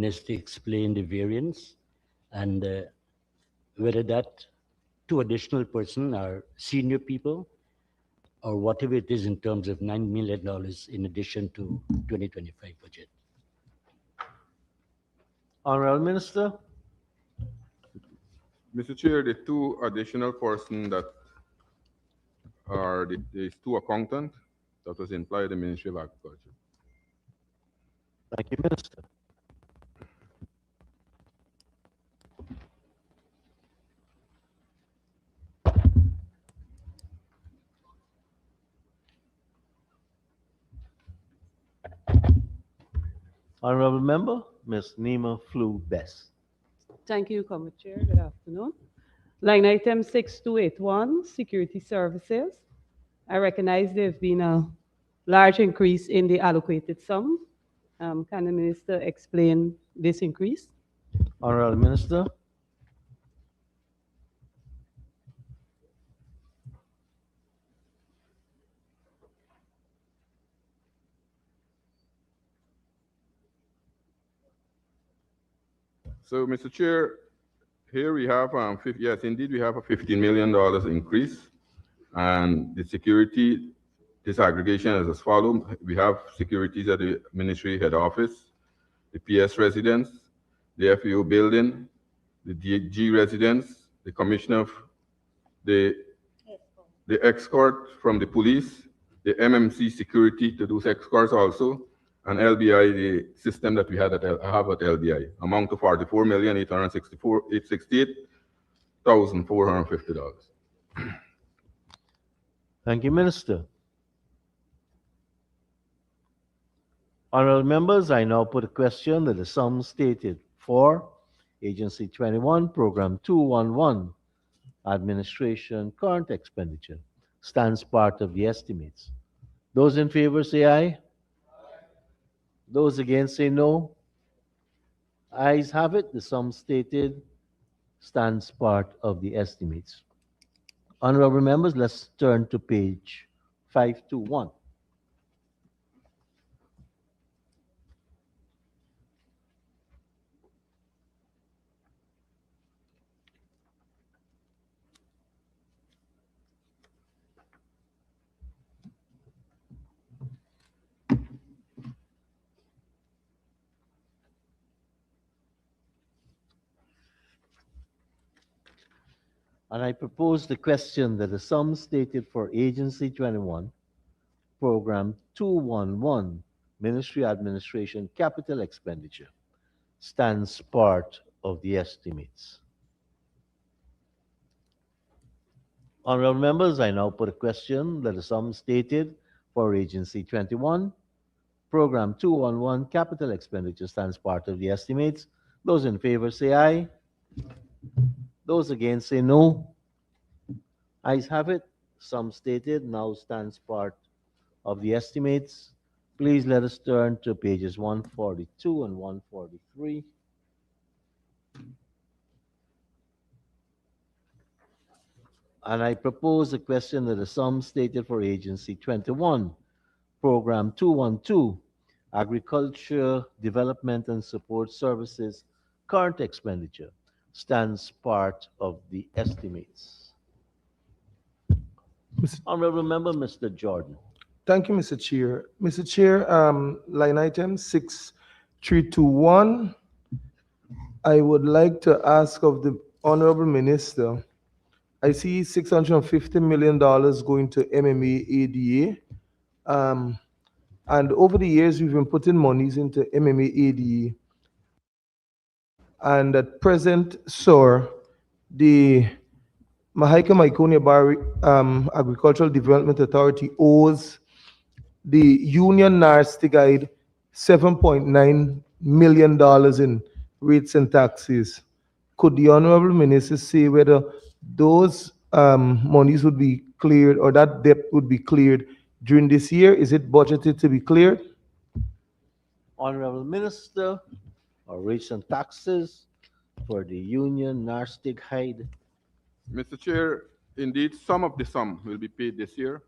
Is to explain the variance and whether that two additional person are senior people or whatever it is in terms of $9 million in addition to 2025 budget. Honorable Minister. Mr. Chair, the two additional persons that are the two accountants that was employed in the Ministry of Agriculture. Thank you, Minister. Honorable Member, Ms. Nima Flew Best. Thank you, Committee Chair. Good afternoon. Line item 6281, Security Services. I recognize there has been a large increase in the allocated sum. Can the Minister explain this increase? Honorable Minister. So, Mr. Chair, here we have, yes, indeed, we have a $15 million increase. And the security disaggregation is as follows. We have securities at the Ministry Head Office, the PS residence, the FAO building, the DG residence, the commissioner of the escort from the police, the MMC security to those escorts also, and LBI, the system that we have at LBI, amount to $44,868,450. Thank you, Minister. Honorable members, I now put a question that the sum stated for Agency 21, Program 211, Administration Current Expenditure, stands part of the estimates. Those in favor say aye. Those against say no. Ayes have it. The sum stated stands part of the estimates. Honorable members, let's turn to page 521. And I propose the question that the sum stated for Agency 21, Program 211, Ministry Administration Capital Expenditure, stands part of the estimates. Honorable members, I now put a question that the sum stated for Agency 21, Program 211, Capital Expenditure, stands part of the estimates. Those in favor say aye. Those against say no. Ayes have it. Sum stated now stands part of the estimates. Please let us turn to pages 142 and 143. And I propose a question that the sum stated for Agency 21, Program 212, Agriculture, Development and Support Services, current expenditure, stands part of the estimates. Honorable Member, Mr. Jordan. Thank you, Mr. Chair. Mr. Chair, line item 6321, I would like to ask of the Honorable Minister, I see $650 million going to MMA ADA. And over the years, we've been putting monies into MMA ADA. And at present, sir, the Mahaica Myconia Bar Agricultural Development Authority owes the Union NARST Guide $7.9 million in rates and taxes. Could the Honorable Minister say whether those monies would be cleared or that debt would be cleared during this year? Is it budgeted to be cleared? Honorable Minister, or rates and taxes for the Union NARST Guide. Mr. Chair, indeed, some of the sum will be paid this year.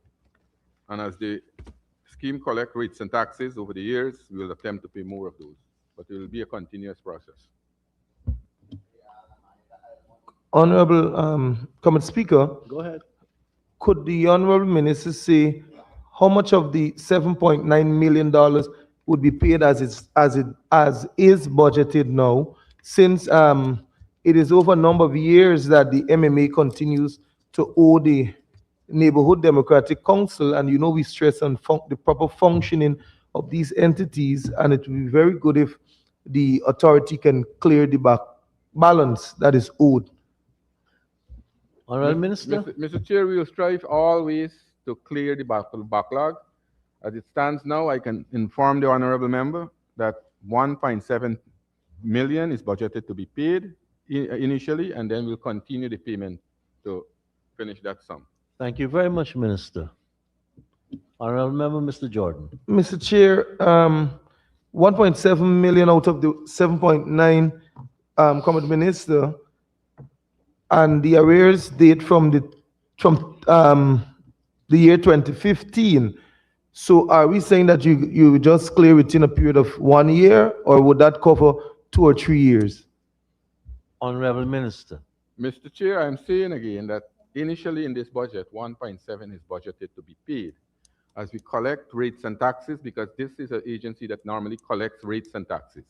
And as the scheme collect rates and taxes over the years, we will attempt to pay more of those. but it will be a continuous process. Honorable Comment Speaker, Go ahead. could the Honorable Minister say how much of the $7.9 million would be paid as is budgeted now, since it is over a number of years that the MMA continues to owe the Neighborhood Democratic Council, and we stress on the proper functioning of these entities, and it would be very good if the authority can clear the balance that is owed. Honorable Minister. Mr. Chair, we will strive always to clear the backlog. As it stands now, I can inform the honorable member that 1.7 million is budgeted to be paid initially, and then we'll continue the payment to finish that sum. Thank you very much, Minister. Honorable Member, Mr. Jordan. Mr. Chair, 1.7 million out of the 7.9, Comment Minister, and the arrears date from the year 2015. So are we saying that you just clear within a period of 1 year, or would that cover 2 or 3 years? Honorable Minister. Mr. Chair, I'm saying again that initially in this budget, 1.7 is budgeted to be paid. As we collect rates and taxes, because this is an agency that normally collects rates and taxes.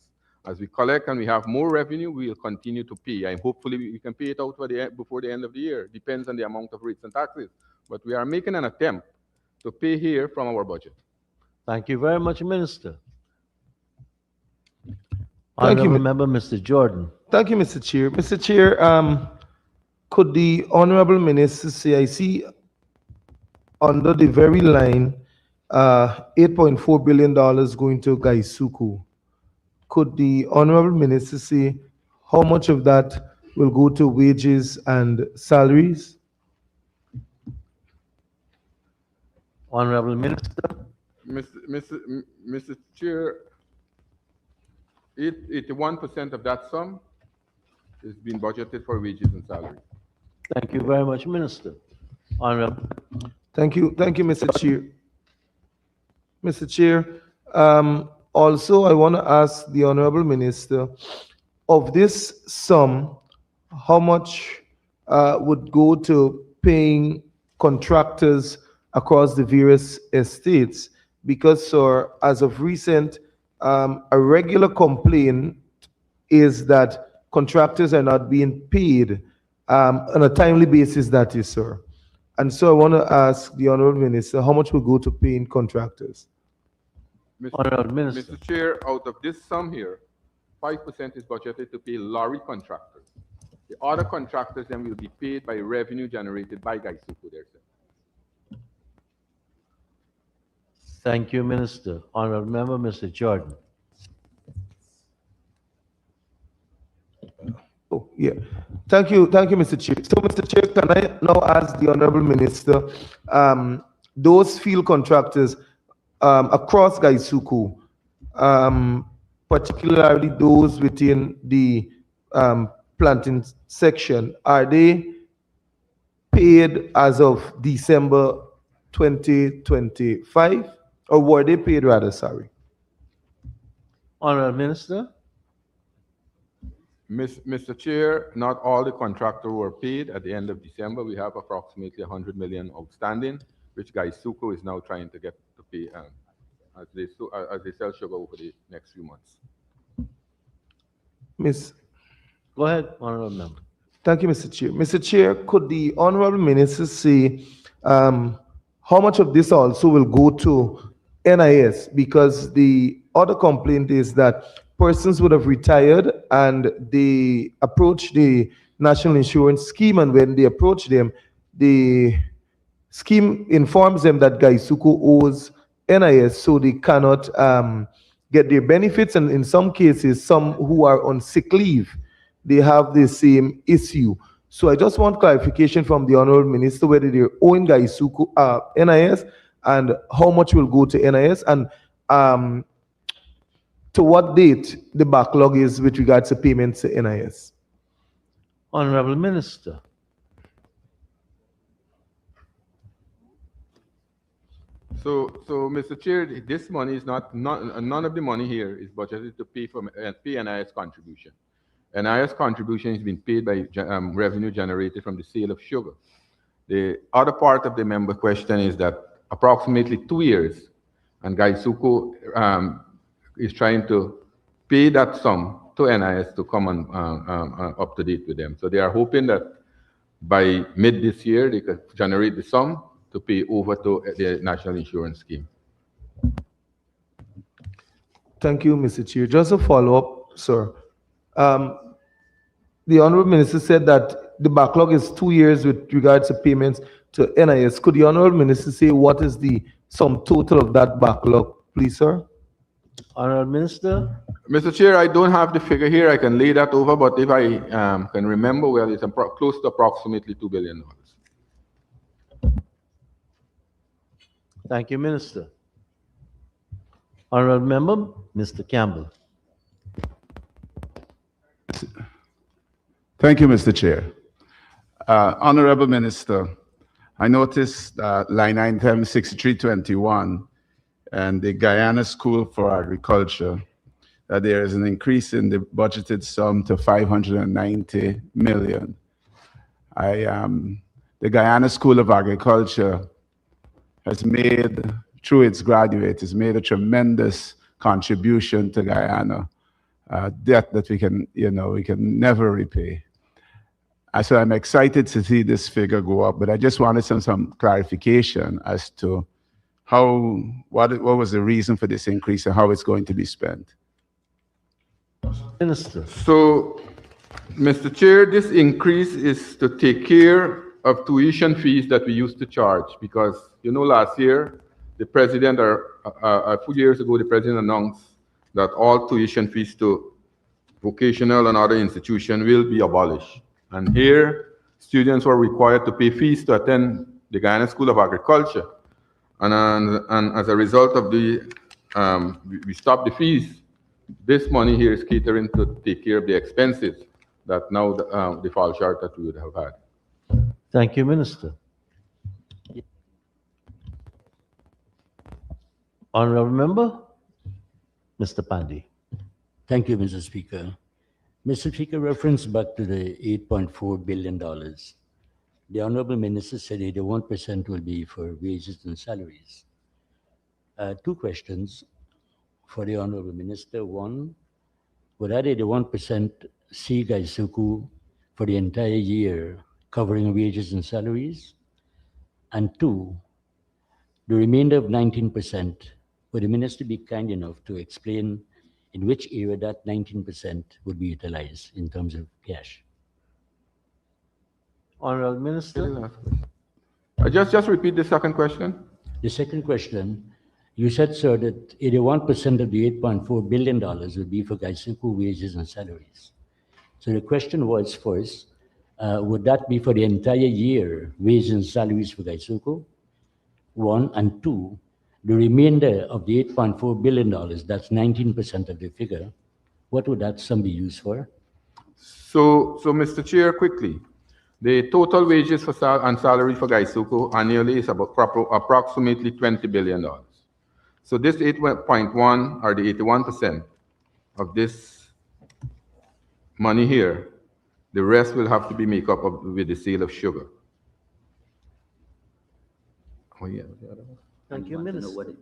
As we collect and we have more revenue, we will continue to pay. And hopefully we can pay it out before the end of the year. Depends on the amount of rates and taxes. But we are making an attempt to pay here from our budget. Thank you very much, Minister. Thank you, Honorable Member, Mr. Jordan. Thank you, Mr. Chair. Mr. Chair, could the Honorable Minister say, I see under the very line, $8.4 billion going to Gaisuku. Could the Honorable Minister say how much of that will go to wages and salaries? Honorable Minister. Mr. Chair, 81% of that sum is being budgeted for wages and salary. Thank you very much, Minister. Honorable. Thank you, Mr. Chair. Mr. Chair, also I want to ask the Honorable Minister, of this sum, how much would go to paying contractors across the various estates? Because, sir, as of recent, a regular complaint is that contractors are not being paid on a timely basis, that is, sir. And so I want to ask the Honorable Minister, how much will go to paying contractors? Honorable Minister. Mr. Chair, out of this sum here, 5% is budgeted to pay lorry contractors. The other contractors then will be paid by revenue generated by Gaisuku themselves. Thank you, Minister. Honorable Member, Mr. Jordan. Oh, yeah. Thank you, Mr. Chair. So, Mr. Chair, can I now ask the Honorable Minister, those field contractors across Gaisuku, particularly those within the planting section, are they paid as of December 2025? Or were they paid rather, sorry? Honorable Minister. Mr. Chair, not all the contractors were paid at the end of December. We have approximately 100 million outstanding, which Gaisuku is now trying to get to pay as they sell sugar over the next few months. Go ahead, Honorable Member. Thank you, Mr. Chair. Mr. Chair, could the Honorable Minister say how much of this also will go to NIS? Because the other complaint is that persons would have retired and they approach the National Insurance Scheme, and when they approach them, the scheme informs them that Gaisuku owes NIS, so they cannot get their benefits, and in some cases, some who are on sick leave, they have the same issue. So I just want clarification from the Honorable Minister whether they're owing Gaisuku NIS and how much will go to NIS, and to what date the backlog is with regards to payments to NIS. Mr. Chair, this money is none of the money here is budgeted to pay for NIS contribution. NIS contribution is being paid by revenue generated from the sale of sugar. The other part of the member question is that approximately 2 years, and Gaisuko is trying to pay that sum to NIS to come on up to date with them. So they are hoping that by mid this year, they could generate the sum to pay over to the National Insurance Scheme. Thank you, Mr. Chair. Just a follow-up, sir. The Honorable Minister said that the backlog is 2 years with regards to payments to NIS. Could the Honorable Minister say what is the sum total of that backlog, please, sir? Honorable Minister. Mr. Chair, I don't have the figure here. I can lay that over, but if I can remember well, it's close to approximately $2 billion. Thank you, Minister. Honorable Member, Mr. Campbell. Thank you, Mr. Chair. Honorable Minister, I noticed line item 6321 and the Guyana School for Agriculture, that there is an increase in the budgeted sum to 590 million. The Guyana School of Agriculture has made, through its graduates, has made a tremendous contribution to Guyana, debt that we can never repay. So I'm excited to see this figure go up, but I just wanted some clarification as to what was the reason for this increase and how it's going to be spent. Minister. So, Mr. Chair, this increase is to take care of tuition fees that we used to charge because, last year, the president, a few years ago, the president announced that all tuition fees to vocational and other institutions will be abolished. And here, students were required to pay fees to attend the Guyana School of Agriculture. And as a result of we stopped the fees. This money here is catering to take care of the expenses that now the fall short that we would have had. Thank you, Minister. Honorable Member, Mr. Pandey. Thank you, Mr. Speaker. Mr. Speaker, reference back to the $8.4 billion. The Honorable Minister said 81% will be for wages and salaries. Two questions for the Honorable Minister. One, would that 81% see Gaisuku for the entire year covering wages and salaries? And two, the remainder of 19%, would the Minister be kind enough to explain in which area that 19% would be utilized in terms of cash? Honorable Minister. Just repeat the second question. The second question, you said, sir, that 81% of the $8.4 billion would be for Gaisuku wages and salaries. So the question was first, would that be for the entire year, wages and salaries for Gaisuku? One, and two, the remainder of the $8.4 billion, that's 19% of the figure, what would that sum be used for? So Mr. Chair, quickly, the total wages and salary for Gaisuku annually is about approximately $20 billion. So this 8.1 or the 81% of this money here, the rest will have to be made up with the sale of sugar. Oh, yeah. Thank you, Minister.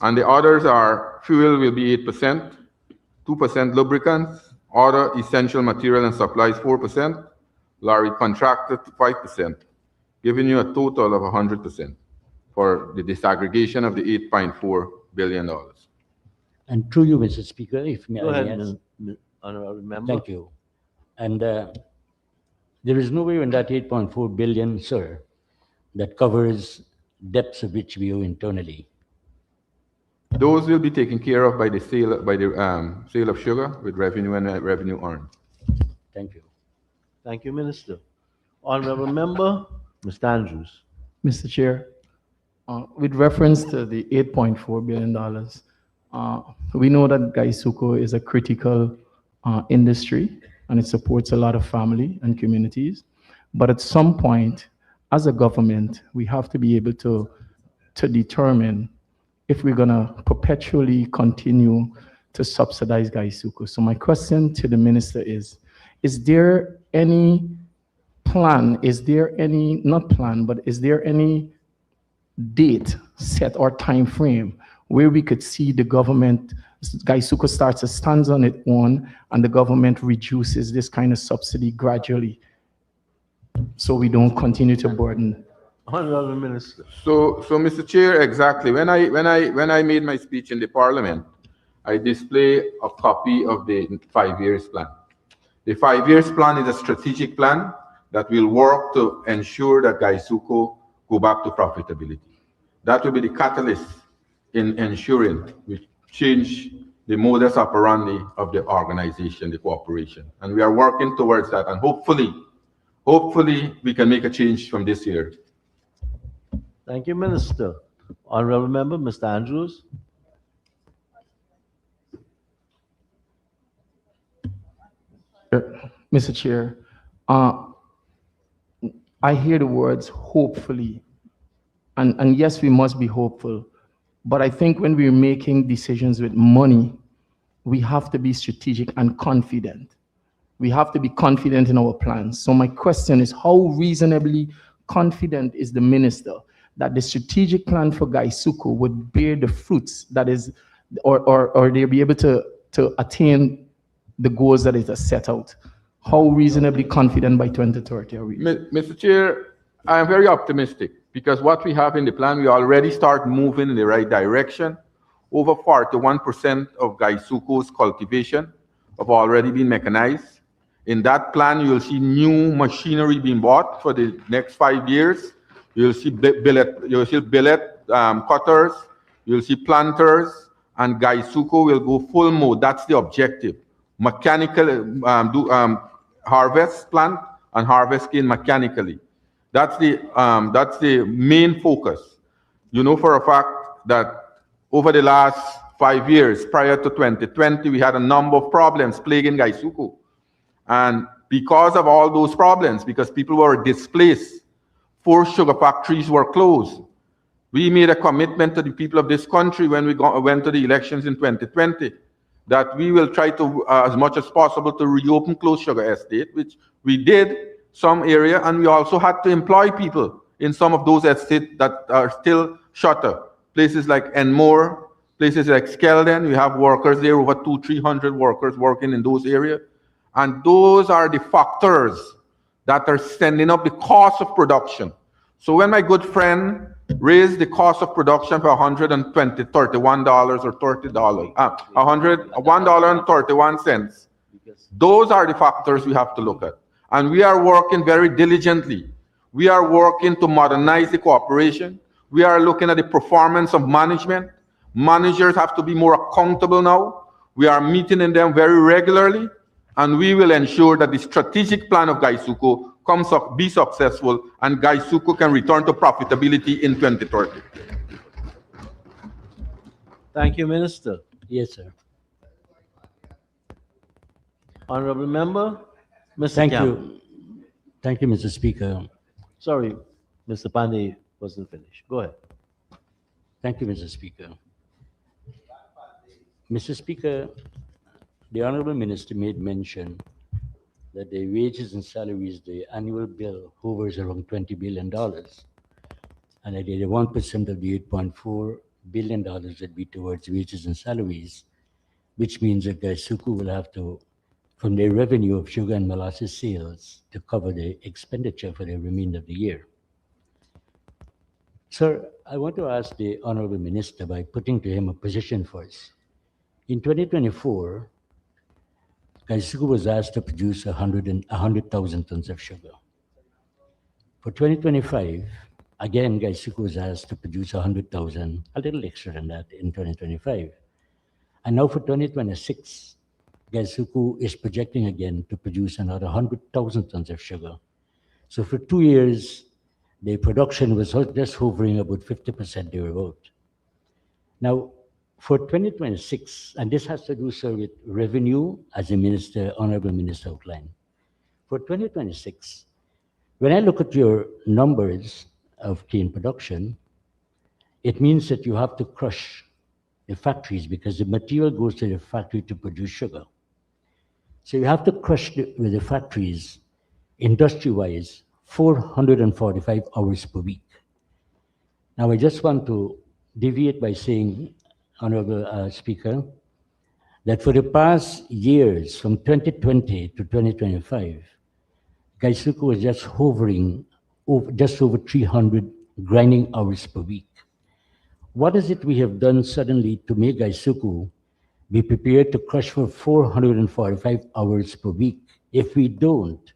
And the others are fuel will be 8%, 2% lubricants, other essential material and supplies 4%, lorry contracted 5%, giving you a total of 100% for the disaggregation of the $8.4 billion. And through you, Mr. Speaker, if may Go I ahead, ask? Honorable Member. Thank you. And there is no way in that 8.4 billion, sir, that covers debts of which we owe internally. Those will be taken care of by the sale of sugar with revenue and revenue earned. Thank you. Thank you, Minister. Honorable Member, Mr. Andrews. Mr. Chair, with reference to the $8.4 billion, we know that Gaisuku is a critical industry and it supports a lot of family and communities. But at some point, as a government, we have to be able to determine if we're going to perpetually continue to subsidize Gaisuku. So my question to the minister is there any plan, is there any, not plan, but is there any date set or time frame where we could see the government, Gaisuku starts to stand on its own and the government reduces this kind of subsidy gradually so we don't continue to burden? Honorable Minister. So, Mr. Chair, exactly. When I made my speech in the Parliament, I display a copy of the 5 years plan. The 5 years plan is a strategic plan that will work to ensure that Gaisuku go back to profitability. That will be the catalyst in ensuring we change the modus operandi of the organization, the corporation. And we are working towards that. And hopefully we can make a change from this year. Thank you, Minister. Honorable Member, Mr. Andrews. Mr. Chair, I hear the words hopefully, and yes, we must be hopeful, but I think when we're making decisions with money, we have to be strategic and confident. We have to be confident in our plans. So my question is, how reasonably confident is the minister that the strategic plan for Gaisuku would bear the fruits that is, or they'll be able to attain the goals that it has set out? How reasonably confident by 2030 are we? Mr. Chair, I am very optimistic because what we have in the plan, we already start moving in the right direction. Over 41% of Gaisuku's cultivation have already been mechanized. In that plan, you'll see new machinery being bought for the next 5 years. You'll see billet cutters, you'll see planters, and Gaisuku will go full mode. That's the objective. Mechanical harvest plant and harvest cane mechanically. That's the main focus. You know for a fact that over the last 5 years, prior to 2020, we had a number of problems plaguing Gaisuku. And because of all those problems, because people were displaced, 4 sugar factories were closed. We made a commitment to the people of this country when we went to the elections in 2020 that we will try to, as much as possible, to reopen closed sugar estate, which we did some area, and we also had to employ people in some of those estates that are still shutter. Places like Enmore, places like Skelden, we have workers there, over 200-300 workers working in those areas. And those are the factors that are sending up the cost of production. So when my good friend raised the cost of production for $31 or $30, $1.31, those are the factors we have to look at. And we are working very diligently. We are working to modernize the corporation. We are looking at the performance of management. Managers have to be more accountable now. We are meeting in them very regularly. And we will ensure that the strategic plan of Gaisuku be successful and Gaisuku can return to profitability in 2030. Thank you, Minister. Yes, sir. Honorable Member, Mr. Thank Campbell. you. Thank you, Mr. Speaker. Sorry, Mr. Pandey wasn't finished. Go ahead. Thank you, Mr. Speaker. Mr. Speaker, the Honorable Minister made mention that the wages and salaries, the annual bill hovers around $20 billion. And that the 1% of the $8.4 billion would be towards wages and salaries, which means that Gaisuku will have to, from their revenue of sugar and molasses sales, to cover the expenditure for the remainder of the year. Sir, I want to ask the Honorable Minister by putting to him a position first. In 2024, Gaisuku was asked to produce 100,000 tons of sugar. For 2025, again, Gaisuku was asked to produce 100,000, a little extra than that in 2025. And now for 2026, Gaisuku is projecting again to produce another 100,000 tons of sugar. So for 2 years, the production was just hovering about 50% thereabout. Now, for 2026, and this has to do, sir, with revenue, as the Honorable Minister outlined. For 2026, when I look at your numbers of cane production, it means that you have to crush the factories because the material goes to the factory to produce sugar. So you have to crush with the factories, industry-wise, 445 hours per week. Now, I just want to deviate by saying, Honorable Speaker, that for the past years, from 2020 to 2025, Gaisuku was just hovering over, just over 300 grinding hours per week. What is it we have done suddenly to make Gaisuku be prepared to crush for 445 hours per week? If we don't,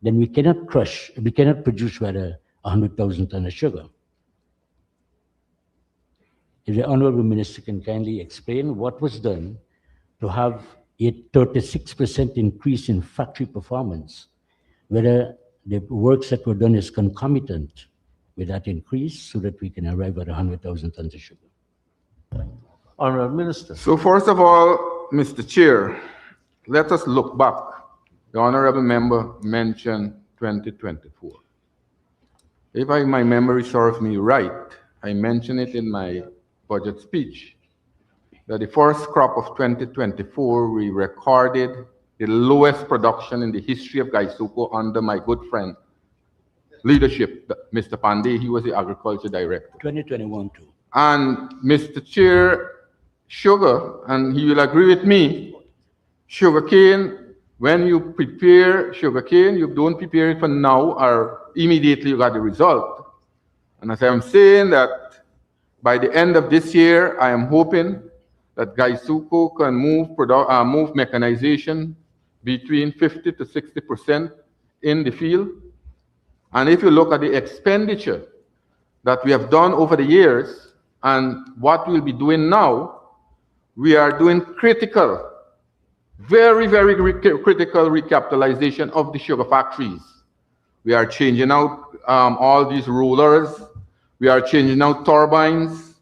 then we cannot produce rather 100,000 tons of sugar. If the Honorable Minister can kindly explain what was done to have a 36% increase in factory performance, whether the works that were done is concomitant with that increase so that we can arrive at 100,000 tons of sugar. Honorable Minister. So first of all, Mr. Chair, let us look back. The honorable member mentioned 2024. If my memory serves me right, I mentioned it in my budget speech, that the first crop of 2024, we recorded the lowest production in the history of Gaisuku under my good friend leadership, Mr. Pandey. He was the agriculture director. 2021 too. And Mr. Chair, sugar, and he will agree with me, sugarcane, when you prepare sugarcane, you don't prepare it for now or immediately you got the result. And as I'm saying that by the end of this year, I am hoping that Gaisuku can move mechanization between 50 to 60% in the field. And if you look at the expenditure that we have done over the years and what we'll be doing now, we are doing critical, very, very critical recapitalization of the sugar factories. We are changing out all these rollers. We are changing out turbines.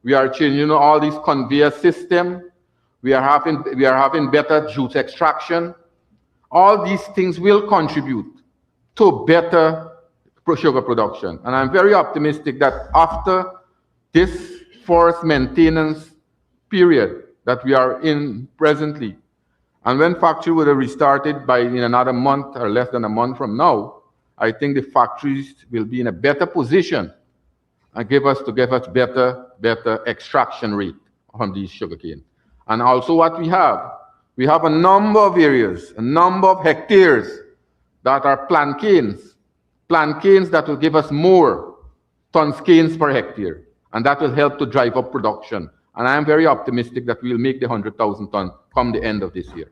We are changing all these conveyor system. We are having better juice extraction. All these things will contribute to better sugar production. And I'm very optimistic that after this first maintenance period that we are in presently, and when factory will have restarted in another month or less than a month from now, I think the factories will be in a better position and give us better extraction rate from these sugarcane. And also what we have a number of areas, a number of hectares that are plantains that will give us more tons canes per hectare, and that will help to drive up production. And I am very optimistic that we will make the 100,000 ton come the end of this year.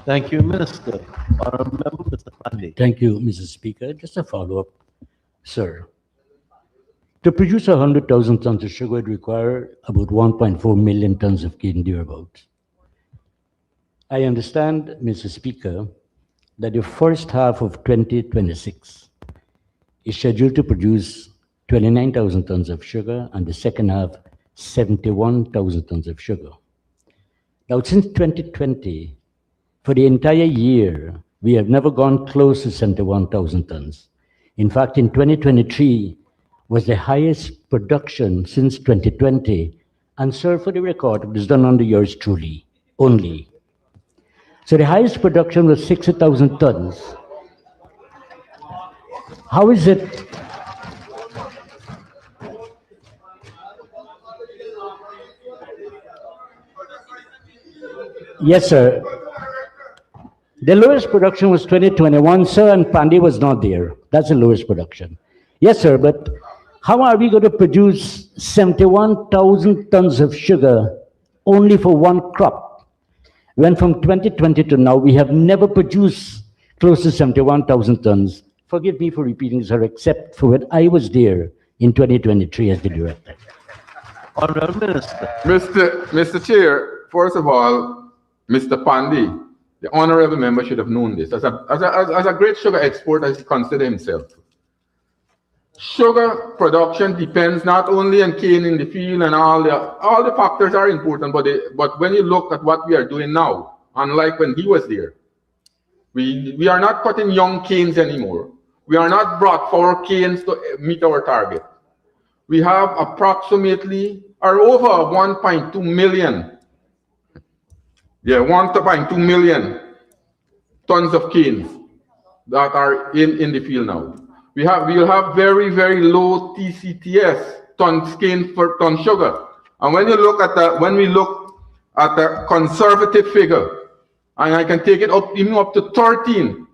Thank you, Minister. Honorable Member, Mr. Pandey. Thank you, Mr. Speaker. Just a follow-up, sir. To produce 100,000 tons of sugar, it requires about 1.4 million tons of cane thereabouts. I understand, Mr. Speaker, that the first half of 2026 is scheduled to produce 29,000 tons of sugar and the second half 71,000 tons of sugar. Now, since 2020, for the entire year, we have never gone close to 71,000 tons. In fact, in 2023 was the highest production since 2020. And sir, for the record, it was done under yours truly, only. So the highest production was 60,000 tons. How is it? Yes, sir. The lowest production was 2021, sir, and Pandey was not there. That's the lowest production. Yes, sir, but how are we going to produce 71,000 tons of sugar only for one crop, when from 2020 to now we have never produced close to 71,000 tons? Forgive me for repeating, sir, except for when I was there in 2023 as the director. Honorable Minister. Mr. Chair, first of all, Mr. Pandey, the honorable member should have known this. As a great sugar exporter, he consider himself. Sugar production depends not only on cane in the field, and all the factors are important, but when you look at what we are doing now, unlike when he was there, we are not cutting young canes anymore. We are not brought forward canes to meet our target. We have approximately are over 1.2 million. Yeah, 1.2 million tons of canes that are in the field now. We'll have very, very low TCTS, tons cane per ton sugar. And when you look at when we look at the conservative figure, and I can take it up even up to 13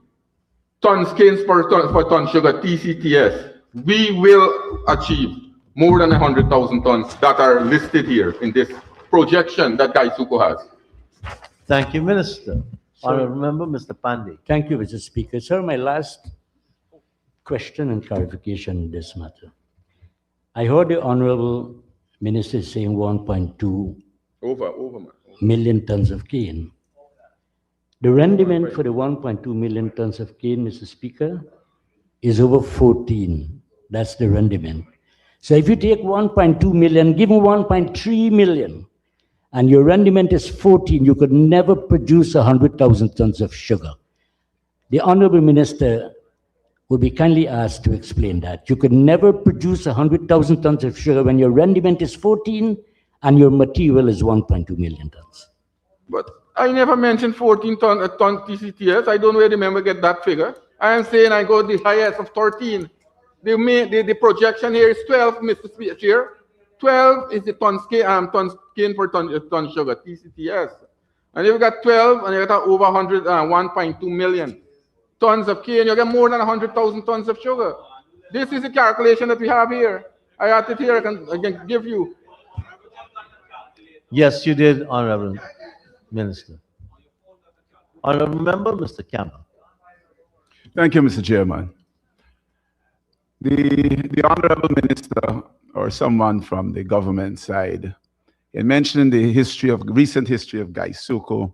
tons canes per ton sugar, TCTS, we will achieve more than 100,000 tons that are listed here in this projection that Gaisuko has. Thank you, Minister. Honorable Member, Mr. Pandey. Thank you, Mr. Speaker. Sir, my last question and clarification in this matter. I heard the Honorable Minister saying 1.2 million tons of cane. The rendement for the 1.2 million tons of cane, Mr. Speaker, is over 14. That's the rendement. So if you take 1.2 million, give me 1.3 million, and your rendement is 14, you could never produce 100,000 tons of sugar. The Honorable Minister would be kindly asked to explain that. You could never produce 100,000 tons of sugar when your rendement is 14 and your material is 1.2 million tons. But I never mentioned 14 ton TCTS. I don't really remember get that figure. I am saying I go the highest of 13. The projection here is 12, Mr. Chair. 12 is the tons cane per ton sugar, TCTS. And you've got 12 and you got over 1.2 million tons of cane, you get more than 100,000 tons of sugar. This is the calculation that we have here. I have it here, I can give you. Yes, you did, Honorable Minister. Honorable Member, Mr. Campbell. Thank you, Mr. Chairman. The Honorable Minister or someone from the government side, in mentioning the recent history of Gaisuko,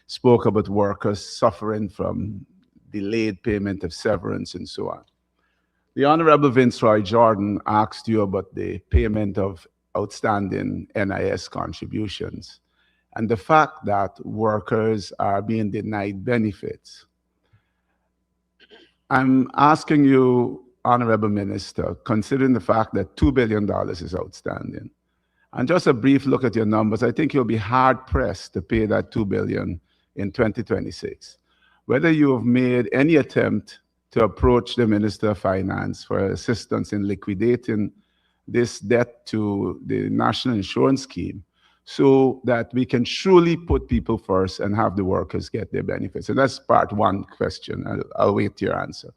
spoke about workers suffering from delayed payment of severance and so on. The Honorable Vince Roy Jordan asked you about the payment of outstanding NIS contributions and the fact that workers are being denied benefits. I'm asking you, Honorable Minister, considering the fact that $2 billion is outstanding, and just a brief look at your numbers, I think you'll be hard-pressed to pay that $2 billion in 2026. Whether you have made any attempt to approach the Minister of Finance for assistance in liquidating this debt to the National Insurance Scheme so that we can truly put people first and have the workers get their benefits. And that's part one question. I'll wait your answer.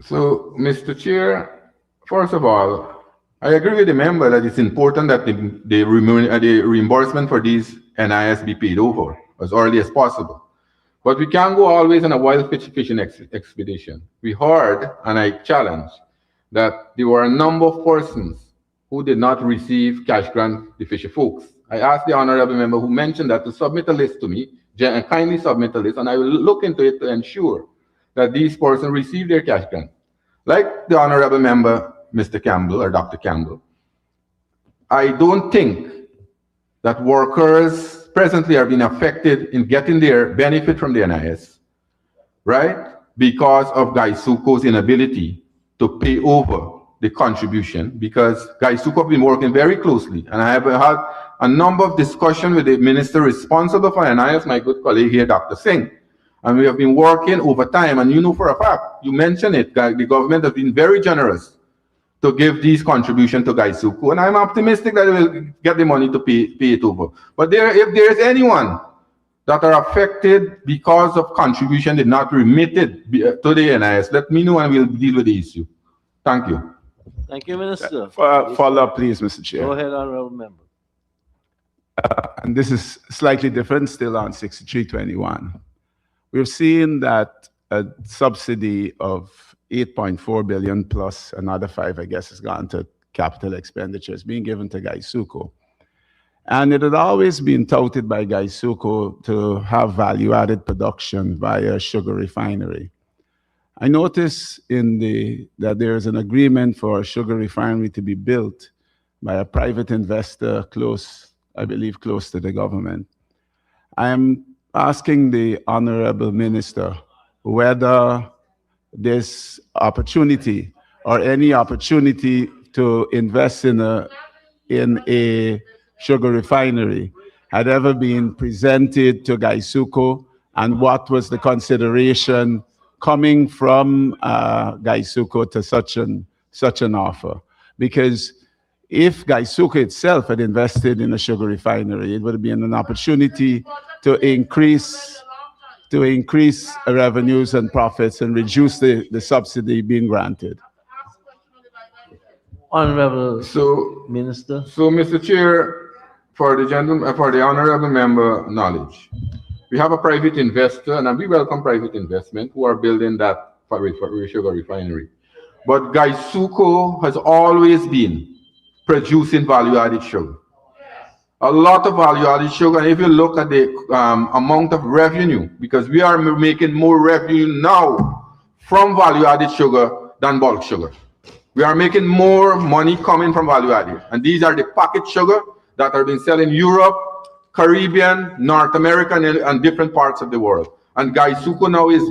So, Mr. Chair, first of all, I agree with the member that it's important that the reimbursement for these NIS be paid over as early as possible. But we can't go always on a wild fishing expedition. We heard, and I challenge, that there were a number of persons who did not receive cash grant, the fisher folks. I asked the honorable member who mentioned that to submit a list to me, and kindly submit a list, and I will look into it to ensure that these persons receive their cash grant. Like the honorable member, Mr. Campbell or Dr. Campbell, I don't think that workers presently are being affected in getting their benefit from the NIS, right? Because of Gaisuko's inability to pay over the contribution, because Gaisuko have been working very closely, and I have had a number of discussions with the minister responsible for NIS, my good colleague here, Dr. Singh, and we have been working over time, and you know for a fact, you mentioned it, the government has been very generous to give these contributions to Gaisuko, and I'm optimistic that we will get the money to pay it over. But if there is anyone that are affected because of contribution did not remitted to the NIS, let me know and we'll deal with the issue. Thank you. Thank you, Minister. Follow up, please, Mr. Chair. Go ahead, Honorable Member. And this is slightly different, still on 6321. We've seen that a subsidy of 8.4 billion plus another 5, I guess, has gone to capital expenditures being given to Gaisuko. And it had always been touted by Gaisuko to have value-added production via sugar refinery. I notice that there is an agreement for a sugar refinery to be built by a private investor I believe close to the government. I am asking the Honorable Minister whether this opportunity or any opportunity to invest in a sugar refinery had ever been presented to Gaisuko, and what was the consideration coming from Gaisuko to such an offer? Because if Gaisuko itself had invested in a sugar refinery, it would have been an opportunity to increase revenues and profits and reduce the subsidy being granted. Honorable So, Minister. so Mr. Chair, for the honorable member knowledge, we have a private investor, and we welcome private investment who are building that sugar refinery. But Gaisuko has always been producing value-added sugar. A lot of value-added sugar, and if you look at the amount of revenue, because we are making more revenue now from value-added sugar than bulk sugar. We are making more money coming from value-added, and these are the packaged sugar that are being sold in Europe, Caribbean, North America, and different parts of the world. And Gaisuko now is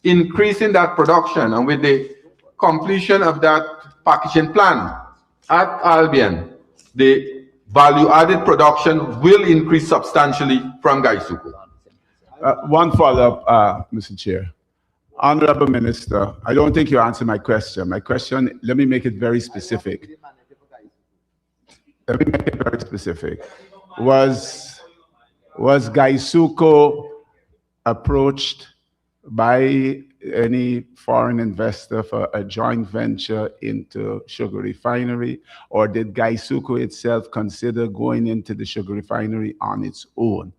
increasing that production, and with the completion of that packaging plan at Albion, the value-added production will increase substantially from Gaisuko. One follow-up, Mr. Chair. Honorable Minister, I don't think you answered my question. My question, let me make it very specific. Was Gaisuko approached by any foreign investor for a joint venture into sugar refinery, or did Gaisuko itself consider going into the sugar refinery on its own?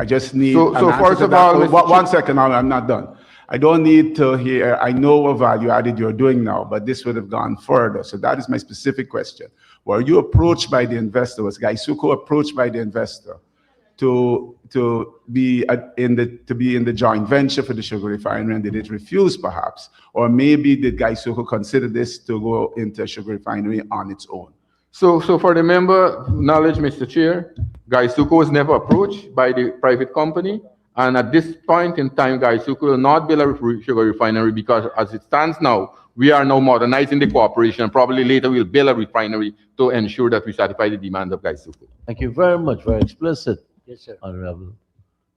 I just need So first of all, one second, I'm not done. I don't need to hear, I know what value added you're doing now, but this would have gone further. So that is my specific question. Were you approached by the investor? Was Gaisuko approached by the investor to be in the joint venture for the sugar refinery, and did it refuse perhaps? Or maybe did Gaisuko consider this to go into a sugar refinery on its own? So for the member knowledge, Mr. Chair, Gaisuko was never approached by the private company. And at this point in time, Gaisuko will not build a sugar refinery, because as it stands now, we are now modernizing the cooperation. Probably later we'll build a refinery to ensure that we satisfy the demands of Gaisuko. Thank you very much. Very explicit. Yes, sir. Honorable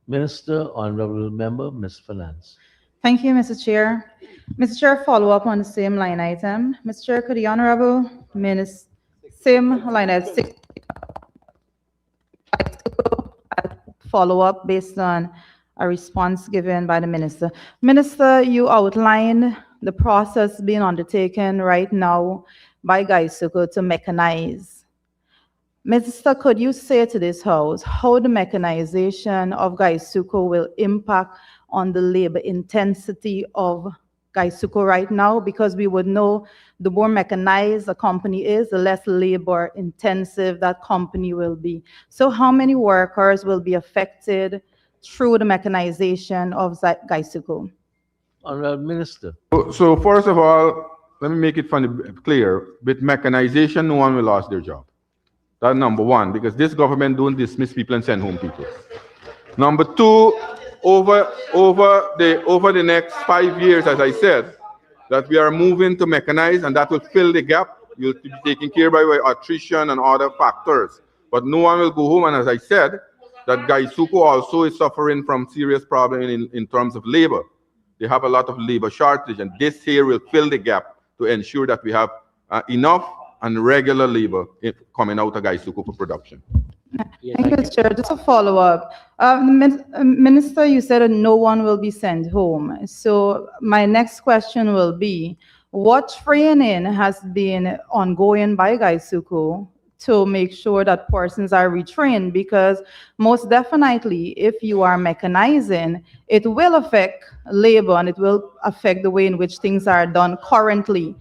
Minister, Honorable Member, Ms. Finance. Thank you, Mr. Chair. Mr. Chair, follow up on the same line item. Mr. Chair, could the Honorable Minister, same line item 6, follow up based on a response given by the Minister. Minister, you outlined the process being undertaken right now by Gaisuko to mechanize. Minister, could you say to this House how the mechanization of Gaisuko will impact on the labor intensity of Gaisuko right now? Because we would know the more mechanized a company is, the less labor intensive that company will be. So how many workers will be affected through the mechanization of Gaisuko? Honorable Minister. So first of all, let me make it clear. With mechanization, no one will lose their job. That's number one, because this government don't dismiss people and send home people. Number two, over the next 5 years, as I said, that we are moving to mechanize, and that will fill the gap. You'll be taken care of by attrition and other factors. But no one will go home, and as I said, that Gaisuko also is suffering from serious problems in terms of labor. They have a lot of labor shortage, and this here will fill the gap to ensure that we have enough and regular labor coming out of Gaisuko for production. Thank you, Chair. Just a follow-up. Minister, you said that no one will be sent home. So my next question will be, what training has been ongoing by Gaisuko to make sure that persons are retrained? Because most definitely, if you are mechanizing, it will affect labor and it will affect the way in which things are done currently.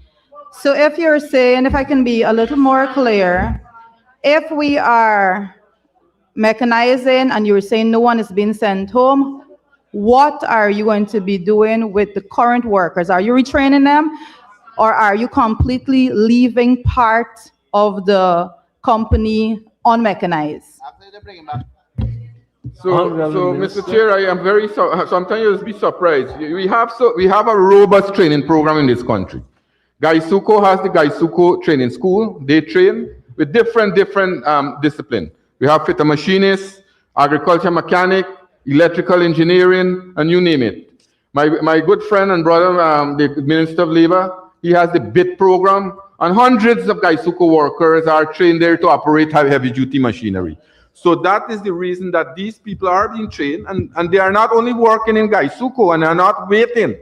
So if you're saying, if I can be a little more clear, if we are mechanizing and you're saying no one is being sent home, what are you going to be doing with the current workers? Are you retraining them, or are you completely leaving part of the company unmechanized? So Mr. Chair, I am very sometimes you'll be surprised. We have a robust training program in this country. Gaisuko has the Gaisuko Training School. They train with different discipline. We have fitter machinists, agriculture mechanic, electrical engineering, and you name it. My good friend and brother, the Minister of Labor, he has the BIT program, and hundreds of Gaisuko workers are trained there to operate heavy-duty machinery. So that is the reason that these people are being trained, and they are not only working in Gaisuko, and they are not waiting.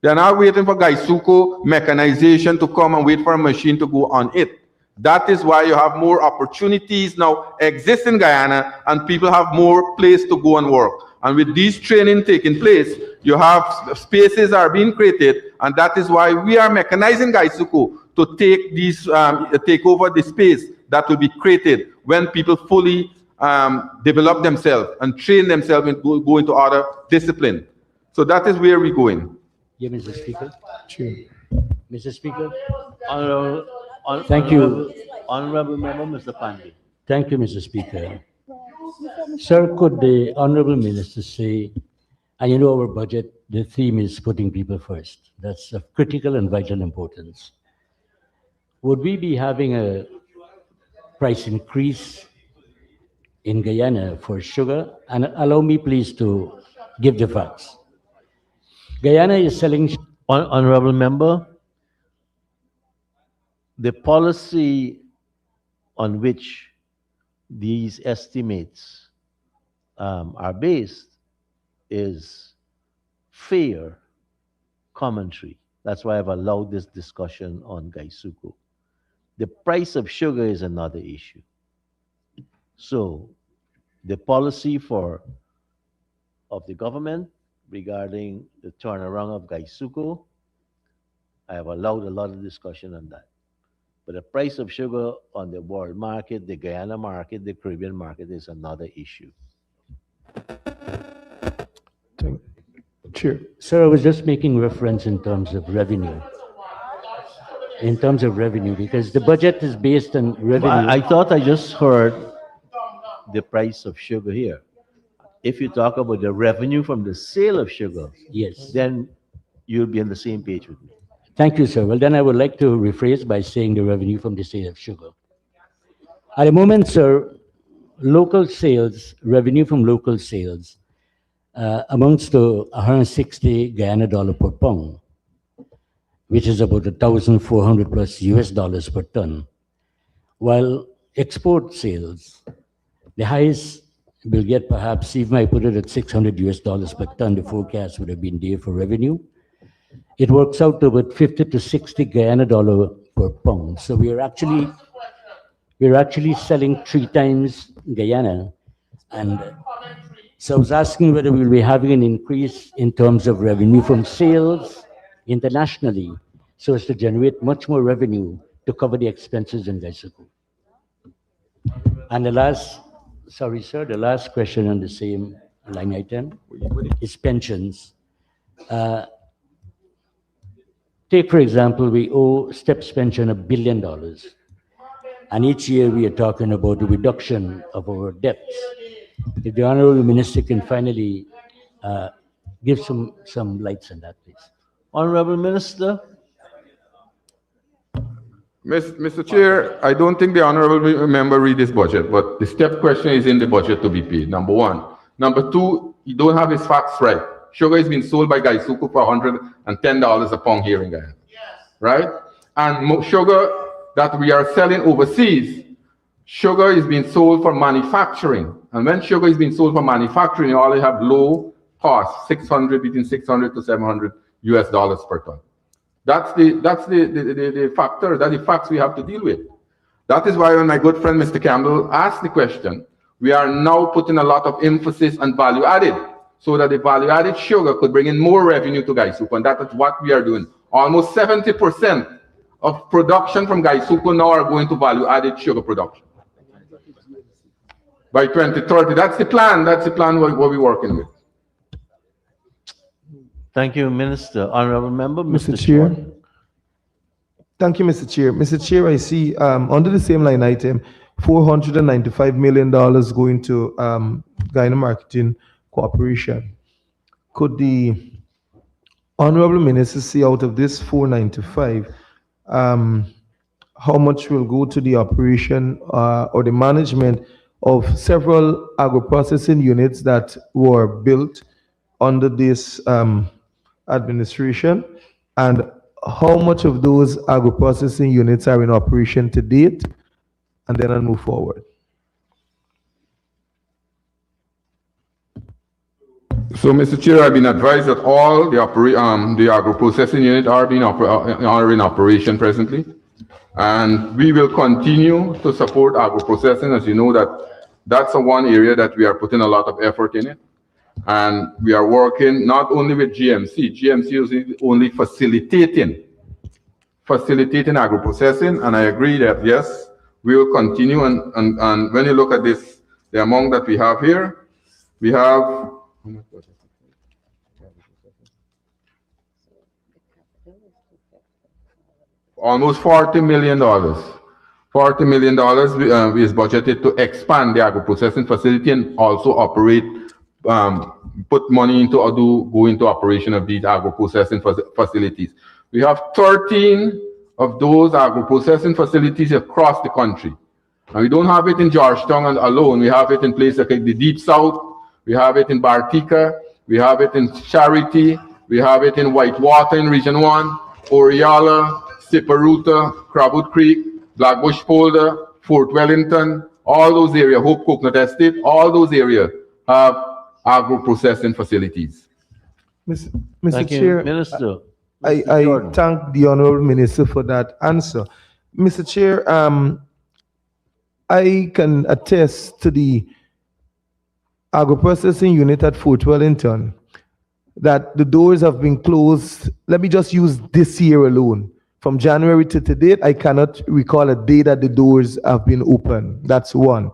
They are not waiting for Gaisuko mechanization to come and wait for a machine to go on it. That is why you have more opportunities now exist in Guyana, and people have more place to go and work. And with these training taking place, you have spaces are being created, and that is why we are mechanizing Gaisuko to take these take over the space that will be created when people fully develop themselves and train themselves and go into other discipline. So that is where we're going. Yeah, Mr. Speaker. Chair. Mr. Speaker. Thank you. Honorable Member, Mr. Pandey. Thank you, Mr. Speaker. Sir, could the Honorable Minister say, and you know our budget, the theme is putting people first. That's of critical and vital importance. Would we be having a price increase in Guyana for sugar? And allow me please to give the facts. Guyana is selling Honorable Member, the policy on which these estimates are based is fair commentary. That's why I've allowed this discussion on Gaisuko. The price of sugar is another issue. So the policy of the government regarding the turnaround of Gaisuko, I have allowed a lot of discussion on that. But the price of sugar on the world market, the Guyana market, the Caribbean market is another issue. Chair. Sir, I was just making reference in terms of revenue. In terms of revenue, because the budget is based on revenue. I thought I just heard the price of sugar here. If you talk about the revenue from the sale of sugar, Yes. then you'll be on the same page with me. Thank you, sir. Well, then I would like to rephrase by saying the revenue from the sale of sugar. At the moment, sir, local sales, revenue from local sales, amounts to 160 Guyana dollar per pound, which is about 1,400 plus US dollars per ton. While export sales, the highest will get perhaps, even I put it at 600 US dollars per ton, the forecast would have been there for revenue. It works out to about 50 to 60 Guyana dollar per pound. So we're actually selling 3 times Guyana. And so I was asking whether we'll be having an increase in terms of revenue from sales internationally, so as to generate much more revenue to cover the expenses in Gaisuko. And the last question on the same line item is pensions. Take, for example, we owe STEPS pension $1 billion. And each year we are talking about the reduction of our debts. If the Honorable Minister can finally give some lights on that, please. Honorable Minister. Mr. Chair, I don't think the honorable member read this budget, but the step question is in the budget to be paid, number one. Number two, you don't have his facts right. Sugar is being sold by Gaisuko for $110 a pound here in Guyana. Yes. Right? And sugar that we are selling overseas, sugar is being sold for manufacturing. And when sugar is being sold for manufacturing, you only have low cost, between 600 to 700 US dollars per ton. That's the factor, that's the facts we have to deal with. That is why when my good friend Mr. Campbell asked the question, we are now putting a lot of emphasis on value added, so that the value added sugar could bring in more revenue to Gaisuko, and that is what we are doing. Almost 70% of production from Gaisuko now are going to value added sugar production. By 2030, that's the plan what we're working with. Thank you, Minister. Honorable Member, Mr. Chair. Thank you, Mr. Chair. Mr. Chair, I see under the same line item, $495 million going to Guyana Marketing Corporation. Could the Honorable Minister see out of this 495, how much will go to the operation or the management of several agro-processing units that were built under this administration, and how much of those agro-processing units are in operation to date, and then I'll move forward. So, Mr. Chair, I've been advised that all the agro-processing units are in operation presently, and we will continue to support agro-processing. As you know, that's one area that we are putting a lot of effort in it, and we are working not only with GMC. GMC is only facilitating agro-processing, and I agree that yes, we will continue. And when you look at this, the amount that we have here, we have almost $40 million. $40 million is budgeted to expand the agro-processing facility and also operate, put money into go into operation of these agro-processing facilities. We have 13 of those agro-processing facilities across the country. And we don't have it in Georgetown alone. We have it in places like the Deep South. We have it in Bartica. We have it in Charity. We have it in Whitewater in Region 1, Oriala, Siparuta, Crabwood Creek, Blackbush Polder, Fort Wellington, all those areas, Hope Coconut Estate, all those areas have agro-processing facilities. Mr. Chair, Minister. I thank the Honorable Minister for that answer. Mr. Chair, I can attest to the agro-processing unit at Fort Wellington that the doors have been closed. Let me just use this year alone. From January to date, I cannot recall a day that the doors have been open. That's one.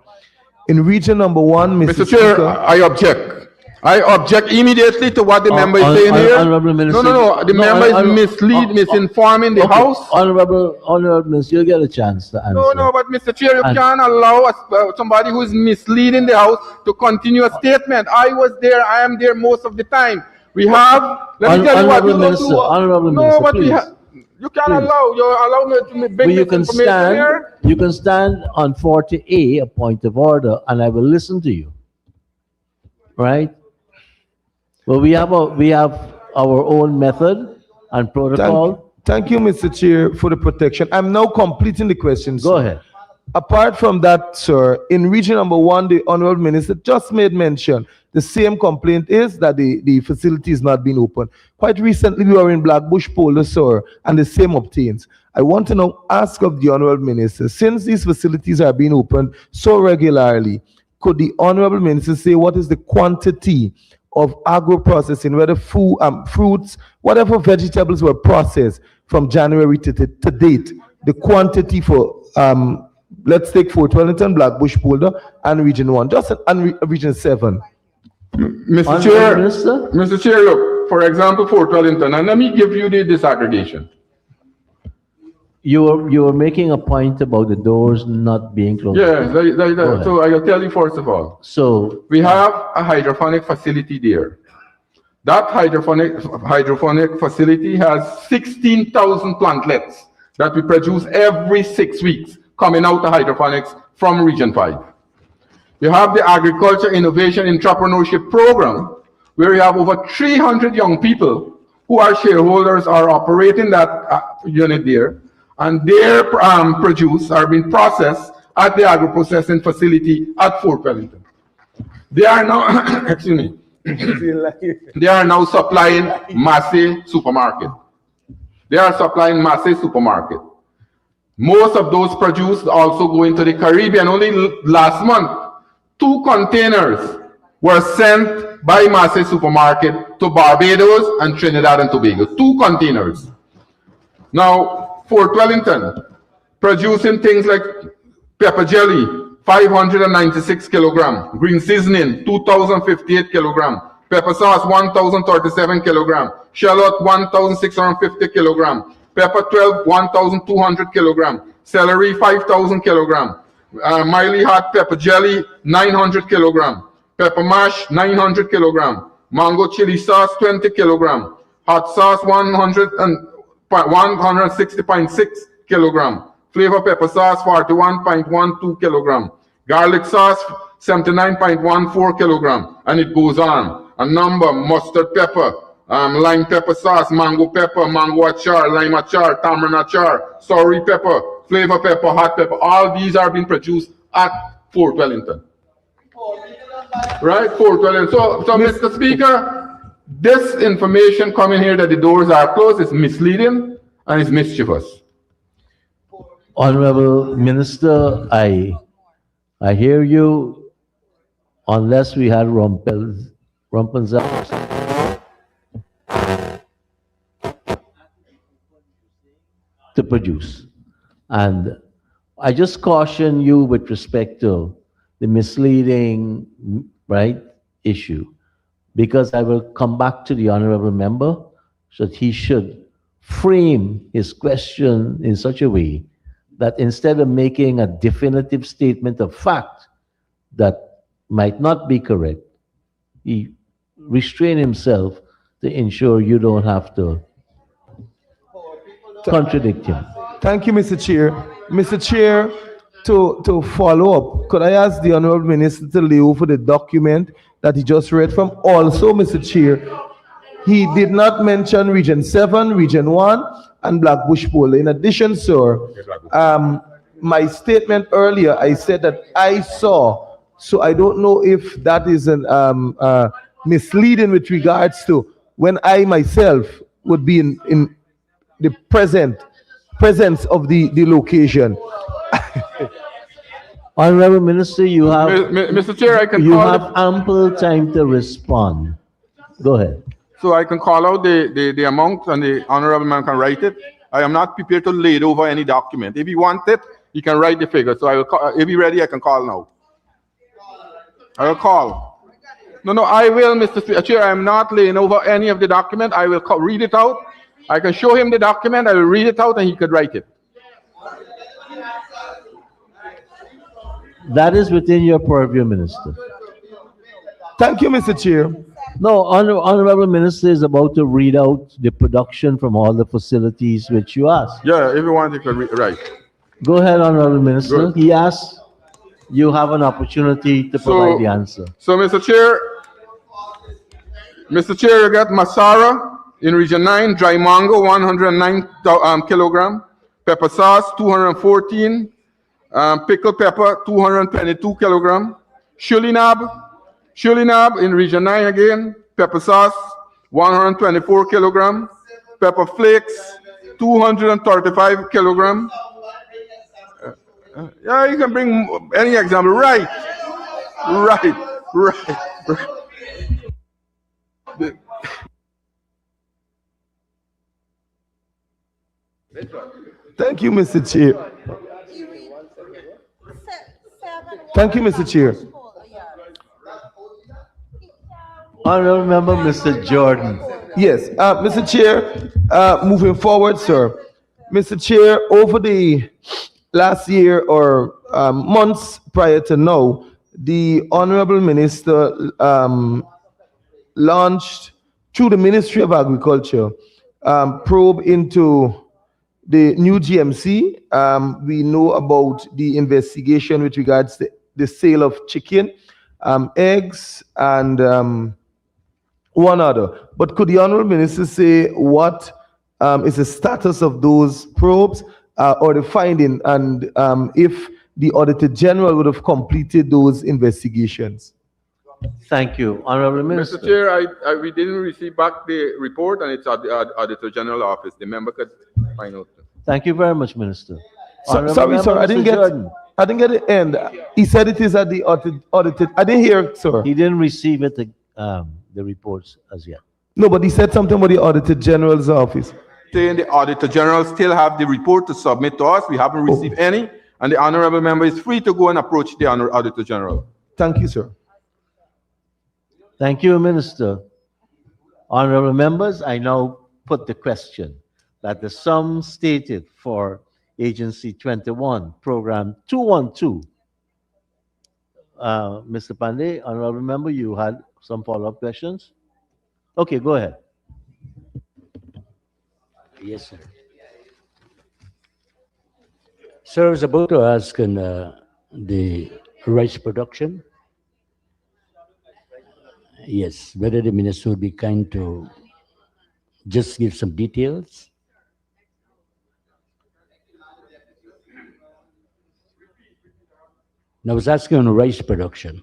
In region number 1, Mr. Chair, Speaker, I object. I object immediately to what the member is saying here. Honorable Minister. No. The member is misinforming the House. Honorable Minister, you'll get a chance to answer. No, but Mr. Chair, you can't allow somebody who is misleading the House to continue a statement. I was there. I am there most of the time. We have. Let me tell you what. Honorable Minister, please. You can't allow me to bring this information here. You can stand on 40A, a point of order, and I will listen to you. Right? Well, we have our own method and protocol. Thank you, Mr. Chair, for the protection. I'm now completing the questions. Go ahead. Apart from that, sir, in region number 1, the Honorable Minister just made mention. The same complaint is that the facility is not being open. Quite recently, we were in Blackbush Polder, sir, and the same obtains. I want to now ask of the Honorable Minister, since these facilities are being opened so regularly, could the Honorable Minister say what is the quantity of agro-processing, whether food, fruits, whatever vegetables were processed from January to date, the quantity for, let's take Fort Wellington, Blackbush Polder, and Region 1, just and Region 7. Mr. Chair, look, for example, Fort Wellington, and let me give you the disaggregation. You were making a point about the doors not being closed. Yeah, so I'll tell you first of all. So we have a hydroponic facility there. That hydroponic facility has 16,000 plantlets that we produce every 6 weeks coming out of hydroponics from Region 5. You have the Agriculture Innovation Entrepreneurship Program, where you have over 300 young people who are shareholders are operating that unit there, and their produce are being processed at the agro-processing facility at Fort Wellington. They are now, excuse me, they are now supplying Massey Supermarket. They are supplying Massey Supermarket. Most of those produce also go into the Caribbean. Only last month, 2 containers were sent by Massey Supermarket to Barbados and Trinidad and Tobago. 2 containers. Now, Fort Wellington, producing things like pepper jelly, 596 kilogram, green seasoning, 2,058 kilogram, pepper sauce, 1,037 kilogram, shallot, 1,650 kilogram, pepper 12, 1,200 kilogram, celery, 5,000 kilogram, Miley hot pepper jelly, 900 kilogram, pepper mash, 900 kilogram, mango chili sauce, 20 kilogram, hot sauce, 160.6 kilogram. Flavor pepper sauce 41.12 kilogram. Garlic sauce 79.14 kilogram. And it goes on. A number: mustard pepper, lime pepper sauce, mango pepper, mango achar, lime achar, tamarind achar, sorry pepper, flavor pepper, hot pepper. All these are being produced at Fort Wellington. Right, Fort Wellington. So Mr. Speaker, this information coming here that the doors are closed is misleading and is mischievous. Honorable Minister, I hear you. Unless we had Rumpelstiltskin to produce. And I just caution you with respect to the misleading, right, issue, because I will come back to the honorable member so that he should frame his question in such a way that instead of making a definitive statement of fact that might not be correct, he restrain himself to ensure you don't have to contradict him. Thank you, Mr. Chair. Mr. Chair, to follow up, could I ask the Honorable Minister to lay over the document that he just read from? Also, Mr. Chair, he did not mention Region 7, Region 1, and Blackbush Pool. In addition, sir, my statement earlier, I said that I saw, so I don't know if that is an misleading with regards to when I myself would be in the presence of the location. Honorable Minister, you have Mr. Chair, I can you call have ample time to respond. Go ahead. So I can call out the amount and the honorable man can write it. I am not prepared to lay it over any document. If you want it, you can write the figure. So I will call, if you're ready, I can call now. I will call. No, I will, Mr. Chair. I am not laying over any of the document. I will read it out. I can show him the document. I will read it out and he could write it. That is within your purview, Minister. Thank you, Mr. Chair. No, Honorable Minister is about to read out the production from all the facilities which you asked. Yeah, if you want, you can write. Go ahead, Honorable Minister. Good. He asked, you have an opportunity to provide the answer. So, Mr. Chair, you got Masara in Region 9, dry mango 109 kilogram, pepper sauce 214, pickled pepper 222 kilogram, Shulinab in Region 9 again, pepper sauce 124 kilogram, pepper flakes 235 kilogram. Yeah, you can bring any example. Right. Thank you, Mr. Chair. Thank you, Mr. Chair. Honorable Member, Mr. Jordan. Yes, Mr. Chair, moving forward, sir. Mr. Chair, over the last year or months prior to now, the Honorable Minister launched through the Ministry of Agriculture probe into the new GMC. We know about the investigation with regards to the sale of chicken, eggs, and one other. But could the Honorable Minister say what is the status of those probes or the finding, and if the Auditor General would have completed those investigations? Thank you. Honorable Minister. Mr. Chair, we didn't receive back the report and it's at the Auditor General office. The member could find out. Thank you very much, Minister. Sorry, Member, sir, I Mr. didn't Jordan. get the end. He said it is at the audited. I didn't hear, sir. He didn't receive it, the reports as yet. No, but he said something about the Auditor General's office. Saying the Auditor General still have the report to submit to us. We haven't received any, and the honorable member is free to go and approach the Auditor General. Thank you, sir. Thank you, Minister. Honorable members, I now put the question that the sum stated for Agency 21, Program 212. Mr. Pandey, Honorable Member, you had some follow-up questions? Okay, go ahead. Yes, sir. Sir, I was about to ask on the rice production. Yes, whether the minister would be kind to just give some details. And I was asking on rice production.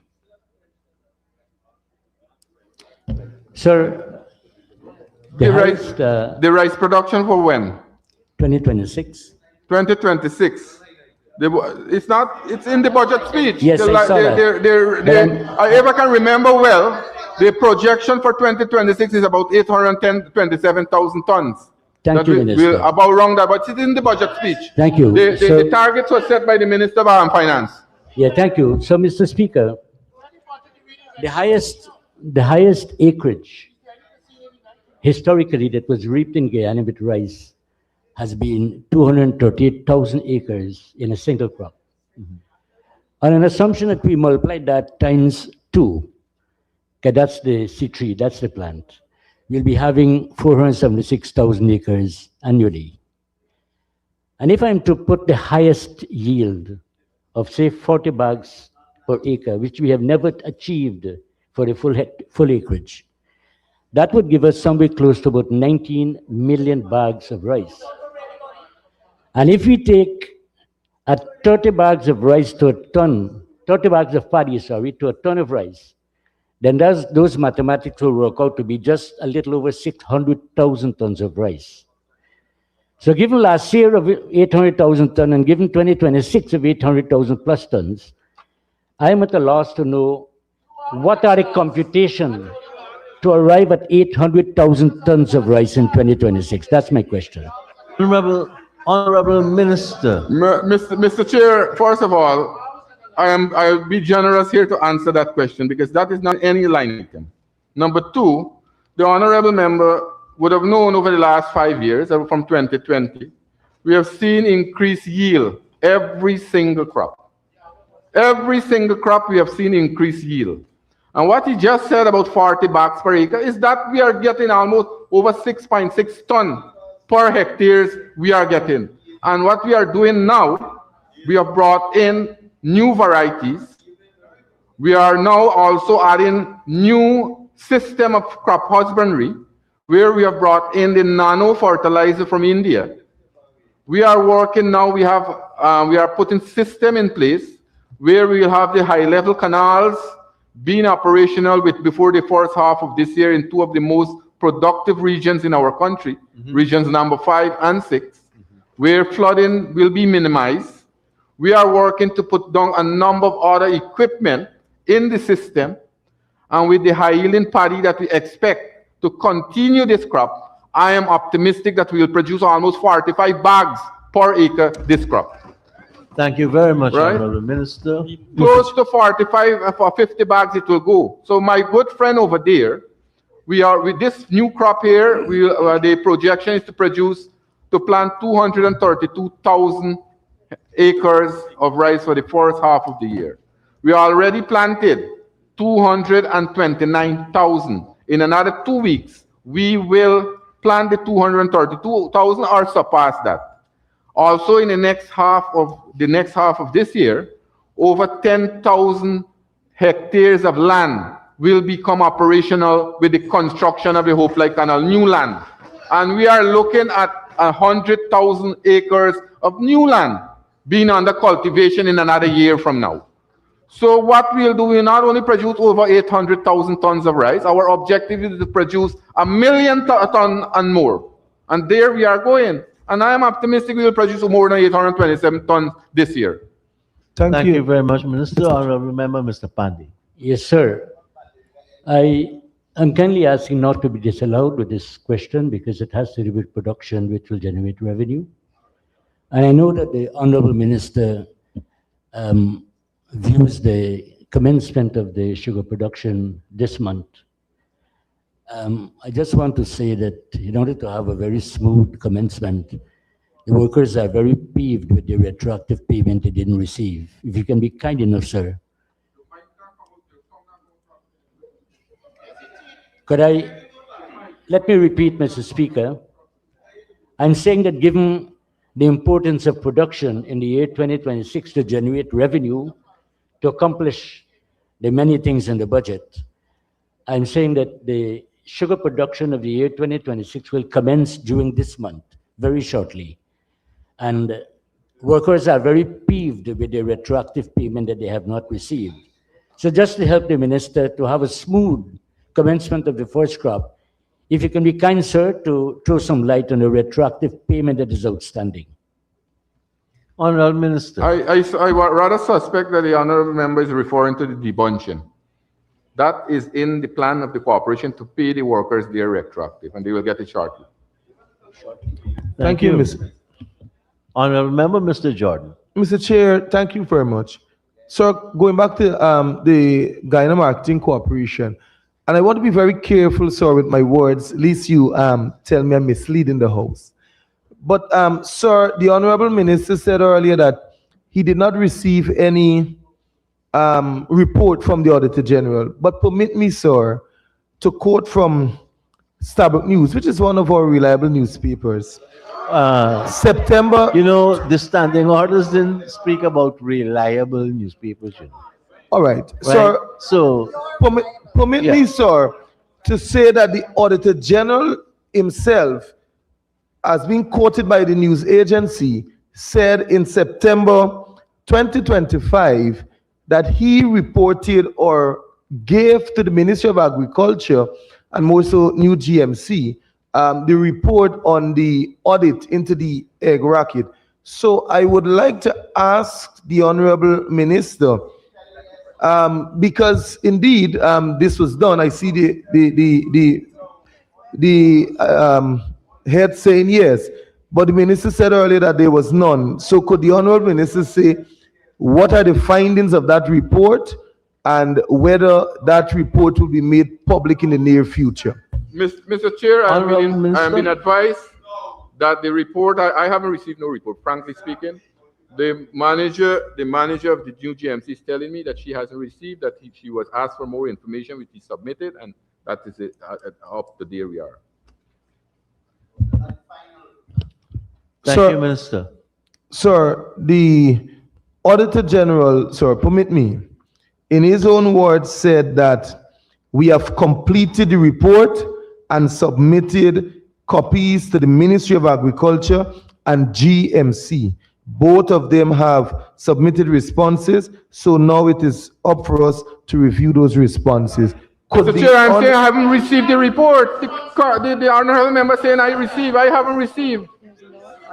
Sir, the highest The rice production for when? 2026. 2026. It's not. It's in the budget speech. Yes, I saw that. But I ever can remember well. The projection for 2026 is about 827,000 tons. Thank That you, will Minister. about wrong that, but it's in the budget speech. Thank you. The targets were set by the Minister of Finance. Yeah, thank you. So, Mr. Speaker, the highest acreage historically that was reaped in Guyana with rice has been 238,000 acres in a single crop. On an assumption that we multiply that times 2, okay, that's the C3, that's the plant, we'll be having 476,000 acres annually. And if I'm to put the highest yield of, say, 40 bags per acre, which we have never achieved for the full acreage, that would give us somewhere close to about 19 million bags of rice. And if we take at 30 bags of rice to a ton, 30 bags of paddy, sorry, to a ton of rice, then those mathematics will work out to be just a little over 600,000 tons of rice. So given last year of 800,000 tons and given 2026 of 800,000 plus tons, I am at a loss to know what are the computation to arrive at 800,000 tons of rice in 2026. That's my question. Honorable Minister. Mr. Chair, first of all, I'll be generous here to answer that question because that is not any line item. Number two, the honorable member would have known over the last 5 years, from 2020, we have seen increased yield every single crop. Every single crop we have seen increased yield. And what he just said about 40 bags per acre is that we are getting almost over 6.6 tons per hectares we are getting. And what we are doing now, we have brought in new varieties. We are now also adding new system of crop husbandry, where we have brought in the nano fertilizer from India. We are working now, we are putting system in place where we will have the high level canals being operational before the first half of this year in 2 of the most productive regions in our country, regions number 5 and 6, where flooding will be minimized. We are working to put down a number of other equipment in the system, and with the high yielding paddy that we expect to continue this crop, I am optimistic that we will produce almost 45 bags per acre this crop. Thank you very much, Right? Honorable Minister. Close to 45 for 50 bags it will go. So my good friend over there, we are with this new crop here, the projection is to plant 232,000 acres of rice for the first half of the year. We already planted 229,000. In another 2 weeks, we will plant the 232,000 or surpass that. Also, in the next half of this year, over 10,000 hectares of land will become operational with the construction of the Hope Light Canal, new land. And we are looking at 100,000 acres of new land being under cultivation in another year from now. So what we'll do, we not only produce over 800,000 tons of rice, our objective is to produce 1 million tons and more. And there we are going. And I am optimistic we will produce more than 827 tons this year. Thank you very much, Minister. Honorable Member, Mr. Pandey. Yes, sir. I am kindly asking not to be disallowed with this question because it has to do with production which will generate revenue. And I know that the Honorable Minister views the commencement of the sugar production this month. I just want to say that in order to have a very smooth commencement, the workers are very peeved with the retroactive payment they didn't receive. If you can be kind enough, sir. Let me repeat, Mr. Speaker. I'm saying that given the importance of production in the year 2026 to generate revenue to accomplish the many things in the budget. I'm saying that the sugar production of the year 2026 will commence during this month, very shortly. And workers are very peeved with the retroactive payment that they have not received. So just to help the minister to have a smooth commencement of the first crop, if you can be kind, sir, to throw some light on the retroactive payment that is outstanding. Honorable Minister. I rather suspect that the honorable member is referring to the debunching. That is in the plan of the corporation to pay the workers their retroactive, and they will get it shortly. Thank you, Mr. Honorable Member, Mr. Jordan. Mr. Chair, thank you very much. So going back to the Guyana Marketing Corporation, and I want to be very careful, sir, with my words, lest you tell me I'm misleading the House. But, sir, the Honorable Minister said earlier that he did not receive any report from the Auditor General. But permit me, sir, to quote from Starbuck News, which is one of our reliable newspapers. September. You know, the standing orders didn't speak about reliable newspapers, you know. All right. Right? Sir, So, permit Yeah. me, sir, to say that the Auditor General himself, as being quoted by the news agency, said in September 2025 that he reported or gave to the Ministry of Agriculture and more so new GMC the report on the audit into the egg racket. So I would like to ask the Honorable Minister, because indeed this was done. I see the head saying yes, but the minister said earlier that there was none. So could the Honorable Minister say what are the findings of that report and whether that report will be made public in the near future? Mr. Chair, Honorable I have Minister. been advised that the report, I haven't received no report, frankly speaking. The manager of the new GMC is telling me that she hasn't received, that she was asked for more information, which he submitted, and that is it, up to there we are. thank Sir- you, Minister. Sir, the Auditor General, sir, permit me, in his own words said that we have completed the report and submitted copies to the Ministry of Agriculture and GMC. Both of them have submitted responses, so now it is up for us to review those responses. Could Mr. the Chair, I'm hon- saying I haven't received the report. The honorable member saying I haven't received.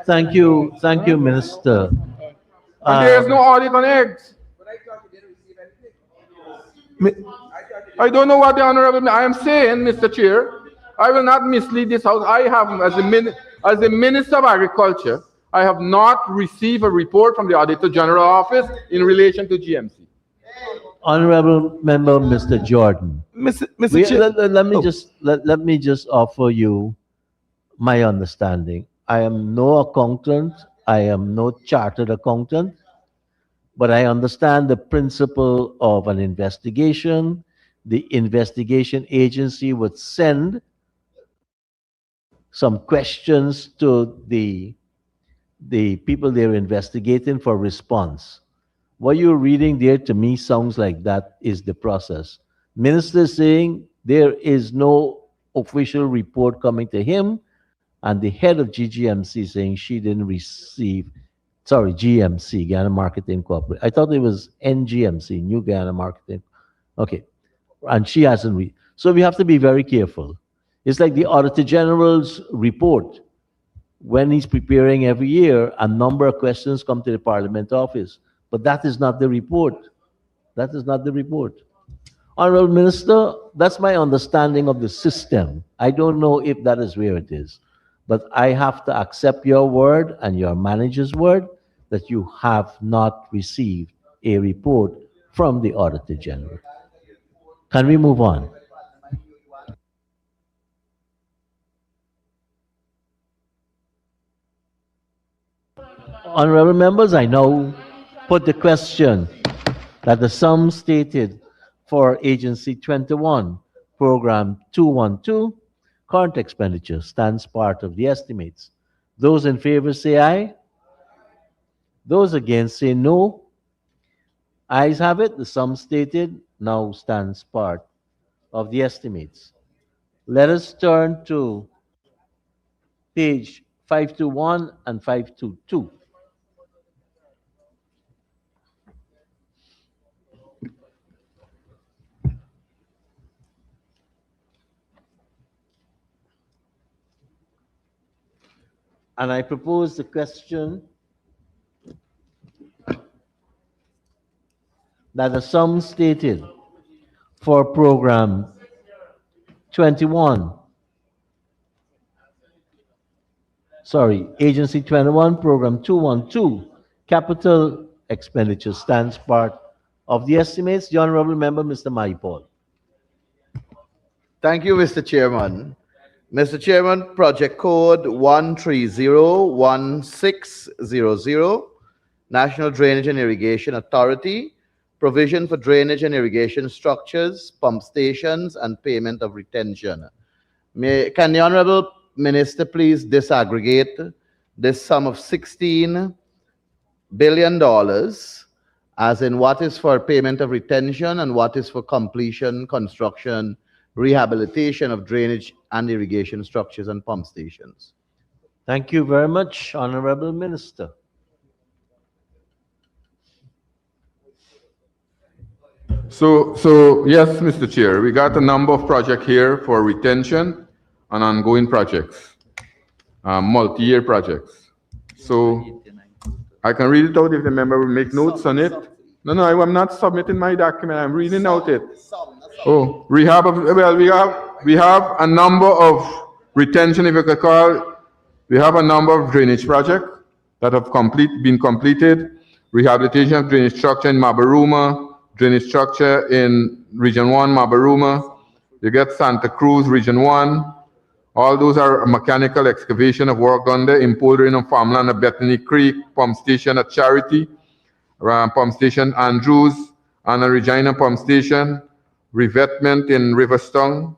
Thank you, Minister. And there is no audit on eggs. Mi- I don't know what the honorable, I am saying, Mr. Chair, I will not mislead this House. I have, as the Minister of Agriculture, I have not received a report from the Auditor General Office in relation to GMC. Honorable Member, Mr. Jordan. Mr. Chair, Let me just offer you my understanding. I am no accountant. I am no chartered accountant, but I understand the principle of an investigation. The investigation agency would send some questions to the people they're investigating for response. What you're reading there to me sounds like that is the process. Minister saying there is no official report coming to him, and the head of GGMC saying she didn't receive, sorry, GMC, Guyana Marketing Corporation. I thought it was NGMC, New Guyana Marketing. Okay. And she hasn't so we have to be very careful. It's like the Auditor General's report. When he's preparing every year, a number of questions come to the Parliament office. But that is not the report. That is not the report. Honorable Minister, that's my understanding of the system. I don't know if that is where it is. But I have to accept your word and your manager's word that you have not received a report from the Auditor General. Can we move on? Honorable members, I now put the question that the sum stated for Agency 21, Program 212, current expenditure stands part of the estimates. Those in favor say aye. Those against say no. Ayes have it. The sum stated now stands part of the estimates. Let us turn to page 521 and 522. And I propose the question that the sum stated for program 21, agency 21, program 212, capital expenditure stands part of the estimates. The Honorable Member, Mr. Mahipal. Thank you, Mr. Chairman. Mr. Chairman, project code 1301600, National Drainage and Irrigation Authority, provision for drainage and irrigation structures, pump stations, and payment of retention. Can the Honorable Minister please disaggregate this sum of $16 billion as in what is for payment of retention and what is for completion, construction, rehabilitation of drainage and irrigation structures and pump stations? Thank you very much, Honorable Minister. So yes, Mr. Chair, we got a number of projects here for retention and ongoing projects, multi-year projects. So I can read it out if the member will make notes on it. No, I'm not submitting my document. I'm reading out it. Oh, rehab of, well, we have a number of retention, if you could call. We have a number of drainage projects that have been completed. Rehabilitation of drainage structure in Mabaruma, drainage structure in Region 1, Mabaruma. You get Santa Cruz, Region 1. All those are mechanical excavation of work done there. Impouring of farmland at Bethany Creek, pump station at Charity, pump station Andrews, and a Regina pump station. Revetment in Riverstone.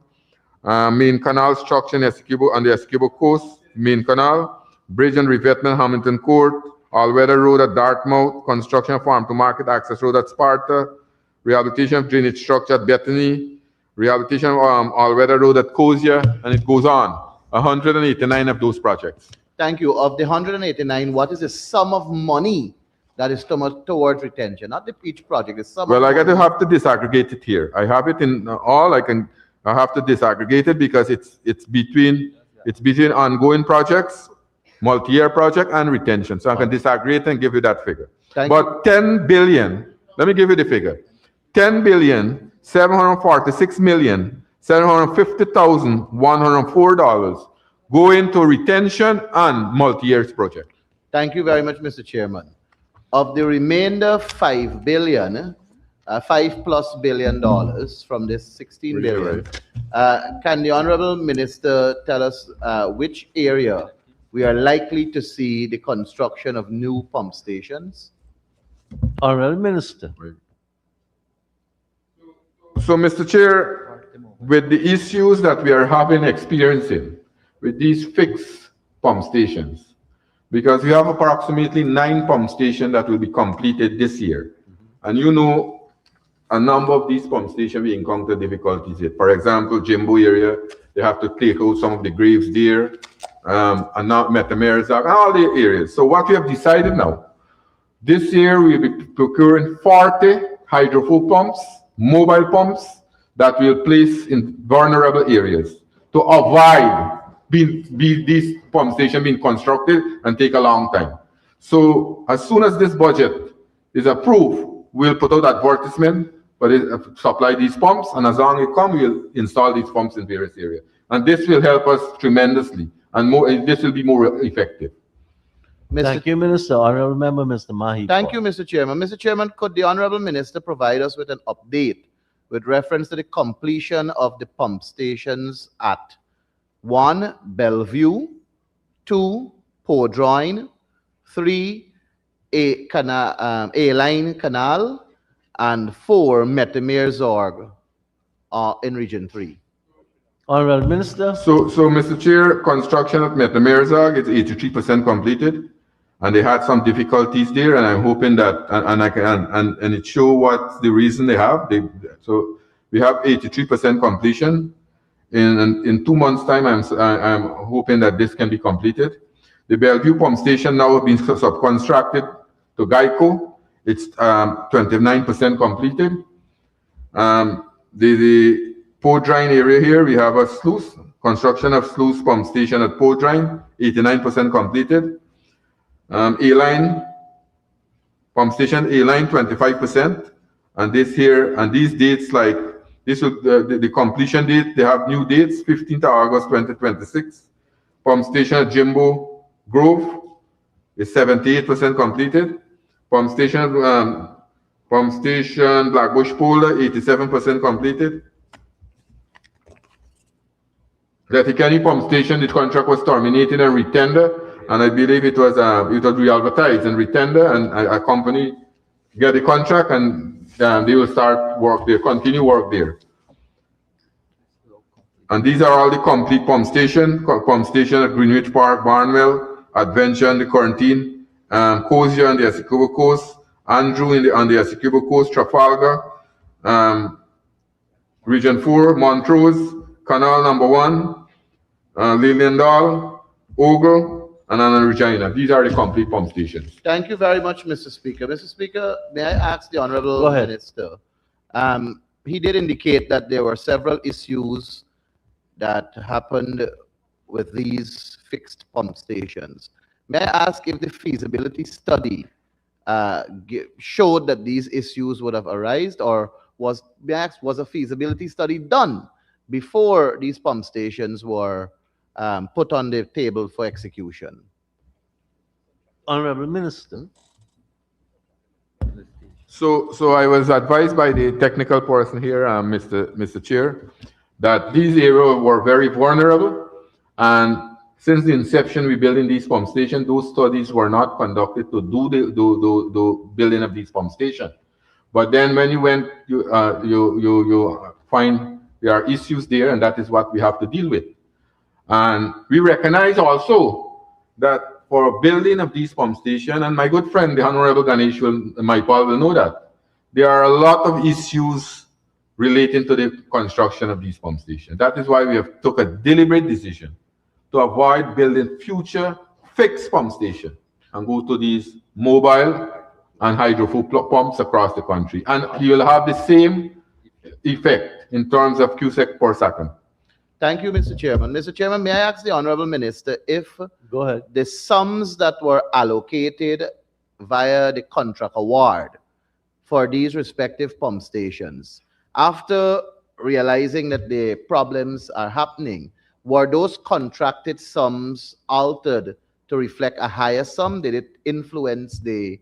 Main canal structure in on the Essequibo coast, main canal. Bridge and revetment Hamilton Court. All-weather road at Dartmouth. Construction of farm to market access road at Sparta. Rehabilitation of drainage structure at Bethany. Rehabilitation of all-weather road at Cosia, and it goes on. 189 of those projects. Thank you. Of the 189, what is the sum of money that is towards retention? Not each project, the sum. Well, I got to have to disaggregate it here. I have it in all. I have to disaggregate it because it's between ongoing projects, multi-year project, and retention. So I can disaggregate and give you that figure. But 10 billion. Let me give you the figure. 10,746,750,104 go into retention and multi-years project. Thank you very much, Mr. Chairman. Of the remainder $5 billion, $5+ billion from this $16 billion, can the Honorable Minister tell us which area we are likely to see the construction of new pump stations? Honorable Minister. So, Mr. Chair, with the issues that we are experiencing with these fixed pump stations, because we have approximately 9 pump stations that will be completed this year. And you know, a number of these pump stations we encounter difficulties with. For example, Jimbo area, they have to take out some of the graves there, and now Metamerzak, and all the areas. So what we have decided now, this year we'll be procuring 40 hydrofoil pumps, mobile pumps, that we'll place in vulnerable areas to avoid these pump stations being constructed and take a long time. So as soon as this budget is approved, we'll put out advertisement for supply these pumps, and as long as it comes, we'll install these pumps in various areas. And this will help us tremendously, and this will be more effective. Thank you, Minister. Honorable Member, Mr. Mahi. Thank you, Mr. Chairman. Mr. Chairman, could the Honorable Minister provide us with an update with reference to the completion of the pump stations at 1. Bellevue, 2. Pordroin, 3. A-Line Canal, and 4. Metamerzorg in Region 3? Honorable Minister. So Mr. Chair, construction at Metamerzorg is 83% completed. and they had some difficulties there, and I'm hoping that, and I can, and it show what the reason they have. So we have 83% completion. In 2 months' time, I'm hoping that this can be completed. The Bellevue pump station now has been subcontracted to Geico. It's 29% completed. The Podrine area here, we have a sluice, construction of sluice pump station at Podrine, 89% completed. A-line, pump station A-line, 25%. And this here, and these dates, like, this will, the completion date, they have new dates, 15th of August 2026. Pump station at Jimbo Grove is 78% completed. Pump station Blackbush Polar, 87% completed. Lettikani pump station, the contract was terminated and retender, and I believe it was re-advertised and retender, and a company get the contract, and they will start work there, continue work there. And these are all the complete pump station at Greenwich Park, Barnwell, Adventure on the Quarantine, Cozier on the Essequibo Coast, Andrew on the Essequibo Coast, Trafalgar, Region 4, Montrose, Canal Number 1, Liliendal, Ogle, and Anna Regina. These are the complete pump stations. Thank you very much, Mr. Speaker. Mr. Speaker, may I ask the Honorable Go ahead. Minister? He did indicate that there were several issues that happened with these fixed pump stations. May I ask if the feasibility study showed that these issues would have arisen, or was a feasibility study done before these pump stations were put on the table for execution? Honorable Minister. So I was advised by the technical person here, Mr. Chair, that these areas were very vulnerable, and since the inception we building these pump stations, those studies were not conducted to do the building of these pump stations. But then when you went, you find there are issues there, and that is what we have to deal with. And we recognize also that for building of these pump stations, and my good friend, the Honorable Ganesh Maipal will know that, there are a lot of issues relating to the construction of these pump stations. That is why we have took a deliberate decision to avoid building future fixed pump stations and go to these mobile and hydro pumps across the country. And you will have the same effect in terms of cubic per second. Thank you, Mr. Chairman. Mr. Chairman, may I ask the Honorable Minister if Go ahead. the sums that were allocated via the contract award for these respective pump stations, after realizing that the problems are happening, were those contracted sums altered to reflect a higher sum? Did it influence the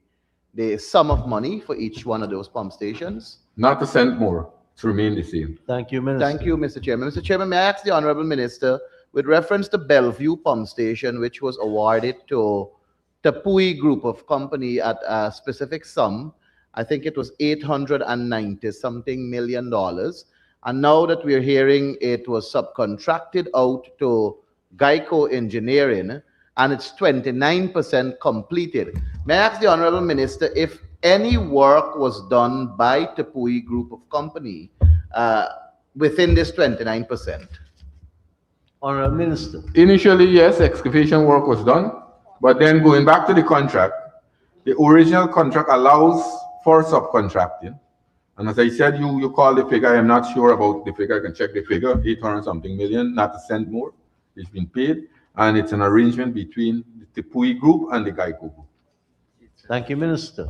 sum of money for each one of those pump stations? Not a cent more. To remain the same. Thank you, Minister. Thank you, Mr. Chairman. Mr. Chairman, may I ask the Honorable Minister, with reference to Bellevue Pump Station, which was awarded to Tapui Group of Company at a specific sum, I think it was $890-something million. And now that we're hearing it was subcontracted out to Geico Engineering, and it's 29% completed. May I ask the Honorable Minister if any work was done by Tapui Group of Company within this 29%? Honorable Minister. Initially, yes, excavation work was done, but then going back to the contract, the original contract allows for subcontracting. And as I said, you call the figure, I'm not sure about the figure, I can check the figure, 800-something million, not a cent more, it's been paid, and it's an arrangement between the Tapui Group and the Geico Group. Thank you, Minister.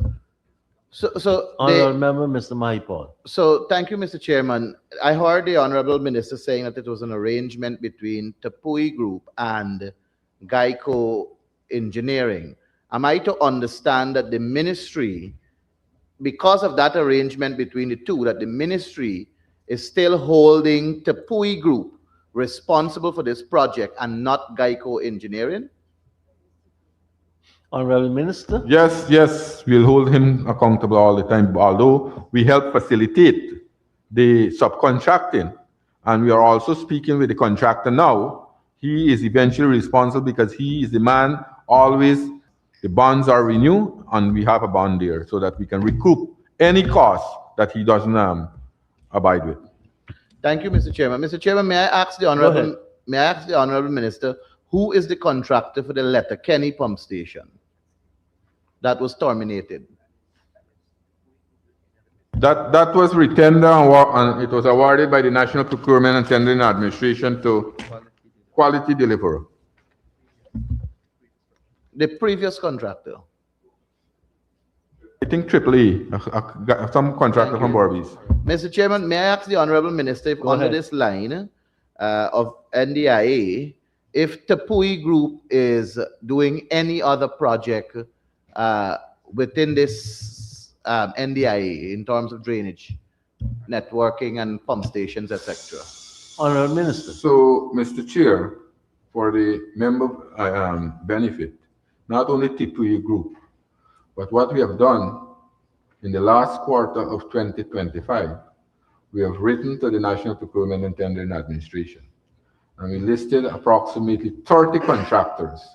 So Honorable Member, Mr. Maipal. So thank you, Mr. Chairman. I heard the Honorable Minister saying that it was an arrangement between Tapui Group and Geico Engineering. Am I to understand that the ministry, because of that arrangement between the two, that the ministry is still holding Tapui Group responsible for this project and not Geico Engineering? Honorable Minister. Yes, we'll hold him accountable all the time, although we help facilitate the subcontracting. And we are also speaking with the contractor now. He is eventually responsible because he is the man always the bonds are renewed, and we have a bond there so that we can recoup any cost that he doesn't abide with. Thank you, Mr. Chairman. Mr. Chairman, ahead. may I ask the Honorable Minister, who is the contractor for the Letterkenny pump station that was terminated? That was retender and it was awarded by the National Procurement and Tendering Administration to Quality Deliverer. The previous contractor. I think AAA, some contractor from Barbies. Mr. Chairman, may I ask the Honorable Minister if under this line of NDIA, if Tapui Group is doing any other project within this NDIA in terms of drainage, networking, and pump stations, etc.? Honorable Minister. So, Mr. Chair, for the member benefit, not only Tipui Group, but what we have done in the last quarter of 2025, we have written to the National Procurement and Tendering Administration, and we listed approximately 30 contractors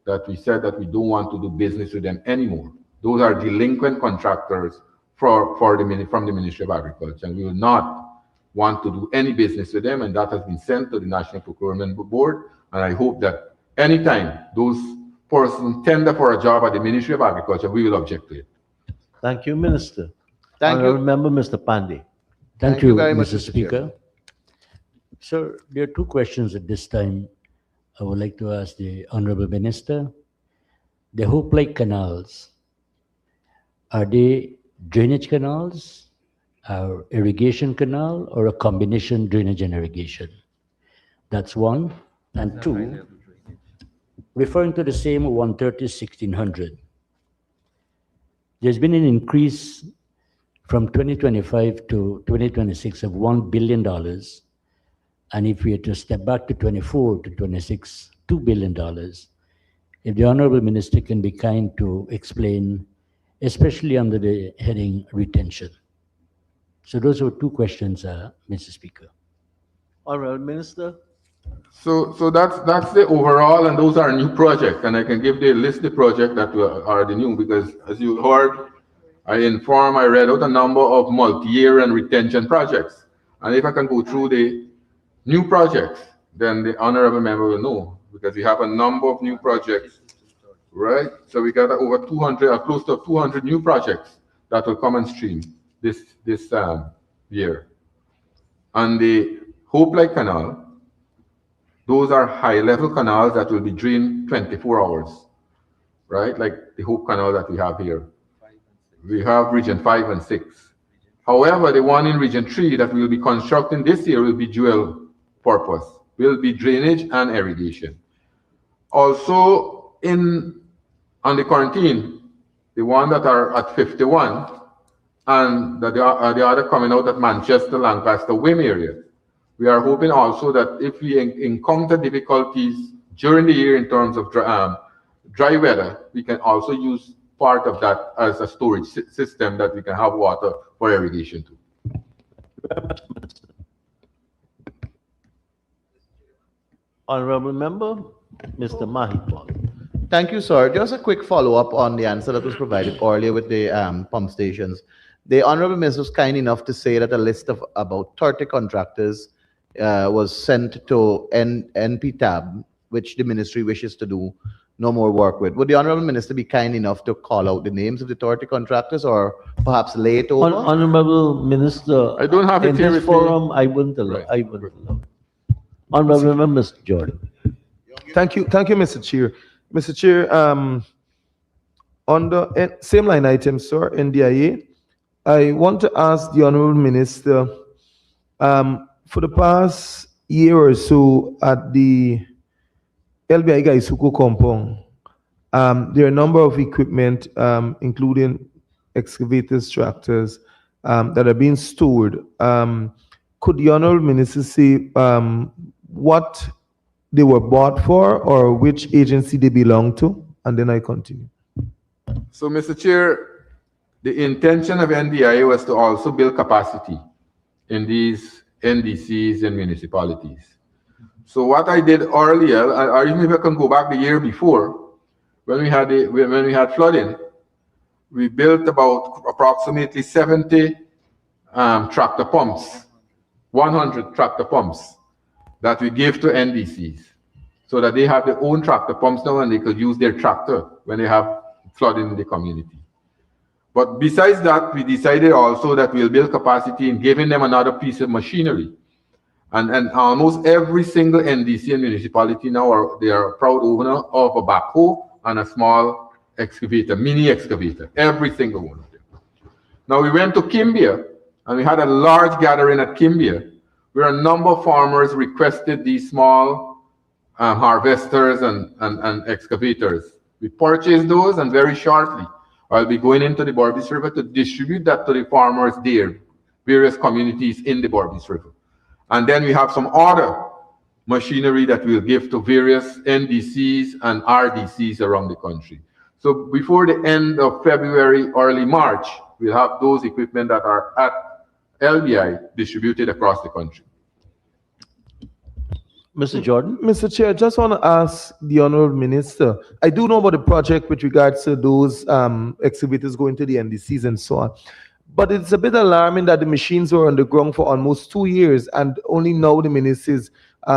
that we said that we don't want to do business with them anymore. Those are delinquent contractors from the Ministry of Agriculture, and we will not want to do any business with them, and that has been sent to the National Procurement Board, and I hope that anytime those persons tender for a job at the Ministry of Agriculture, we will object to it. Thank you, Minister. Thank I you. remember Mr. Pandey. Thank you very much, Mr. Mr. Speaker. Sir, there are two questions at this time I would like to ask the Honorable Minister. The Hope Lake canals, are they drainage canals, or irrigation canal, or a combination drainage and irrigation? That's one. And two, referring to the same 130-1600, there's been an increase from 2025 to 2026 of $1 billion. And if we are to step back to 24 to 26, $2 billion, if the Honorable Minister can be kind to explain, especially under the heading retention. So those were two questions, Mr. Speaker. Honorable Minister. So that's the overall, and those are new projects, and I can give the list the project that are the new, because as you heard, I read out a number of multi-year and retention projects. And if I can go through the new projects, then the honorable member will know, because we have a number of new projects, right? So we got over 200, or close to 200 new projects that will come on stream this year. And the Hope Lake Canal, those are high-level canals that will be drained 24 hours, right? Like the Hope Canal that we have here. We have Region 5 and 6. However, the one in Region 3 that we will be constructing this year will be dual purpose, will be drainage and irrigation. Also, on the quarantine, the one that are at 51, and the other coming out at Manchester, Lancaster, Wim area. We are hoping also that if we encounter difficulties during the year in terms of dry weather, we can also use part of that as a storage system that we can have water for irrigation too. Honorable Member, Mr. Mahipal. Thank you, sir. Just a quick follow-up on the answer that was provided earlier with the pump stations. The Honorable Minister was kind enough to say that a list of about 30 contractors was sent to NPTAB, which the ministry wishes to do no more work with. Would the Honorable Minister be kind enough to call out the names of the 30 contractors, or perhaps lay it over? Honorable Minister, I don't have it in here this with me. forum, I wouldn't allow. Right. I wouldn't allow. Honorable Member, Mr. Jordan. Thank you, Mr. Chair. Mr. Chair, on the same line item, sir, NDIA, I want to ask the Honorable Minister, for the past year or so at the LBI Gaisuko compound, there are a number of equipment, including excavators, tractors, that are being stored. Could the Honorable Minister say what they were bought for, or which agency they belong to? And then I continue. So, Mr. Chair, the intention of NDIA was to also build capacity in these NDCs and municipalities. So what I did earlier, or even if I can go back the year before, when we had flooding, we built about approximately 70 tractor pumps, 100 tractor pumps that we gave to NDCs so that they have their own tractor pumps now and they could use their tractor when they have flooding in the community. But besides that, we decided also that we'll build capacity in giving them another piece of machinery. And almost every single NDC and municipality now they are a proud owner of a backhoe and a small excavator, mini excavator, every single one of them. Now we went to Kimbia and we had a large gathering at Kimbia where a number of farmers requested these small harvesters and excavators. We purchased those, and very shortly I'll be going into the Borbis River to distribute that to the farmers there, various communities in the Borbis River. And then we have some other machinery that we'll give to various NDCs and RDCs around the country. So before the end of February, early March, we'll have those equipment that are at LBI distributed across the country. Mr. Jordan? Mr. Chair, I just want to ask the Honorable Minister. I do know about the project with regards to those excavators going to the NDCs and so on. But it's a bit alarming that the machines were on the ground for almost 2 years, and only now the minister is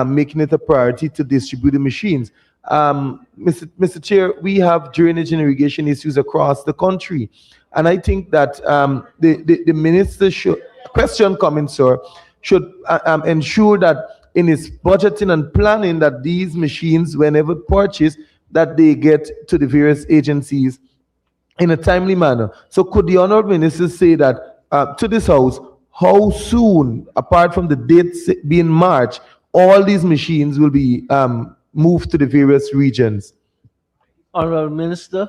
making it a priority to distribute the machines. Mr. Chair, we have drainage and irrigation issues across the country. And I think that the minister should, question coming, sir, should ensure that in his budgeting and planning that these machines, whenever purchased, that they get to the various agencies in a timely manner. So could the Honorable Minister say that to this House, how soon, apart from the date being March, all these machines will be moved to the various regions? Honorable Minister?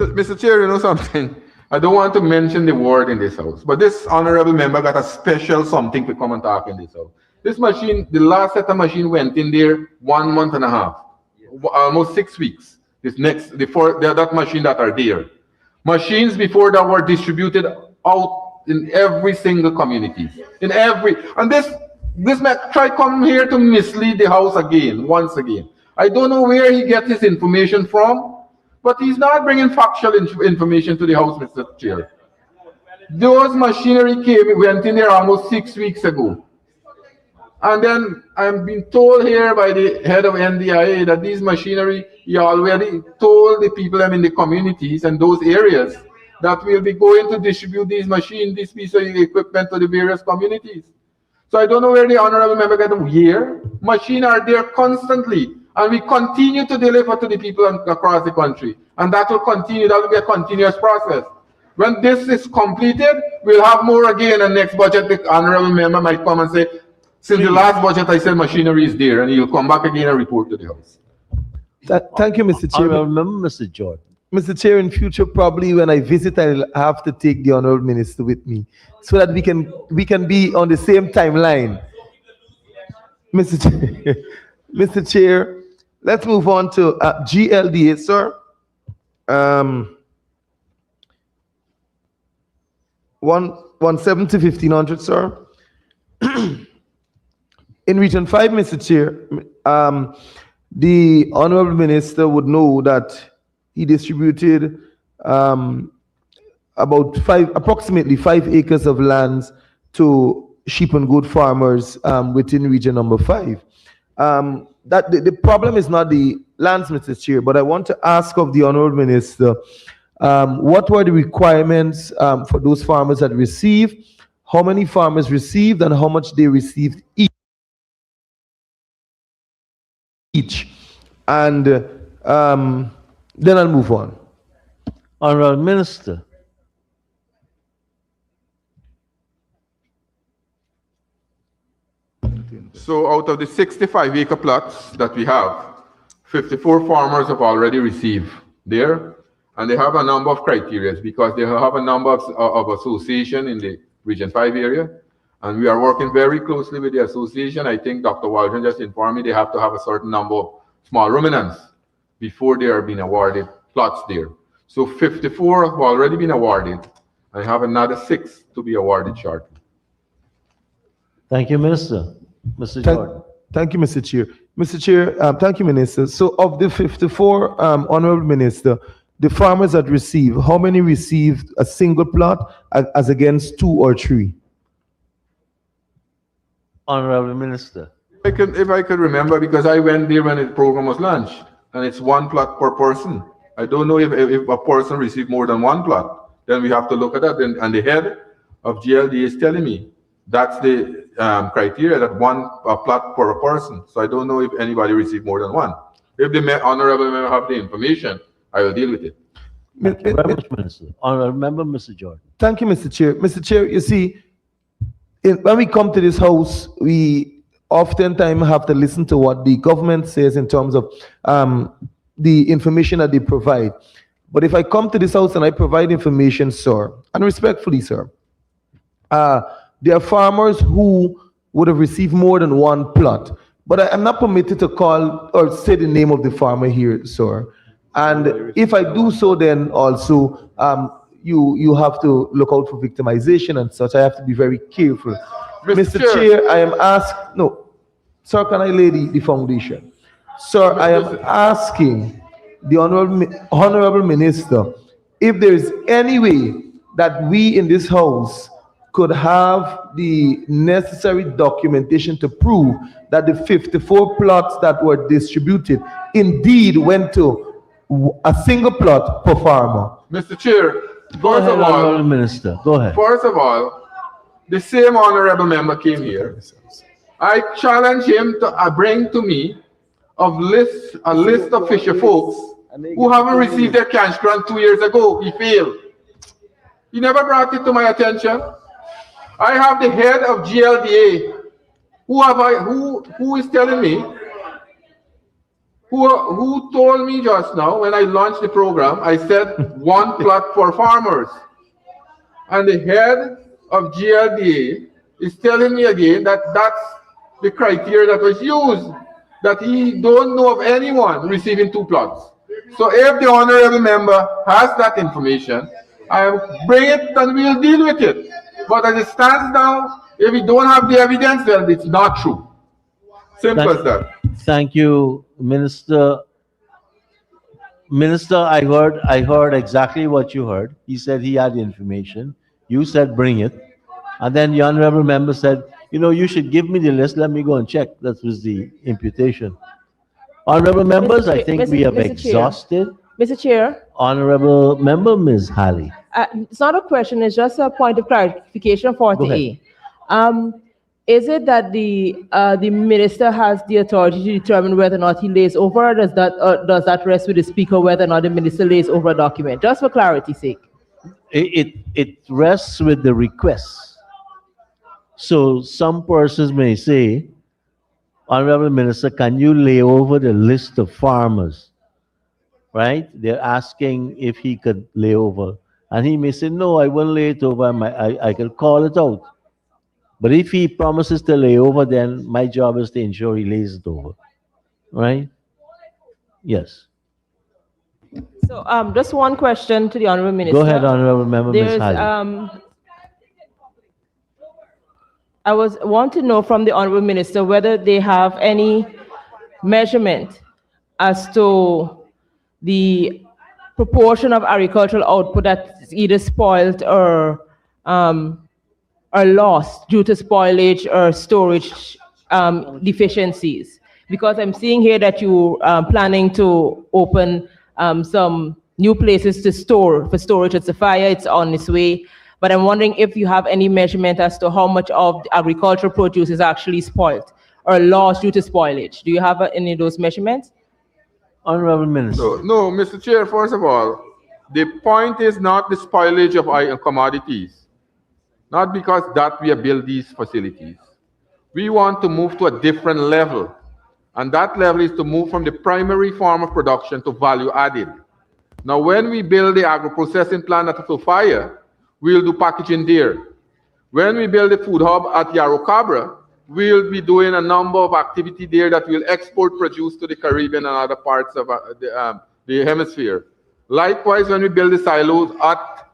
Mr. Chair, you know something? I don't want to mention the word in this House, but this honorable member got a special something to come and talk in this House. This machine, the last set of machine went in there 1 month and a half, almost 6 weeks. That machine that are there. Machines before that were distributed out in every single community, and this man try come here to mislead the House again, once again. I don't know where he gets his information from, but he's not bringing factual information to the House, Mr. Chair. Those machinery went in there almost 6 weeks ago. And then I'm being told here by the head of NDIA that these machinery, he already told the people in the communities and those areas that we'll be going to distribute these machines, this piece of equipment to the various communities. So I don't know where the honorable member got them here. Machines are there constantly, and we continue to deliver to the people across the country. And that will continue, that will be a continuous process. When this is completed, we'll have more again, and next budget the honorable member might come and say, since the last budget, I said machinery is there, and you'll come back again and report to the House. Thank you, Mr. Chair. I remember Mr. Jordan. Mr. Chair, in future, probably when I visit, I'll have to take the Honorable Minister with me so that we can be on the same timeline. Mr. Chair, Mr. Chair, let's move on to GLDA, sir. 170 1500, sir. In Region 5, Mr. Chair, the Honorable Minister would know that he distributed approximately 5 acres of lands to sheep and goat farmers within Region number 5. That the problem is not the lands, Mr. Chair, but I want to ask of the Honorable Minister, what were the requirements for those farmers that received, how many farmers received, and how much they received each. And then I'll move on. Honorable Minister. So out of the 65-acre plots that we have, 54 farmers have already received there, and they have a number of criteria because they have a number of association in the Region 5 area, and we are working very closely with the association. I think Dr. Waldron just informed me they have to have a certain number of small ruminants before they are being awarded plots there. So 54 have already been awarded. I have another 6 to be awarded shortly. Thank you, Minister. Mr. Jordan. Thank you, Mr. Chair. Mr. Chair, thank you, Minister. So of the 54, Honorable Minister, the farmers that receive, how many received a single plot as against two or three? Honorable Minister. If I could remember, because I went there when the program was launched, and it's one plot per person. I don't know if a person received more than one plot. Then we have to look at that. And the head of GLD is telling me that's the criteria, that one plot per person. So I don't know if anybody received more than one. If the honorable member have the information, I will deal with it. Thank you very much, Minister. Honorable Member, Mr. Jordan. Thank you, Mr. Chair. Mr. Chair, you see, when we come to this house, we oftentimes have to listen to what the government says in terms of the information that they provide. But if I come to this house and I provide information, sir, and respectfully, sir, there are farmers who would have received more than one plot. But I'm not permitted to call or say the name of the farmer here, sir. And if I do so, then also you have to look out for victimization and such. I have to be very careful. Mr. Chair, I am asked, no, sir, can I lay the foundation? Sir, I am asking the Honorable Minister if there is any way that we in this house could have the necessary documentation to prove that the 54 plots that were distributed indeed went to a single plot per farmer. Mr. Chair, Go ahead, Honorable Minister. Go ahead. First of all, the same honorable member came here. I challenge him to bring to me a list of fisher folks who haven't received their cash grant 2 years ago. He failed. He never brought it to my attention. I have the head of GLDA who is telling me, who told me just now when I launched the program, I said one plot for farmers. And the head of GLDA is telling me again that that's the criteria that was used, that he don't know of anyone receiving 2 plots. So if the honorable member has that information, I'll bring it and we'll deal with it. But as it stands now, if we don't have the evidence, then it's not true. Simple as that. Thank you, Minister. Minister, I heard exactly what you heard. He said he had the information. You said bring it. And then the honorable member said, you should give me the list. Let me go and check. That was the imputation. Honorable members, I think we have exhausted. Mr. Chair. Honorable member, Ms. Halley. It's not a question, it's just a point of clarification for the Is it that the minister has the authority to determine whether or not he lays over, or does that rest with the speaker whether or not the minister lays over a document? Just for clarity's sake. It rests with the request. So some persons may say, Honorable Minister, can you lay over the list of farmers? Right? They're asking if he could lay over. And he may say, no, I won't lay it over. I can call it out. But if he promises to lay over, then my job is to ensure he lays it over. Right? Yes. So just one question to the Honorable Minister. Go ahead, Honorable Member, Ms. Halley. I want to know from the Honorable Minister whether they have any measurement as to the proportion of agricultural output that's either spoiled or lost due to spoilage or storage deficiencies. Because I'm seeing here that you are planning to open some new places to store for storage at Sophia. It's on its way. But I'm wondering if you have any measurement as to how much of the agricultural produce is actually spoiled or lost due to spoilage. Do you have any of those measurements? Honorable Minister. No, Mr. Chair, first of all, the point is not the spoilage of commodities. Not because that we build these facilities. We want to move to a different level. And that level is to move from the primary form of production to value added. Now, when we build the agro-processing plant at Sophia, we'll do packaging there. When we build the food hub at Yarro Cabra, we'll be doing a number of activity there that will export produce to the Caribbean and other parts of the hemisphere. Likewise, when we build the silos at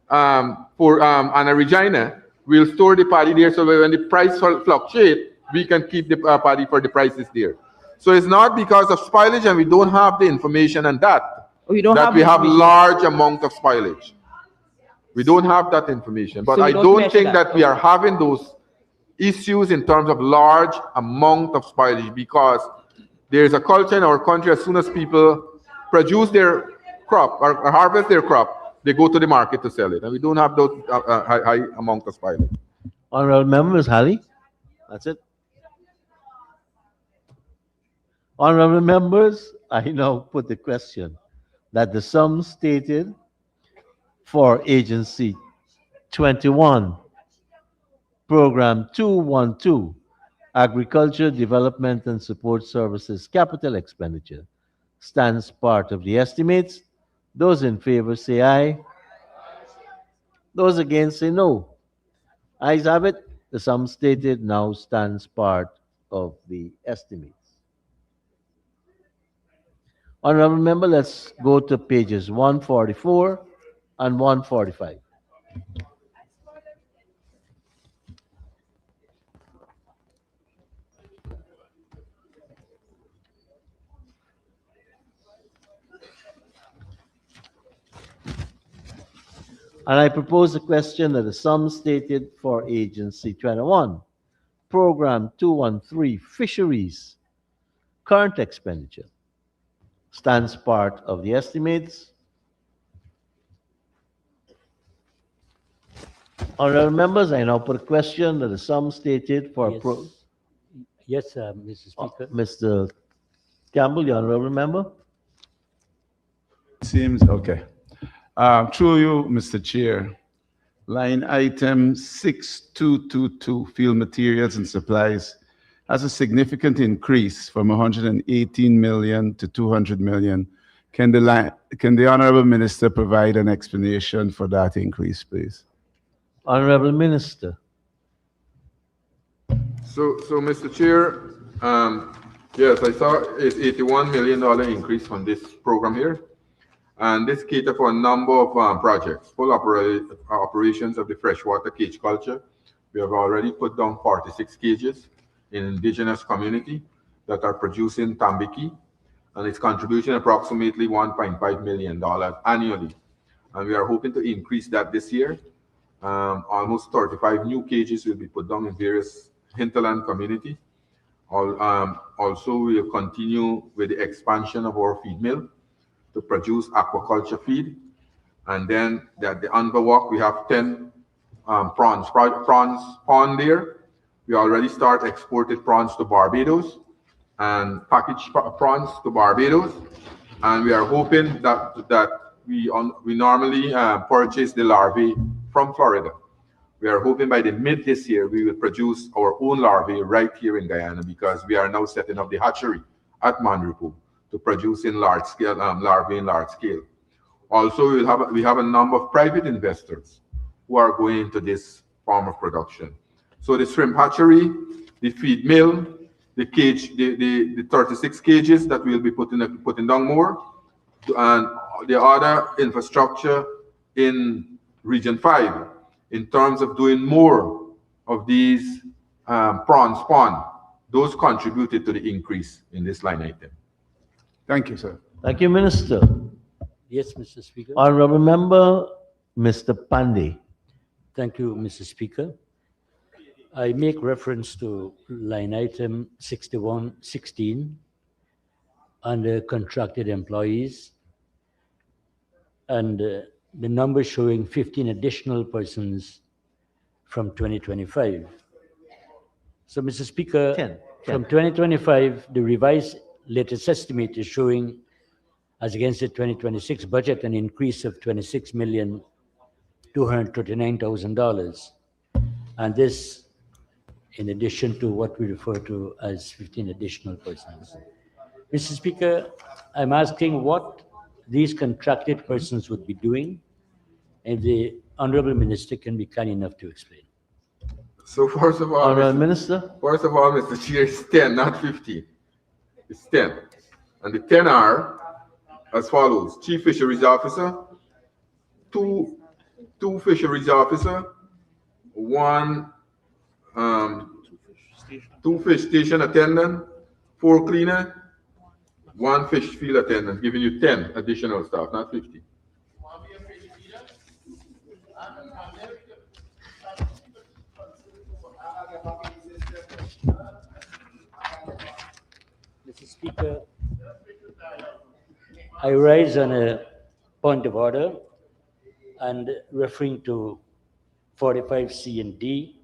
Anna Regina, we'll store the paddy there so that when the price fluctuates, we can keep the paddy for the prices there. So it's not because of spoilage and we don't have the information on that. We don't that have we the have information. large amount of spoilage. We don't have that information. But So we I don't don't measure think that. that we are having those issues in terms of large amount of spoilage because there is a culture in our country as soon as people produce their crop or harvest their crop, they go to the market to sell it. And we don't have those high amount of spoilage. Honorable Member, Ms. Halley? That's it. Honorable members, I now put the question that the sum stated for Agency 21, Program 212, Agriculture Development and Support Services Capital Expenditure, stands part of the estimates. Those in favor say aye. Those against say no. Ayes have it. The sum stated now stands part of the estimates. Honorable member, let's go to pages 144 and 145. And I propose a question that the sum stated for Agency 21, Program 213, Fisheries, current expenditure, stands part of the estimates. Honorable members, I now put a question that the sum stated for Yes, Mr. Speaker. Mr. Campbell, the honorable member. Seems okay. Through you, Mr. Chair. Line item 6222, field materials and supplies, has a significant increase from 118 million to 200 million. Can the Honorable Minister provide an explanation for that increase, please? Honorable Minister. So Mr. Chair, yes, I saw it's $81 million increase from this program here. And this caters for a number of projects, full operations of the freshwater cage culture. We have already put down 46 cages in indigenous community that are producing tambiki, and it's contributing approximately $1.5 million annually. And we are hoping to increase that this year. Almost 35 new cages will be put down in various hinterland community. Also, we will continue with the expansion of our feed mill to produce aquaculture feed. And then at the Underwalk, we have 10 prawns pond there. We already start exported prawns to Barbados and packaged prawns to Barbados. And we are hoping that we normally purchase the larvae from Florida. We are hoping by the mid this year, we will produce our own larvae right here in Guyana because we are now setting up the hatchery at Mandrupu to produce in large scale larvae in large scale. Also, we have a number of private investors who are going into this form of production. So the shrimp hatchery, the feed mill, the cage, the 36 cages that we'll be putting down more, and the other infrastructure in Region 5 in terms of doing more of these prawns pond. Those contributed to the increase in this line item. Thank you, sir. Thank you, Minister. Yes, Mr. Speaker. Honorable member, Mr. Pandey. Thank you, Mr. Speaker. I make reference to line item 6116 under contracted employees and the number showing 15 additional persons from 2025. So, Mr. Speaker, 10. from 2025, the revised latest estimate is showing, as against the 2026 budget, an increase of $26,239,000. And this, in addition to what we refer to as 15 additional persons. Mr. Speaker, I'm asking what these contracted persons would be doing, and the Honorable Minister can be kind enough to explain. So first of all, Honorable Minister. First of all, Mr. Chair, it's 10, not 15. It's 10. And the 10 are as follows: Chief Fisheries Officer, two Fisheries Officer, two fish station attendant, 4 cleaner, 1 fish field attendant, giving you 10 additional staff, not 50. Mr. Speaker, I rise on a point of order and referring to 45C and D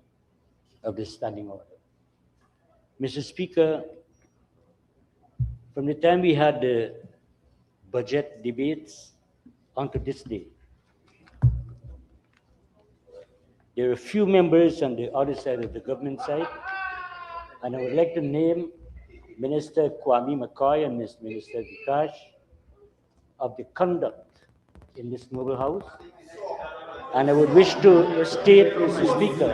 of the standing order. Mr. Speaker, from the time we had the budget debates onto this day, there are a few members on the other side of the government side, and I would like to name Minister Kwame McCoy and Minister Vikash of the conduct in this noble house. And I would wish to state, Mr. Speaker,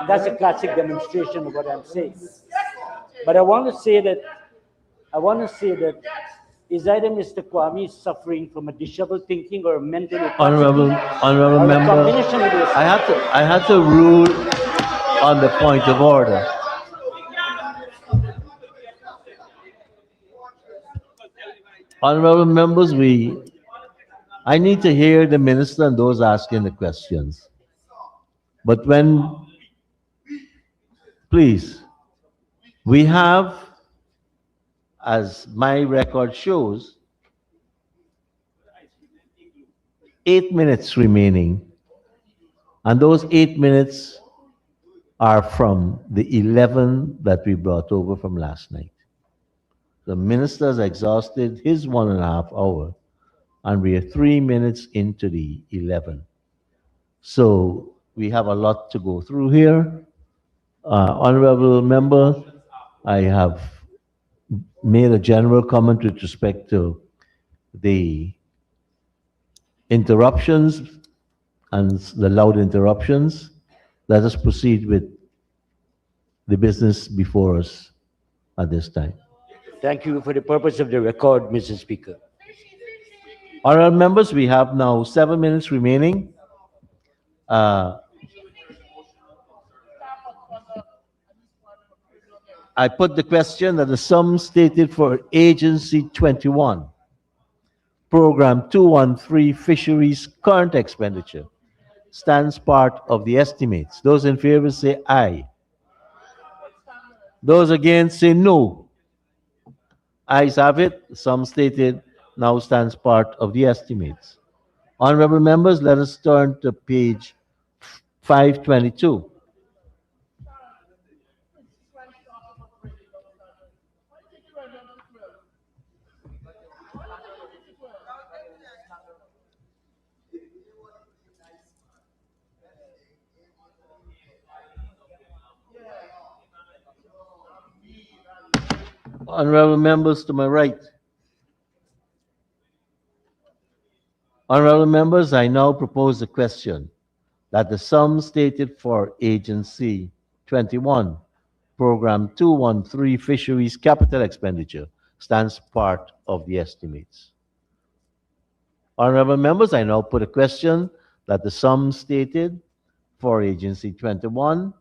that's a classic demonstration of what I'm saying. But I want to say that is either Mr. Kwame suffering from a disheveled thinking or a mental Honorable or a member, combination of those. I had to rule on the point of order. Honorable members, I need to hear the minister and those asking the questions. But please, we have, as my record shows, 8 minutes remaining, and those 8 minutes are from the 11 that we brought over from last night. The minister has exhausted his 1.5 hours, and we are 3 minutes into the 11. So we have a lot to go through here. Honorable member, I have made a general comment with respect to the interruptions and the loud interruptions. Let us proceed with the business before us at this time. Thank you. For the purpose of the record, Mr. Speaker. Honorable members, we have now 7 minutes remaining. I put the question that the sum stated for Agency 21, Program 213 Fisheries current expenditure stands part of the estimates. Those in favor say aye. Those against say no. Ayes have it. The sum stated now stands part of the estimates. Honorable members, let us turn to page 522. Honorable members to my right. Honorable members, I now propose the question that the sum stated for Agency 21, Program 213 Fisheries capital expenditure stands part of the estimates. Honorable members, I now put a question that the sum stated for Agency 21,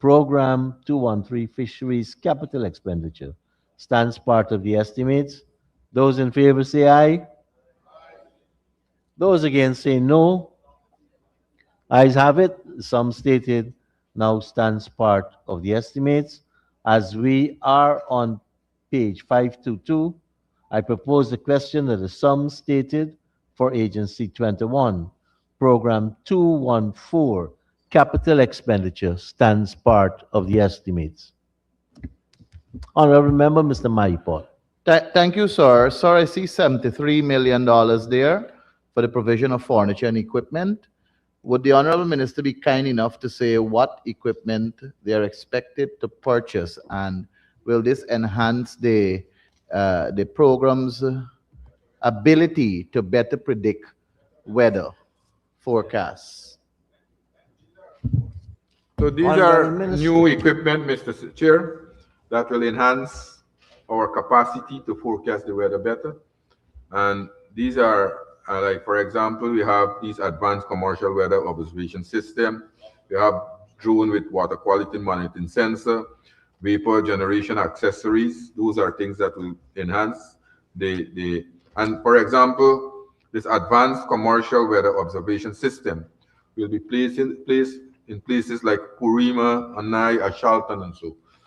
Program 213 Fisheries capital expenditure stands part of the estimates. Those in favor say aye. Those against say no. Ayes have it. The sum stated now stands part of the estimates. As we are on page 522, I propose the question that the sum stated for Agency 21, Program 214, capital expenditure stands part of the estimates. Honorable Member, Mr. Maipot. Thank you, sir. Sir, I see $73 million there for the provision of furniture and equipment. Would the Honorable Minister be kind enough to say what equipment they are expected to purchase, and will this enhance the program's ability to better predict weather forecasts? So these Honorable are Minister. new equipment, Mr. Chair, that will enhance our capacity to forecast the weather better. And these are, like, for example, we have these advanced commercial weather observation system. We have drone with water quality monitoring sensor. vapor generation accessories. Those are things that will enhance and for example, this advanced commercial weather observation system will be placed in places like Purima, Anai, Ashalton, and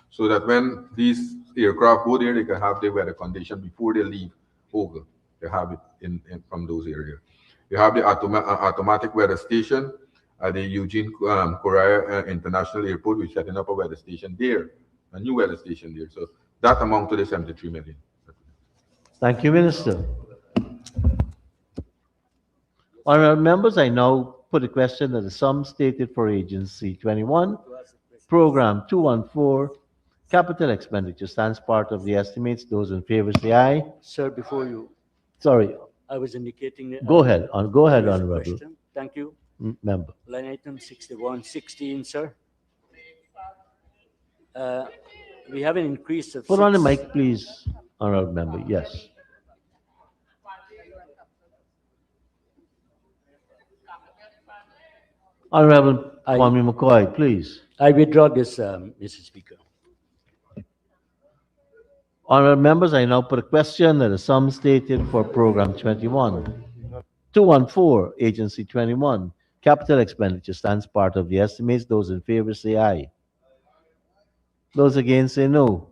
so that when these aircraft go there, they can have their weather condition before they leave over. They have it from those areas. You have the automatic weather station at the Eugene Korea International Airport. We're setting up a weather station there, a new weather station there. So that amount to the 73 million. Thank you, Minister. Honourable members, I now put a question that the sum stated for Agency 21, Program 214, Capital Expenditure stands part of the estimates. Those in favor say aye. Sir, before you, Sorry, I was indicating. go ahead, go ahead, there is a Honourable question. Thank you. Member. Line item 6116, sir. Uh, we have an increase of Put on the six- mic, please, Honourable Member. Yes. Honourable Kwame McCoy, please. I withdraw this, Mr. Speaker. Honourable members, I now put a question that the sum stated for Program 21, 214, Agency 21, Capital Expenditure stands part of the estimates. Those in favor say aye. Those against say no.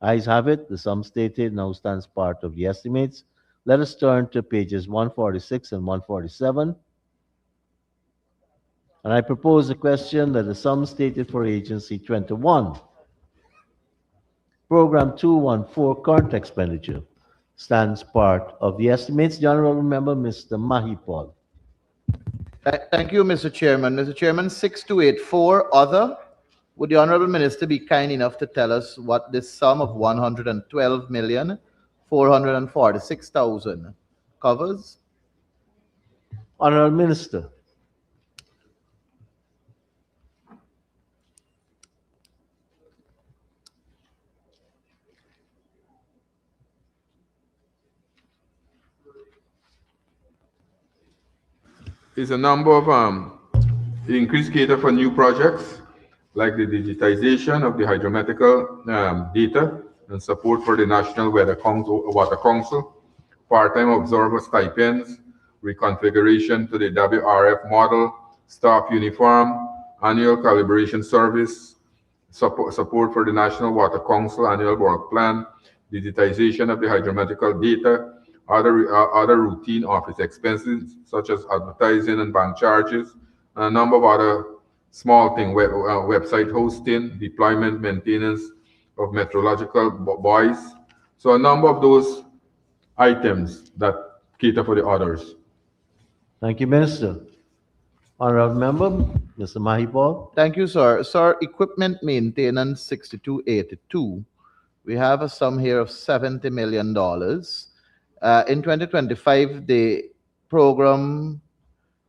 Ayes have it. The sum stated now stands part of the estimates. Let us turn to pages 146 and 147. And I propose a question that the sum stated for Agency 21, Program 214, Current Expenditure stands part of the estimates. The Honourable Member, Mr. Mahipal. Thank you, Mr. Chairman. Mr. Chairman, 6284, other. Would the Honorable Minister be kind enough to tell us what this sum of 112,446,000 covers? Honourable Minister. Is a number of increased cater for new projects, like the digitization of the hydrometrical data and support for the National Water Council, part-time observer stipends, reconfiguration to the WRF model, staff uniform, annual calibration service, support for the National Water Council annual work plan, digitization of the hydrometrical data, other routine office expenses such as advertising and bank charges, and a number of other small things, website hosting, deployment, maintenance of meteorological buoys. So a number of those items that cater for the others. Thank you, Minister. Honourable Member, Mr. Mahipal. Thank you, sir. Sir, equipment maintenance 6282. We have a sum here of $70 million. In 2025, the program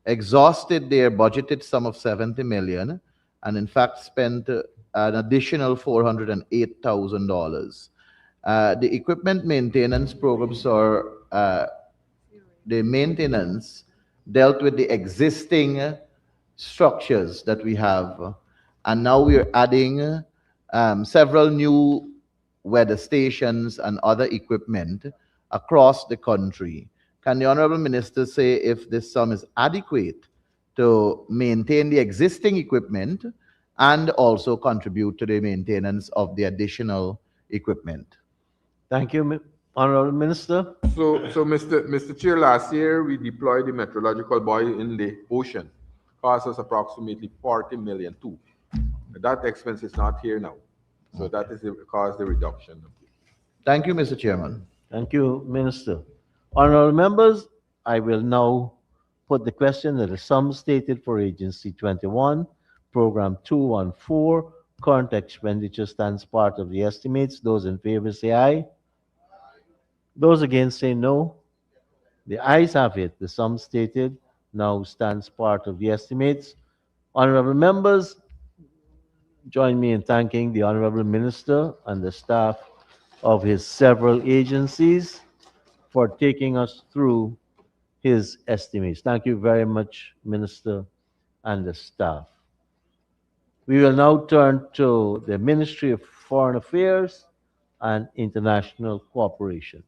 exhausted their budgeted sum of $70 million and in fact spent an additional $408,000. The equipment maintenance programs are the maintenance dealt with the existing structures that we have, and now we're adding several new weather stations and other equipment across the country. Can the Honorable Minister say if this sum is adequate to maintain the existing equipment and also contribute to the maintenance of the additional equipment? Thank you, Honourable Minister. So Mr. Chair, last year we deployed the meteorological buoy in the ocean. Cost us approximately 40 million too. That expense is not here now. So that is caused the reduction. Thank you, Mr. Chairman. Thank you, Minister. Honourable members, I will now put the question that the sum stated for Agency 21, Program 214, Current Expenditure stands part of the estimates. Those in favor say aye. Those against say no. The ayes have it. The sum stated now stands part of the estimates. Honourable members, join me in thanking the Honourable Minister and the staff of his several agencies for taking us through his estimates. Thank you very much, Minister and the staff. We will now turn to the Ministry of Foreign Affairs and International Cooperation.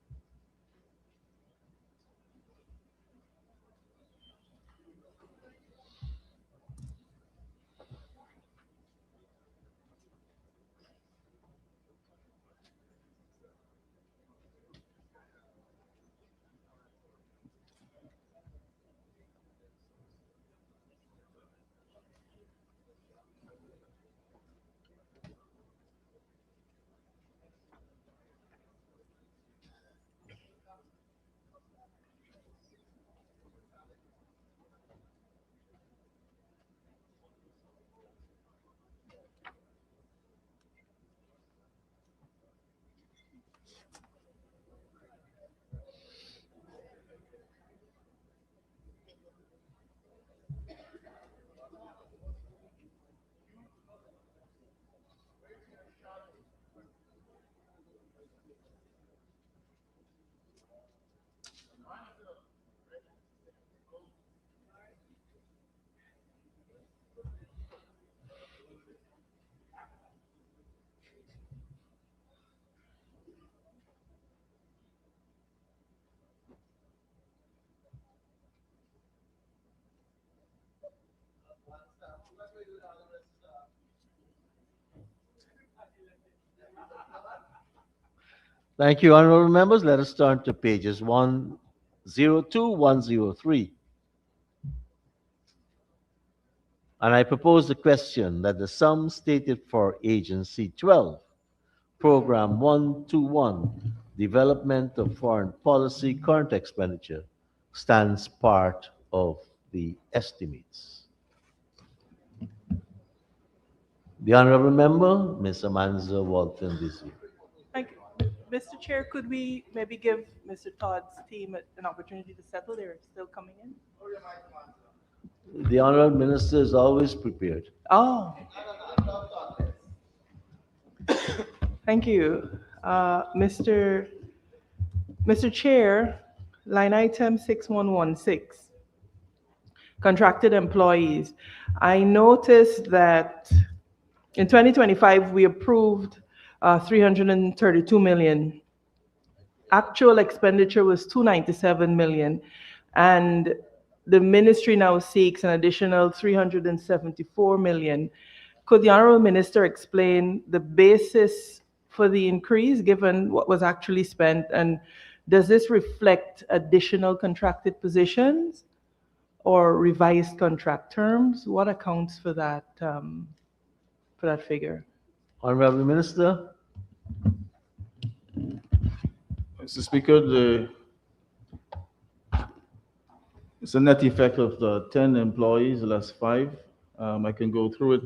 Thank you, honorable members. Let us turn to pages 102, 103. And I propose the question that the sum stated for Agency 12, Program 121, Development of Foreign Policy Current Expenditure, stands part of the estimates. The honorable member, Ms. Amanza Walton Dizzy. Thank you. Mr. Chair, could we maybe give Mr. Todd's team an opportunity to settle? They're still coming in. The honorable minister is always prepared. Oh. Thank you. Mr. Chair, line item 6116, contracted employees. I noticed that in 2025, we approved 332 million. Actual expenditure was 297 million. And the ministry now seeks an additional 374 million. Could the honorable minister explain the basis for the increase given what was actually spent? And does this reflect additional contracted positions or revised contract terms? What accounts for that figure? Honorable Minister. Mr. Speaker, it's a net effect of the 10 employees less 5. I can go through it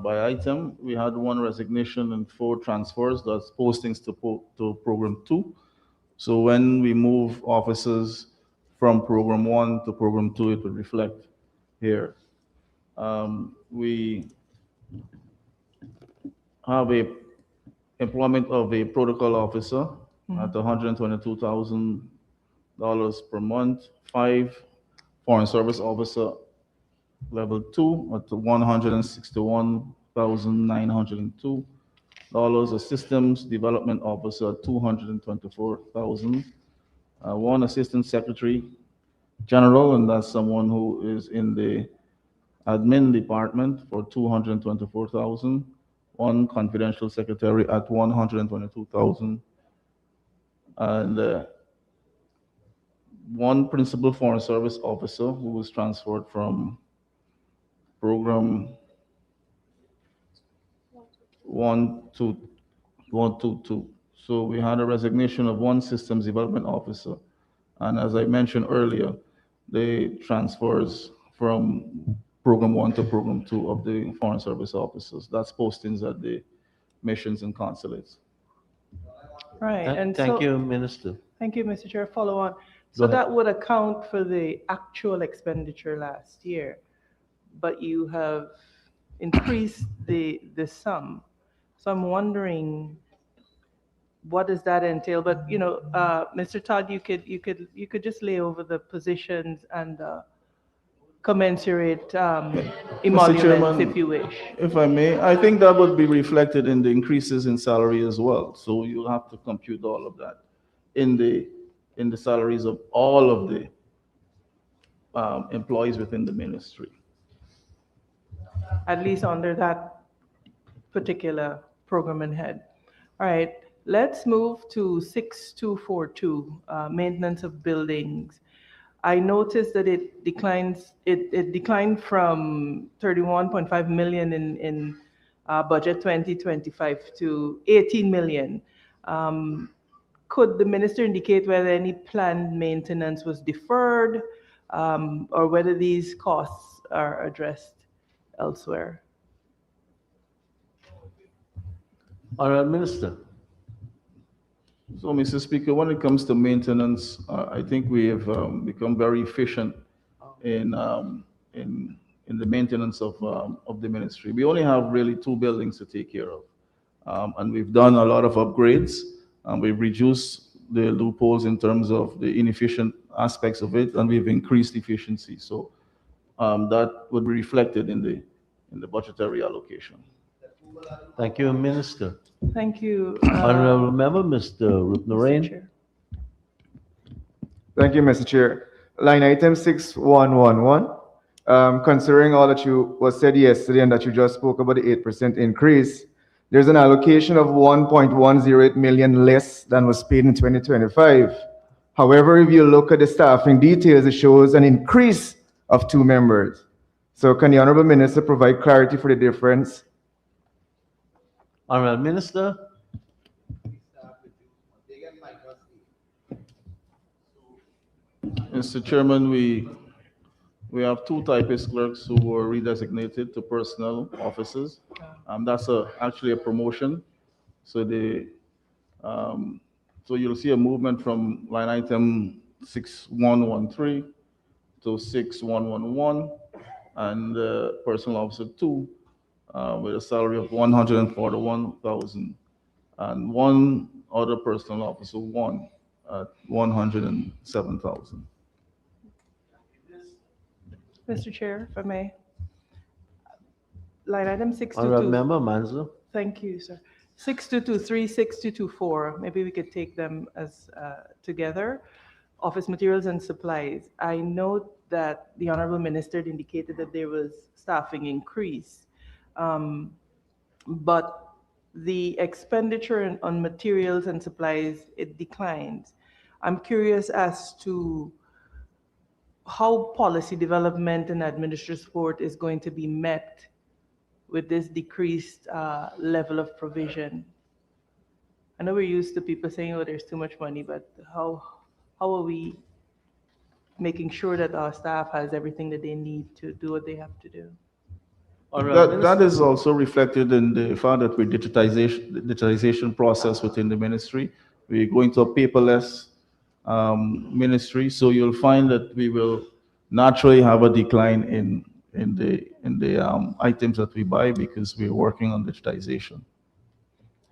by item. We had 1 resignation and 4 transfers. That's postings to Program 2. So when we move officers from Program 1 to Program 2, it would reflect here. We have a employment of a protocol officer at $122,000 per month, 5 foreign service officer level 2 at $161,902, a systems development officer at $224,000, 1 assistant secretary general, and that's someone who is in the admin department for $224,000, 1 confidential secretary at $122,000, and 1 principal foreign service officer who was transferred from program 122. So we had a resignation of 1 systems development officer. And as I mentioned earlier, the transfers from Program 1 to Program 2 of the Foreign Service officers. That's postings at the missions and consulates. Right. And thank you, Minister. Thank you, Mr. Chair. Follow on. So that would account for the actual expenditure last year, but you have increased the sum. So I'm wondering, what does that entail? But Mr. Todd, you could just lay over the positions and commensurate Mr. emoluments, Chairman, if you wish. if I may, I think that would be reflected in the increases in salary as well. So you'll have to compute all of that in the salaries of all of the employees within the ministry. At least under that particular program and head. All right, let's move to 6242, maintenance of buildings. I noticed that it declined from 31.5 million in budget 2025 to 18 million. Could the minister indicate whether any planned maintenance was deferred, or whether these costs are addressed elsewhere? Honorable Minister. So, Mr. Speaker, when it comes to maintenance, I think we have become very efficient in the maintenance of the ministry. We only have really two buildings to take care of, and we've done a lot of upgrades, and we've reduced the loopholes in terms of the inefficient aspects of it, and we've increased efficiency. So that would be reflected in the budgetary allocation. Thank you, Minister. Thank you. Honorable Member, Mr. Mr. Rupnarain. Chair. Thank you, Mr. Chair. Line item 6111, considering all that you was said yesterday and that you just spoke about the 8% increase, there's an allocation of 1.108 million less than was paid in 2025. However, if you look at the staffing details, it shows an increase of 2 members. So can the Honorable Minister provide clarity for the difference? Honorable Minister. Mr. Chairman, we have two typist clerks who were redesignated to personnel officers. That's actually a promotion. So so you'll see a movement from line item 6113 to 6111, and personnel officer 2 with a salary of 141,000, and one other personnel officer 1 at 107,000. Mr. Chair, if I may. Line item 622. Honorable Member Manzo. Thank you, sir. 6223, 6224, maybe we could take them as together. Office materials and supplies. I note that the Honorable Minister indicated that there was staffing increase, but the expenditure on materials and supplies, it declines. I'm curious as to how policy development and administrative support is going to be met with this decreased level of provision. I know we're used to people saying, oh, there's too much money, but how are we making sure that our staff has everything that they need to do what they have to do? That is also reflected in the fact that we digitization process within the ministry. We're going to a paperless ministry, so you'll find that we will naturally have a decline in the items that we buy because we're working on digitization.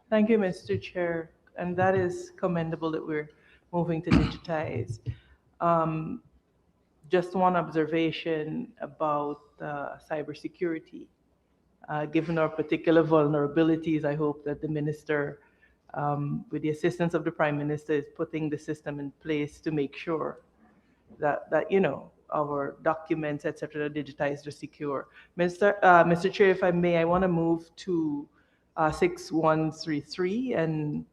Thank you, Mr. Chair, and that is commendable that we're moving to digitize. Just one observation about cybersecurity. Given our particular vulnerabilities, I hope that the minister, with the assistance of the Prime Minister, is putting the system in place to make sure that our documents, etc., are digitized or secure. Mr. Chair, if I may, I want to move to 6133, and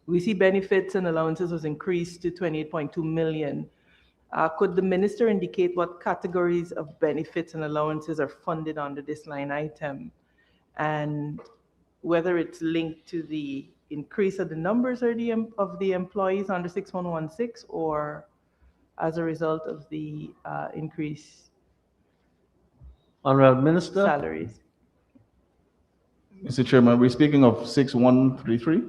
we see benefits and allowances was increased to 28.2 million. Could the minister indicate what categories of benefits and allowances are funded under this line item, and whether it's linked to the increase of the numbers of the employees under 6116, or as a result of the increase Honorable Minister. salaries? Mr. Chairman, we're speaking of 6133?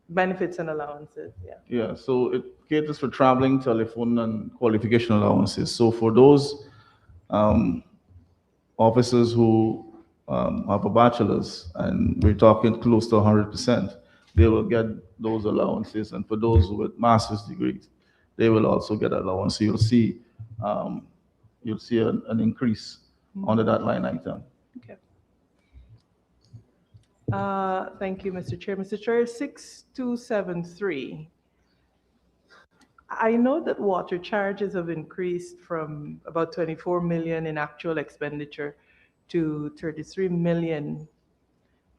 Benefits and allowances, yeah. Yeah, so it caters for traveling, telephone, and qualification allowances. So for those officers who have a bachelor's, and we're talking close to 100%, they will get those allowances. And for those with master's degrees, they will also get allowance. So you'll see you'll see an increase under that line item. Okay. Thank you, Mr. Chair. Mr. Chair, 6273. I know that water charges have increased from about 24 million in actual expenditure to 33 million.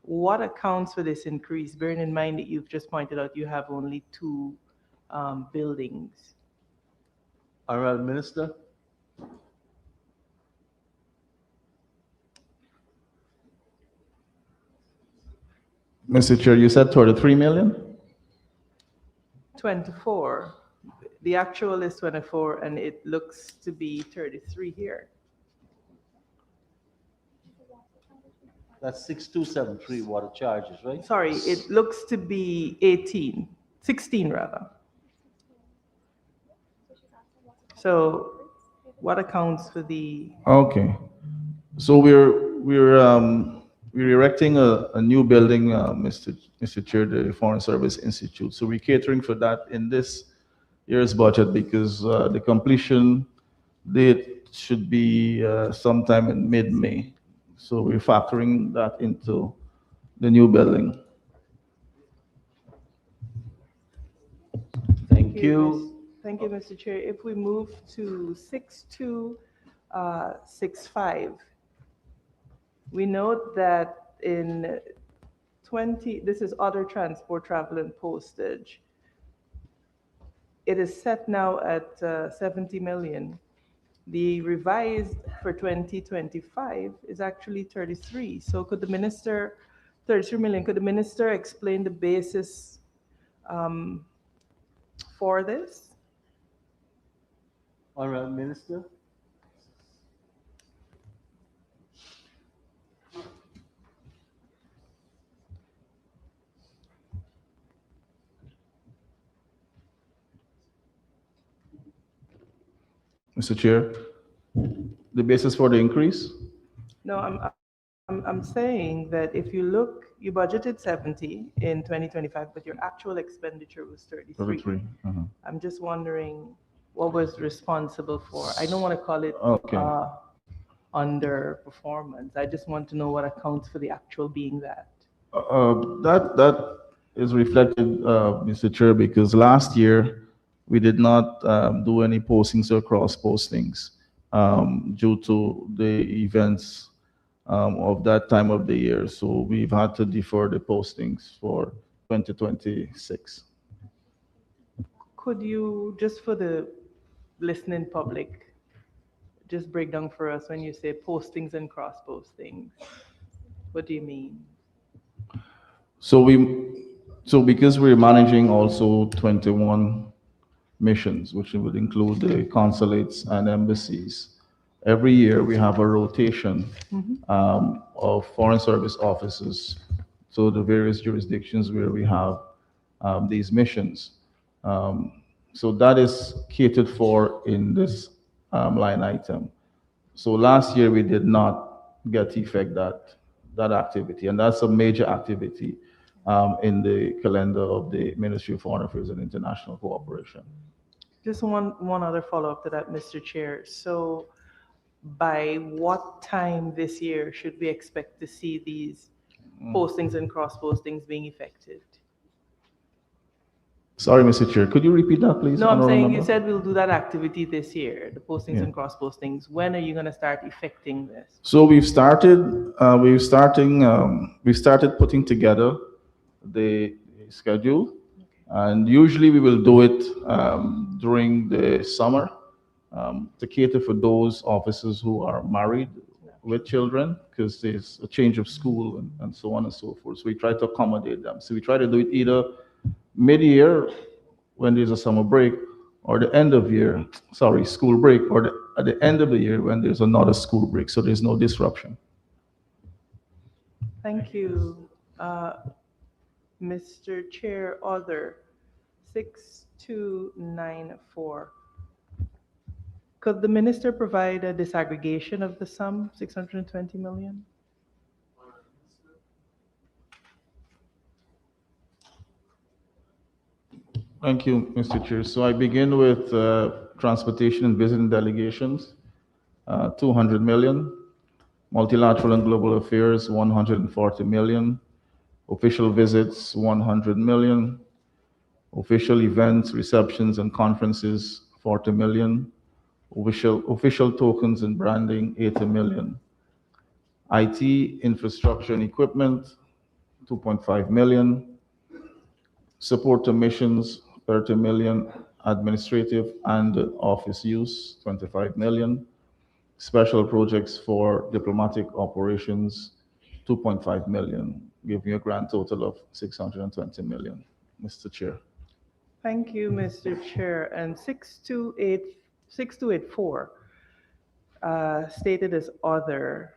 What accounts for this increase, bearing in mind that you've just pointed out you have only two buildings? Honorable Minister. Mr. Chair, you said 33 million? 24. The actual is 24, and it looks to be 33 here. That's 6273 water charges, right? Sorry, it looks to be 16 rather. So what accounts for the... Okay. So we're erecting a new building, Mr. Chair, the Foreign Service Institute. So we're catering for that in this year's budget because the completion date should be sometime in mid-May. So we're factoring that into the new building. Thank you. Thank you, Mr. Chair. If we move to 6265, we note that in this is other transport, travel, and postage. It is set now at 70 million. The revised for 2025 is actually 33. So could the minister, 33 million, could the minister explain the basis for this? Honorable Minister. Mr. Chair, the basis for the increase? No, I'm saying that if you look, you budgeted 70 in 2025, but your actual expenditure was 33. 33. I'm just wondering what was responsible for. I don't want to call it underperformance. I just want to know what accounts for the actual being that. That is reflected, Mr. Chair, because last year we did not do any postings or cross postings due to the events of that time of the year. So we've had to defer the postings for 2026. Could you, just for the listening public, just break down for us when you say postings and cross postings? What do you mean? So because we're managing also 21 missions, which would include the consulates and embassies, every year we have a rotation of foreign service officers to the various jurisdictions where we have these missions. So that is catered for in this line item. So last year we did not get effect that activity, and that's a major activity in the calendar of the Ministry of Foreign Affairs and International Cooperation. Just one other follow-up to that, Mr. Chair. So by what time this year should we expect to see these postings and cross postings being effected? Sorry, Mr. Chair, could you repeat that, please? No, I'm saying you said we'll do that activity this year, the postings and cross postings. When are you going to start effecting this? So we've started putting together the schedule, and usually we will do it during the summer to cater for those officers who are married with children, because there's a change of school and so on and so forth. So we try to accommodate them. So we try to do it either mid-year when there's a summer break, or the end of year, school break, or at the end of the year when there's another school break, so there's no disruption. Thank you. Mr. Chair, other 6294. Could the minister provide a disaggregation of the sum, 620 million? Thank you, Mr. Chair. So I begin with transportation and visiting delegations. 200 million. Multilateral and global affairs, 140 million. Official visits, 100 million. Official events, receptions, and conferences, 40 million. Official tokens and branding, 80 million. IT, infrastructure and equipment, 2.5 million. Support to missions, 30 million. Administrative and office use, 25 million. Special projects for diplomatic operations, 2.5 million, giving a grand total of 620 million, Mr. Chair. Thank you, Mr. Chair. And 6284 stated as other,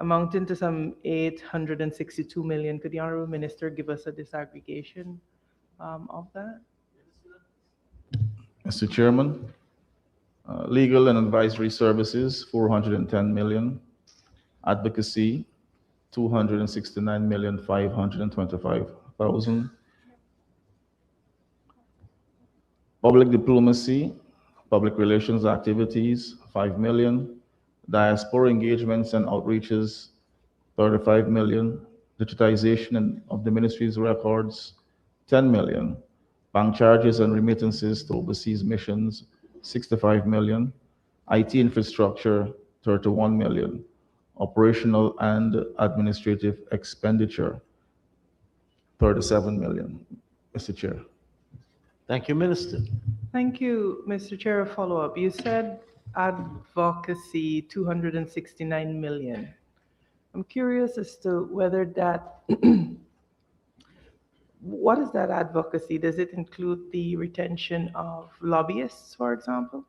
amounting to some 862 million. Could the Honorable Minister give us a disaggregation of that? Mr. Chairman, legal and advisory services, 410 million. Advocacy, 269,525,000. Public diplomacy, public relations activities, 5 million. Diaspora engagements and outreaches, 35 million. Digitization of the ministry's records, 10 million. Bank charges and remittances to overseas missions, 65 million. IT infrastructure, 31 million. Operational and administrative expenditure, 37 million, Mr. Chair. Thank you, Minister. Thank you, Mr. Chair. A follow-up. You said advocacy, 269 million. I'm curious as to whether that, what is that advocacy? Does it include the retention of lobbyists, for example?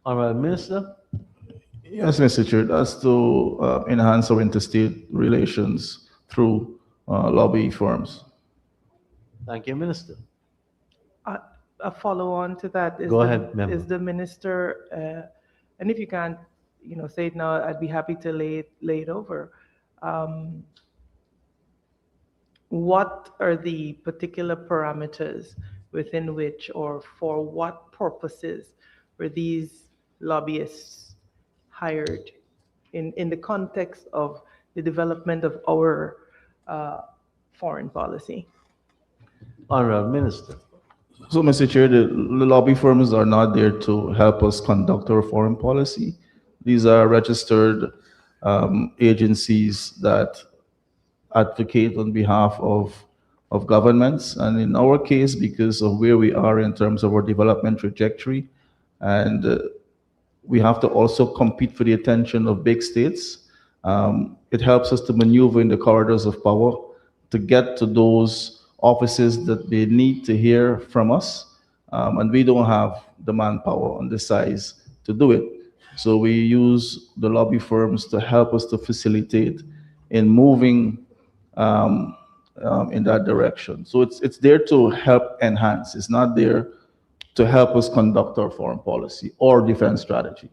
Honorable Minister. Yes, Mr. Chair, that's to enhance our interstate relations through lobby firms. Thank you, Minister. A follow-on to that is Go ahead, member. Is the minister, and if you can't, say it now, I'd be happy to lay it over. What are the particular parameters within which, or for what purposes, were these lobbyists hired in the context of the development of our foreign policy? Honorable Minister. So, Mr. Chair, the lobby firms are not there to help us conduct our foreign policy. These are registered agencies that advocate on behalf of governments. And in our case, because of where we are in terms of our development trajectory, and we have to also compete for the attention of big states, it helps us to maneuver in the corridors of power to get to those offices that they need to hear from us, and we don't have the manpower on the size to do it. So we use the lobby firms to help us to facilitate in moving in that direction. So it's there to help enhance. It's not there to help us conduct our foreign policy or defense strategy.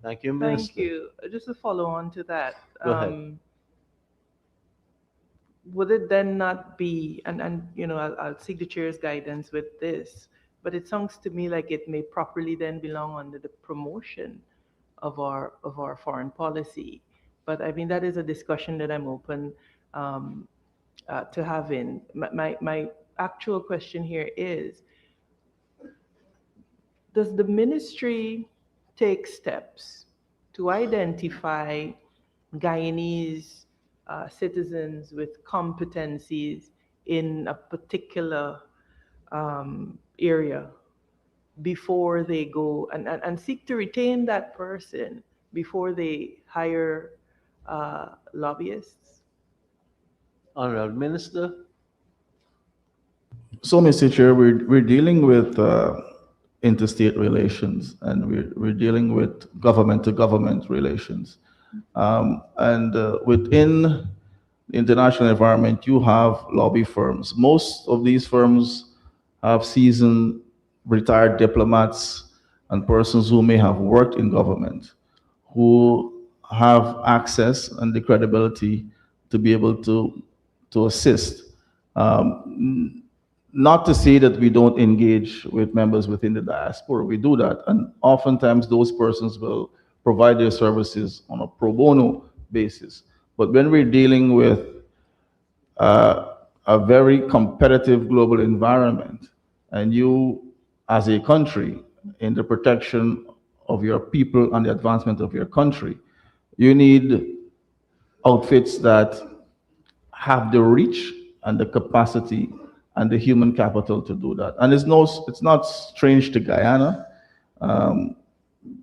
Thank you, Minister. Thank you. Just to follow on to that. Go ahead. Would it then not be, and I'll seek the chair's guidance with this, but it sounds to me like it may properly then belong under the promotion of our foreign policy. But I mean, that is a discussion that I'm open to having. My actual question here is, does the ministry take steps to identify Guyanese citizens with competencies in a particular area before they go and seek to retain that person before they hire lobbyists? Honorable Minister. So, Mr. Chair, we're dealing with interstate relations, and we're dealing with government-to-government relations. And within the international environment, you have lobby firms. Most of these firms have seasoned retired diplomats and persons who may have worked in government, who have access and the credibility to be able to assist. not to say that we don't engage with members within the diaspora. We do that. And oftentimes those persons will provide their services on a pro bono basis. But when we're dealing with a very competitive global environment, and you, as a country, in the protection of your people and the advancement of your country, you need outfits that have the reach and the capacity and the human capital to do that. And it's not strange to Guyana.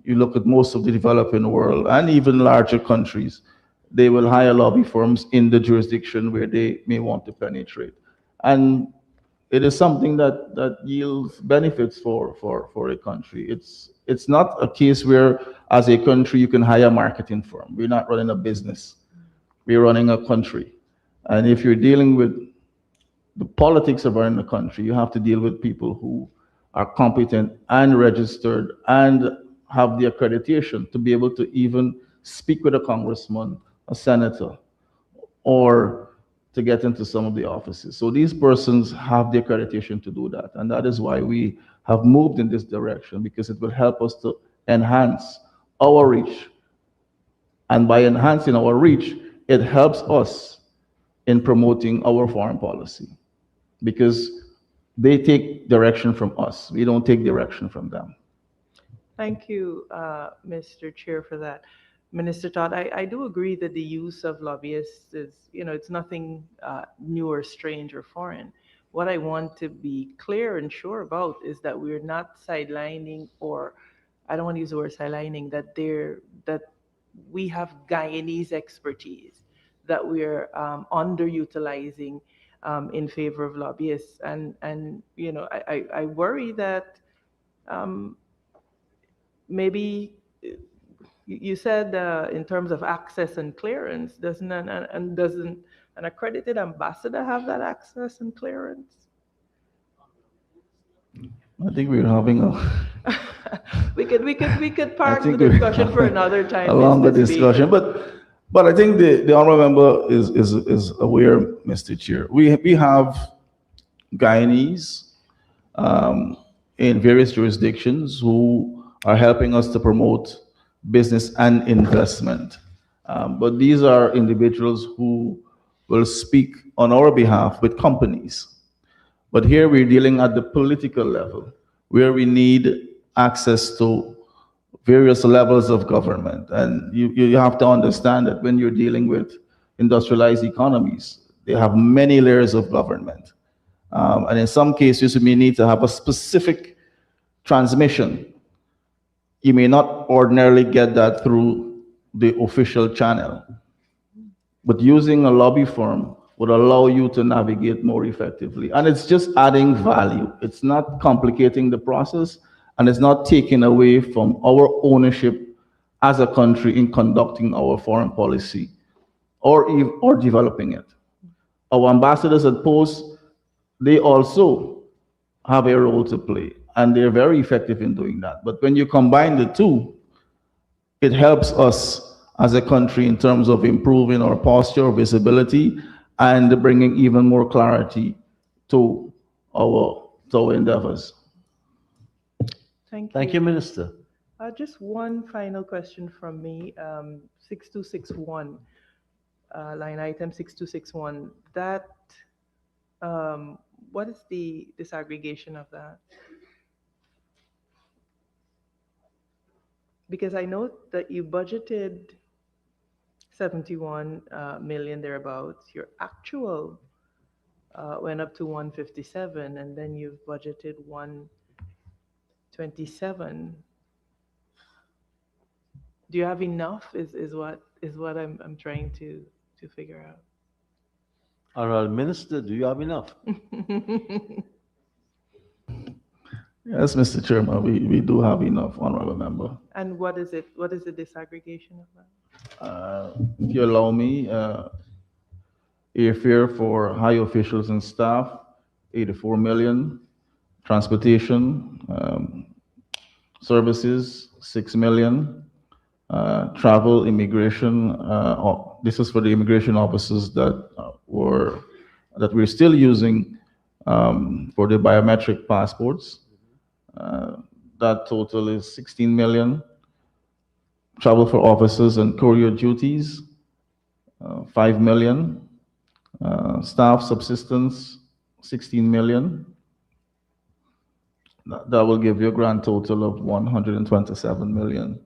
You look at most of the developing world and even larger countries, they will hire lobby firms in the jurisdiction where they may want to penetrate. And it is something that yields benefits for a country. It's not a case where, as a country, you can hire a marketing firm. We're not running a business. We're running a country. And if you're dealing with the politics of running a country, you have to deal with people who are competent and registered and have the accreditation to be able to even speak with a congressman, a senator, or to get into some of the offices. So these persons have the accreditation to do that. And that is why we have moved in this direction, because it will help us to enhance our reach. And by enhancing our reach, it helps us in promoting our foreign policy, because they take direction from us. We don't take direction from them. Thank you, Mr. Chair, for that. Minister Todd, I do agree that the use of lobbyists is, it's nothing new or strange or foreign. What I want to be clear and sure about is that we're not sidelining, or I don't want to use the word sidelining, that we have Guyanese expertise that we're underutilizing in favor of lobbyists. And I worry that maybe you said in terms of access and clearance, doesn't an accredited ambassador have that access and clearance? I think we're having a we could park the discussion for another time. A longer discussion, but I think the honorable member is aware, Mr. Chair. We have Guyanese in various jurisdictions who are helping us to promote business and investment. But these are individuals who will speak on our behalf with companies. But here we're dealing at the political level, where we need access to various levels of government. And you have to understand that when you're dealing with industrialized economies, they have many layers of government. And in some cases, you may need to have a specific transmission. You may not ordinarily get that through the official channel. But using a lobby firm would allow you to navigate more effectively. And it's just adding value. It's not complicating the process, and it's not taking away from our ownership as a country in conducting our foreign policy or developing it. Our ambassadors at posts, they also have a role to play, and they're very effective in doing that. But when you combine the two, it helps us as a country in terms of improving our posture, visibility, and bringing even more clarity to our endeavors. Thank you. Thank you, Minister. Just one final question from me. 6261, line item 6261. That, what is the disaggregation of that? Because I know that you budgeted 71 million thereabouts. Your actual went up to 157, and then you've budgeted 127. Do you have enough? Is what I'm trying to figure out. Honorable Minister, do you have enough? Yes, Mr. Chairman, we do have enough, honorable member. And what is it? What is the disaggregation of that? If you allow me, airfare for high officials and staff, 84 million. Transportation services, 6 million. Travel, immigration, this is for the immigration officers that we're still using for the biometric passports. Uh, that total is 16 million. Travel for officers and courier duties, 5 million. Staff subsistence, 16 million. That will give you a grand total of $127 million,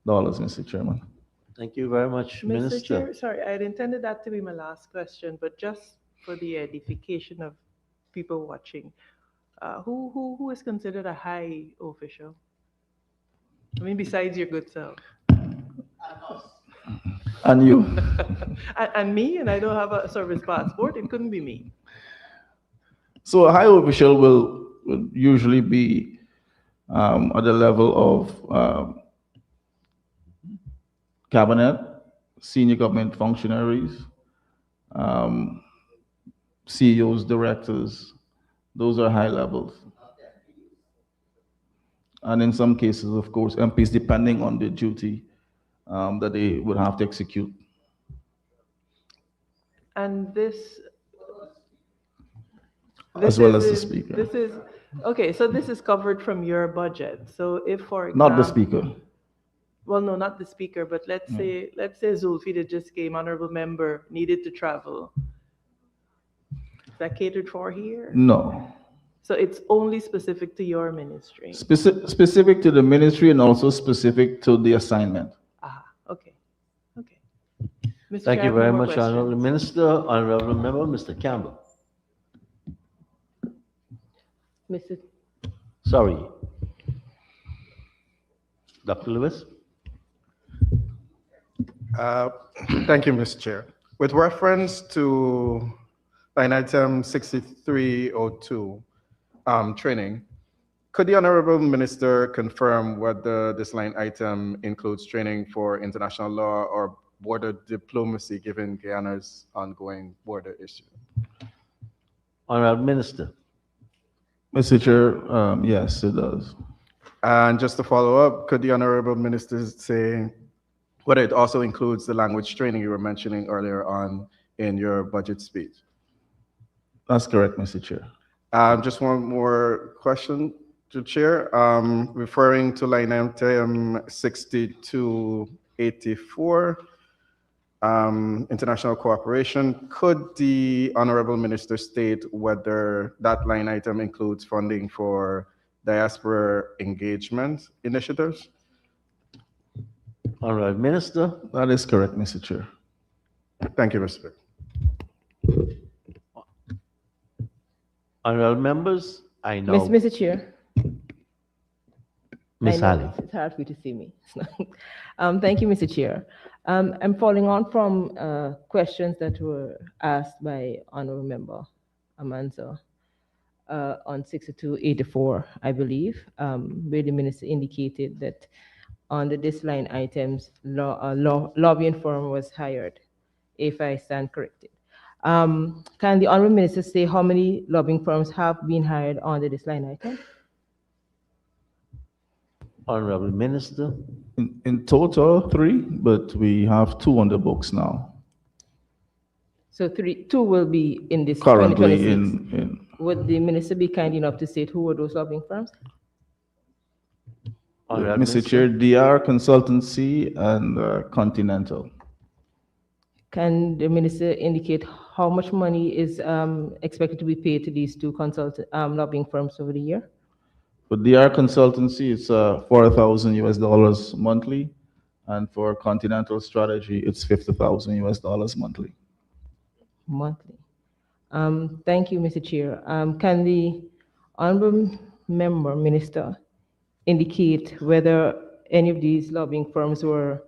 Mr. Chairman. Thank you very much, Mr. Minister. Chair, sorry, I had intended that to be my last question, but just for the edification of people watching, who is considered a high official? I mean, besides your good self. And you? And me, and I don't have a service passport, it couldn't be me. So a high official will usually be at the level of cabinet, senior government functionaries, CEOs, directors. Those are high levels. And in some cases, of course, MPs, depending on the duty that they would have to execute. And this As well as the speaker. This is okay. So this is covered from your budget. So if, for example, Not the speaker. Well, no, not the speaker, but let's say Zulfi that just came, honorable member, needed to travel. Is that catered for here? No. So it's only specific to your ministry. Specific to the ministry and also specific to the assignment. Ah, okay. Okay. Mr. Thank Chair, you I have no very more much, Honorable questions. Minister. Honorable Member, Mr. Campbell. Mr. Sorry. Dr. Lewis? Thank you, Mr. Chair. With reference to line item 6302, training, could the Honorable Minister confirm whether this line item includes training for international law or border diplomacy, given Guyana's ongoing border issue? Honorable Minister. Mr. Chair, yes, it does. And just to follow up, could the Honorable Minister say whether it also includes the language training you were mentioning earlier on in your budget speech? That's correct, Mr. Chair. Just one more question to Chair. Referring to line item 6284, international cooperation, could the Honorable Minister state whether that line item includes funding for diaspora engagement initiatives? Honorable Minister. That is correct, Mr. Chair. Thank you, Mr. Speaker. Honorable members, I know. Mr. Chair. Ms. I know Halley. It's hard for you to see me. Thank you, Mr. Chair. I'm following on from questions that were asked by Honorable Member Amanzo on 6284, I believe, where the minister indicated that under this line items, lobbying firm was hired, if I stand corrected. Can the Honorable Minister say how many lobbying firms have been hired under this line item? Honorable Minister. In total, 3, but we have 2 on the books now. So 2 will be in this Currently 2026. Would the minister be kind enough to state who were those lobbying firms? Mr. Chair, DR Consultancy and Continental. Can the minister indicate how much money is expected to be paid to these 2 lobbying firms over the year? For DR Consultancy, it's $4,000 monthly, and for Continental Strategy, it's $50,000 monthly. Monthly. Thank you, Mr. Chair. Can the honorable member minister indicate whether any of these lobbying firms were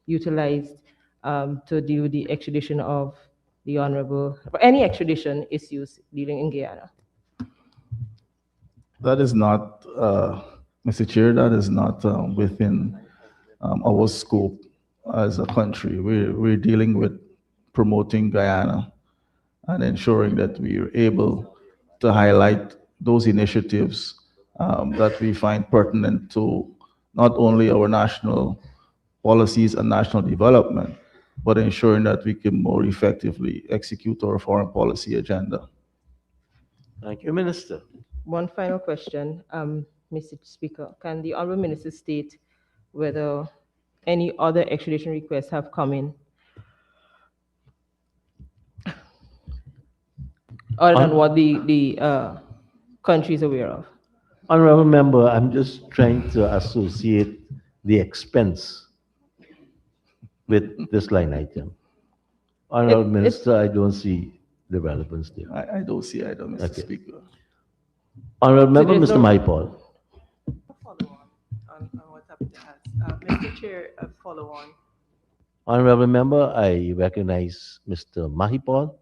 utilized to do the extradition of the honorable, or any extradition issues dealing in Guyana? That is not, Mr. Chair, that is not within our scope as a country. We're dealing with promoting Guyana and ensuring that we are able to highlight those initiatives that we find pertinent to not only our national policies and national development, but ensuring that we can more effectively execute our foreign policy agenda. Thank you, Minister. One final question, Mr. Speaker. Can the Honourable Minister state whether any other extradition requests have come in other than what the country is aware of? Honorable Member, I'm just trying to associate the expense with this line item. Honorable It- Minister, I don't see the relevance there. I don't see either, Mr. Okay. Speaker. Honorable So Member, there's Mr. no- Mahipal. Follow on what happened has. Mr. Chair, a follow on. Honorable Member, I recognize Mr. Mahipal.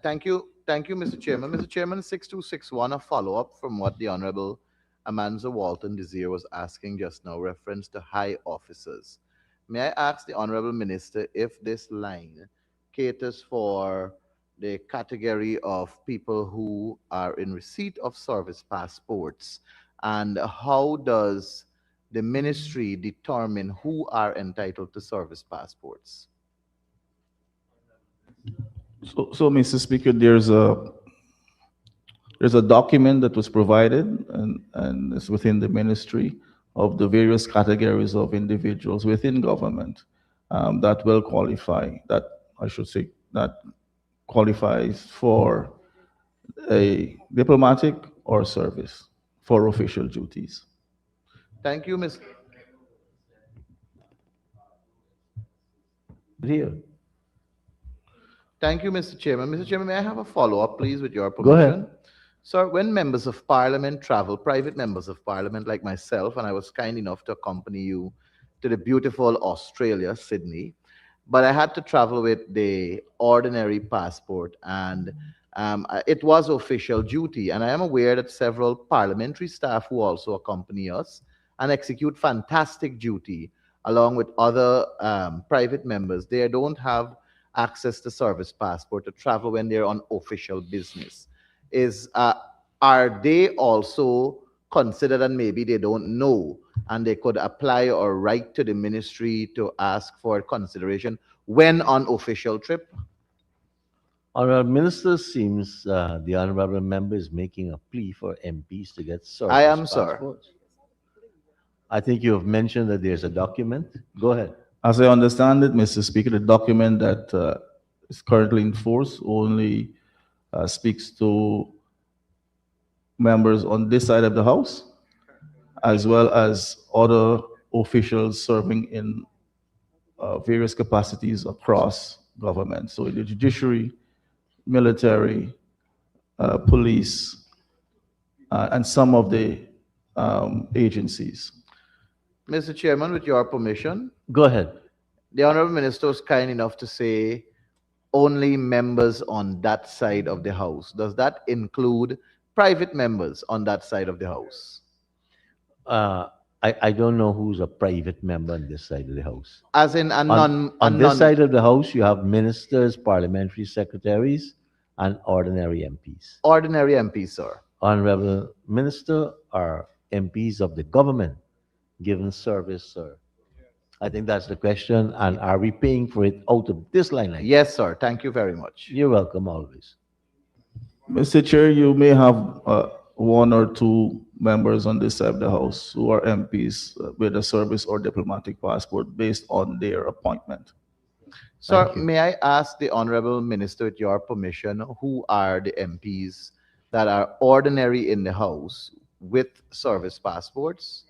Thank you, Mr. Chairman. Mr. Chairman, 6261, a follow-up from what the Honorable Amanza Walton Desir was asking just now, reference to high officers. May I ask the Honorable Minister if this line caters for the category of people who are in receipt of service passports, and how does the ministry determine who are entitled to service passports? So, Mr. Speaker, there's a document that was provided and it's within the ministry of the various categories of individuals within government that will qualify, that I should say, that qualifies for a diplomatic or service for official duties. Thank you, Ms. Here. Thank you, Mr. Chairman. Mr. Chairman, may I have a follow-up, please, with your Go ahead. permission? Sir, when members of parliament travel, private members of parliament like myself, and I was kind enough to accompany you to the beautiful Australia, Sydney, but I had to travel with the ordinary passport, and it was official duty. And I am aware that several parliamentary staff who also accompany us and execute fantastic duty along with other private members. They don't have access to service passport to travel when they're on official business. Is Are they also considered, and maybe they don't know, and they could apply or write to the ministry to ask for consideration when on official trip? Honorable Minister, seems the honorable member is making a plea for MPs to get service I am, sir. passports. I think you have mentioned that there's a document. Go ahead. As I understand it, Mr. Speaker, the document that is currently in force only speaks to members on this side of the House, as well as other officials serving in various capacities across government. So in the judiciary, military, police, and some of the agencies. Mr. Chairman, with your permission, Go ahead. the Honorable Minister was kind enough to say only members on that side of the House. Does that include private members on that side of the House? I don't know who's a private member on this side of the House. As in a non... On this side of the House, you have ministers, parliamentary secretaries, and ordinary MPs. Ordinary MPs, sir. Honorable Minister are MPs of the government given service, sir. I think that's the question. And are we paying for it out of this line item? Yes, sir. Thank you very much. You're welcome always. Mr. Chair, you may have one or two members on this side of the House who are MPs with a service or diplomatic passport based on their appointment. Sir, may I ask the Honorable Minister, with your permission, who are the MPs that are ordinary in the House with service passports?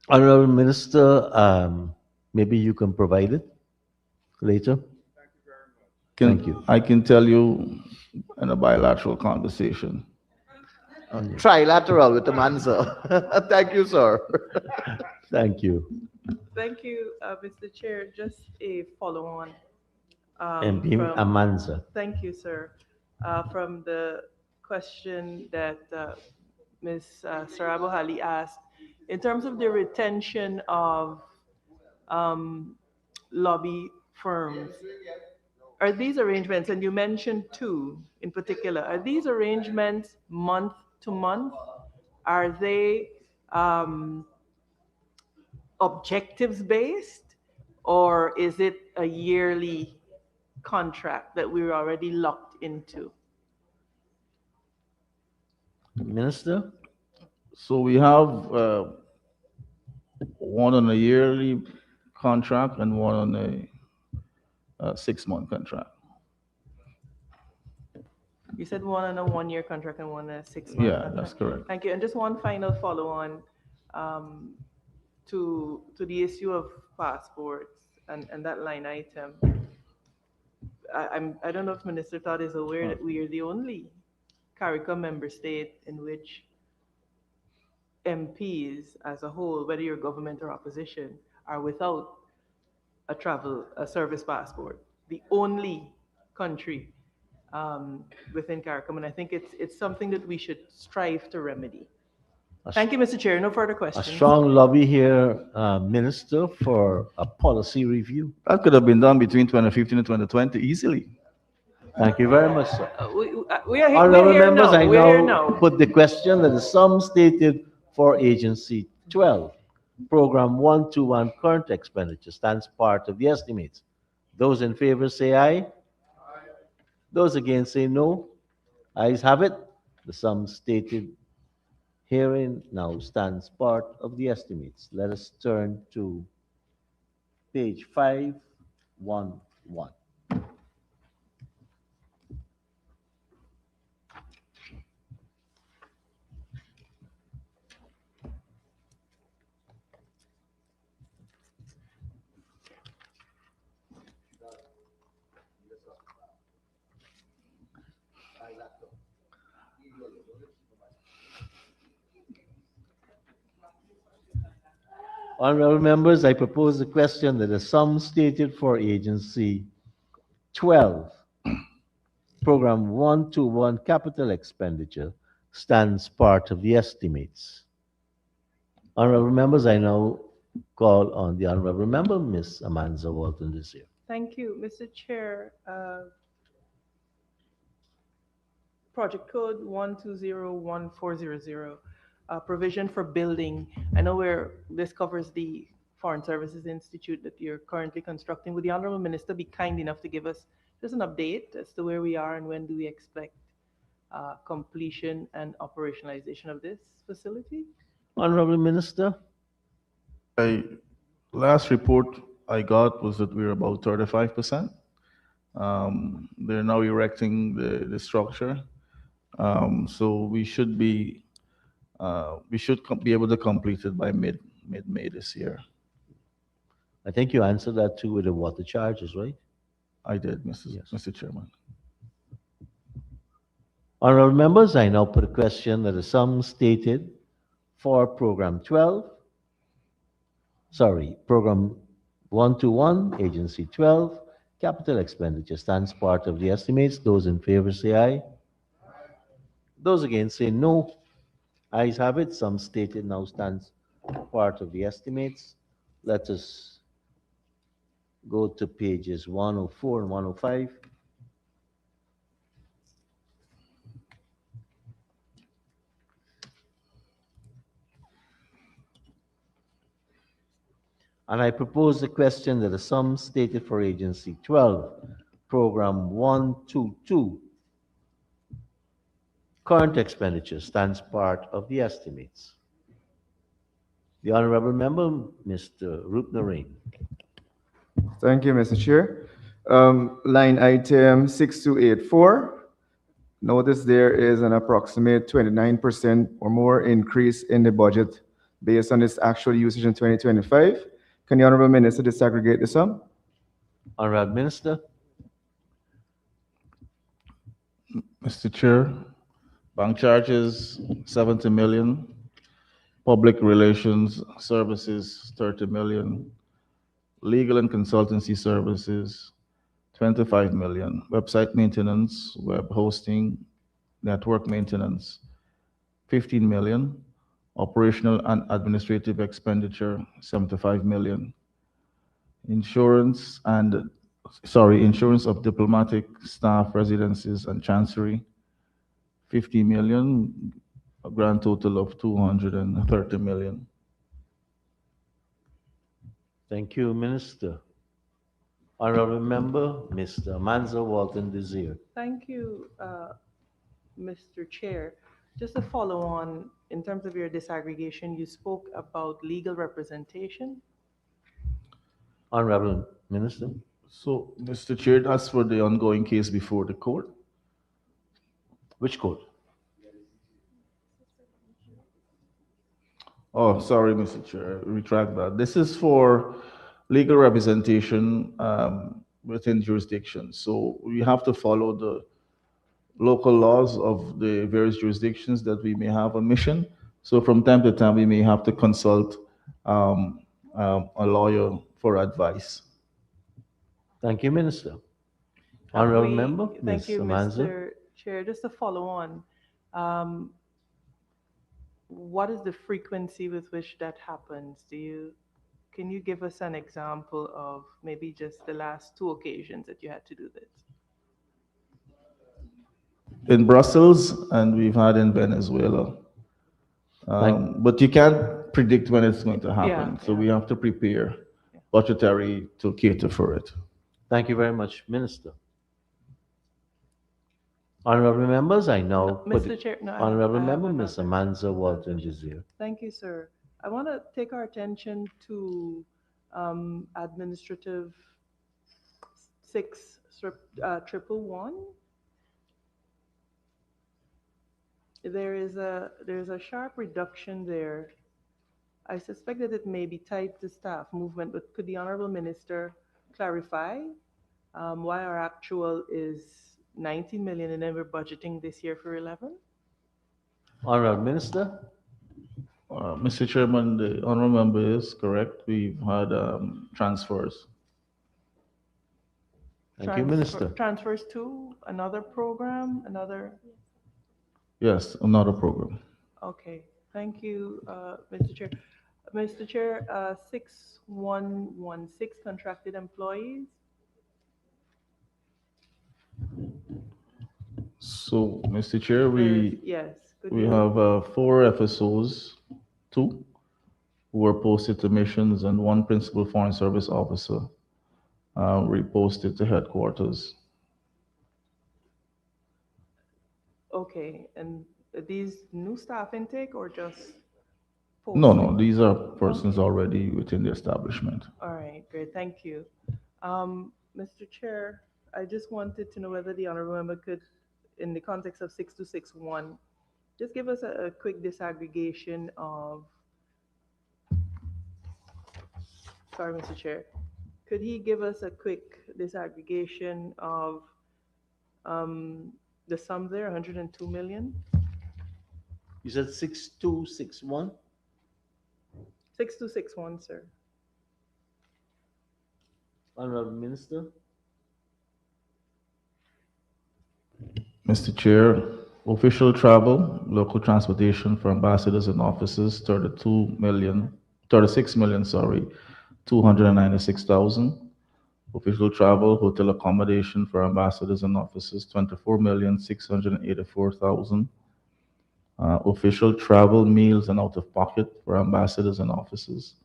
Honorable Minister, maybe you can provide it later. Thank you. I can tell you in a bilateral conversation. Trilateral with the man, sir. Thank you, sir. Thank you. Thank you, Mr. Chair. Just a follow on. MP Amanza. Thank you, sir. From the question that Ms. Sarabo Hali asked, in terms of the retention of lobby firms, are these arrangements, and you mentioned two in particular, are these arrangements month to month? Are they objectives based, or is it a yearly contract that we're already locked into? Minister? So we have one on a yearly contract and one on a 6-month contract. You said one on a 1-year contract and one on a 6-month Yeah, contract. that's correct. Thank you. And just one final follow-on to the issue of passports and that line item. I don't know if Minister Todd is aware that we are the only CARICOM member state in which MPs as a whole, whether you're government or opposition, are without a service passport. The only country within CARICOM, and I think it's something that we should strive to remedy. Thank you, Mr. Chair. No further A questions. strong lobby here, Minister, for a policy review. That could have been done between 2015 and 2020 easily. Thank you very much, sir. We are Honorable here members, now. I We're here now now. put the question that the sum stated for Agency 12, Program 121, current expenditure stands part of the estimates. Those in favor say aye. Those against say no. Ayes have it. The sum stated herein now stands part of the estimates. Let us turn to page 511. Honorable members, I propose the question that the sum stated for Agency 12, Program 121, capital expenditure, stands part of the estimates. Honorable members, I now call on the Honorable Member, Ms. Amanza Walton this year. Thank you, Mr. Chair. Project code 1201400, provision for building. I know this covers the Foreign Services Institute that you're currently constructing. Would the Honorable Minister be kind enough to give us just an update as to where we are and when do we expect completion and operationalization of this facility? Honorable Minister. Last report I got was that we're about 35%. They're now erecting the structure. So we should be able to complete it by mid-May this year. I think you answered that too with the water charges, right? I did, Mr. Chairman. Honorable members, I now put a question that the sum stated for Program 121, Agency 12, capital expenditure stands part of the estimates. Those in favor say aye. Those against say no. Ayes have it. Sum stated now stands part of the estimates. Let us go to pages 104 and 105. And I propose the question that the sum stated for Agency 12, Program 122, current expenditure stands part of the estimates. The Honorable Member, Mr. Rupnarain. Thank you, Mr. Chair. Line item 6284. Notice there is an approximate 29% or more increase in the budget based on its actual usage in 2025. Can the Honorable Minister disaggregate the sum? Honorable Minister. Mr. Chair, bank charges 70 million, public relations services 30 million, legal and consultancy services 25 million, website maintenance, web hosting, network maintenance 15 million, operational and administrative expenditure 75 million, insurance of diplomatic staff, residences and chancery 50 million, a grand total of 230 million. Thank you, Minister. Honorable Member, Mr. Manzo Walton Desir. Thank you, Mr. Chair. Just to follow on, in terms of your disaggregation, you spoke about legal representation. Honorable Minister. So, Mr. Chair, that's for the ongoing case before the court. Which court? Oh, sorry, Mr. Chair, retract that. This is for legal representation within jurisdictions. So we have to follow the local laws of the various jurisdictions that we may have a mission. So from time to time, we may have to consult a lawyer for advice. Thank you, Minister. Have Honorable we- Member, Thank Ms. you, Manzo. Mr. Chair. Just to follow on, what is the frequency with which that happens? Can you give us an example of maybe just the last two occasions that you had to do this? In Brussels, and we've had in Venezuela. But you can't predict when it's going to happen. So we have to prepare budgetary to cater for it. Thank you very much, Minister. Honorable members, I now put Mr. Chair, no, Honorable I have Member, Mr. Manzo Walton Desir. Thank you, sir. I want to take our attention to administrative 611. There's a sharp reduction there. I suspect that it may be tied to staff movement, but could the Honorable Minister clarify why our actual is 19 million and then we're budgeting this year for 11? Honorable Minister. Mr. Chairman, the honorable member is correct. We've had transfers. Thank you, Minister. Transfers to another program, Yes, another program. Okay, thank you, Mr. Chair. Mr. Chair, 6116 contracted employees. So, Mr. Chair, we Could have 4 FSOs, 2 who were posted to missions, and 1 principal foreign service officer reposted to headquarters. Okay, and are these new staff intake or just No, these are persons already within the establishment. All right, great, thank you. Mr. Chair, I just wanted to know whether the honorable member could, in the context of 6261, just give us a quick disaggregation of, sorry, Mr. Chair, could he give us a quick disaggregation of the sum there, 102 million? You said 6261? 6261, sir. Honorable Minister. Mr. Chair, official travel, local transportation for ambassadors and officers, 36 million, 296,000. Official travel, hotel accommodation for ambassadors and officers, 24,684,000. Official travel, meals and out of pocket for ambassadors and officers,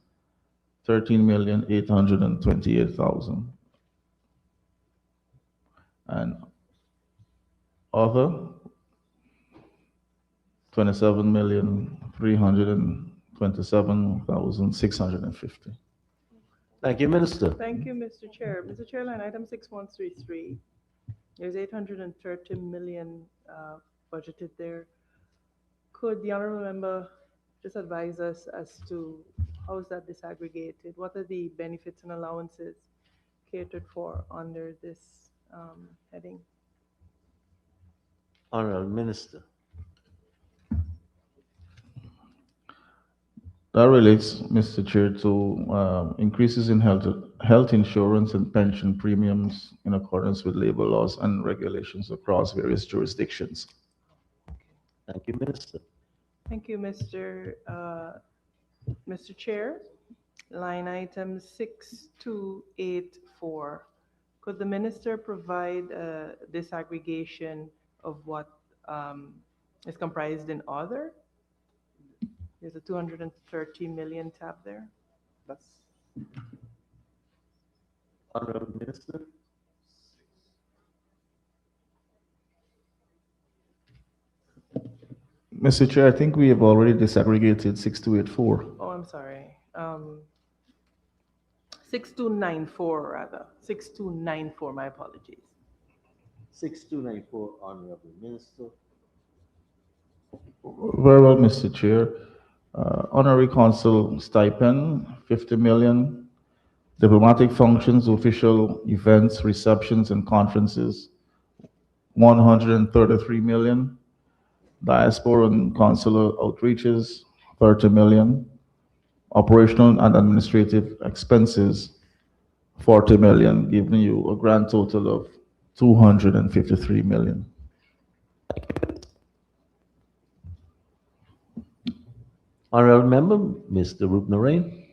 13,828,000. And other, 27,327,650. Thank you, Minister. Thank you, Mr. Chair. Mr. Chair, line item 6133, there's 830 million budgeted there. Could the honorable member just advise us as to how is that disaggregated? What are the benefits and allowances catered for under this heading? Honorable Minister. That relates, Mr. Chair, to increases in health insurance and pension premiums in accordance with labor laws and regulations across various jurisdictions. Thank you, Minister. Thank you, Mr. Chair. Line item 6284. Could the minister provide a disaggregation of what is comprised in other? There's a 230 million tab there. Honorable Minister. Mr. Chair, I think we have already disaggregated 6284. Oh, I'm sorry. 6294 rather. 6294, my apologies. 6294, Honorable Minister. Very well, Mr. Chair. Honorary Consul stipend, 50 million. Diplomatic functions, official events, receptions, and conferences, 133 million. Diaspora and consular outreaches, 30 million. Operational and administrative expenses, 40 million, giving you a grand total of 253 million. Honorable Member, Mr. Rupnarain.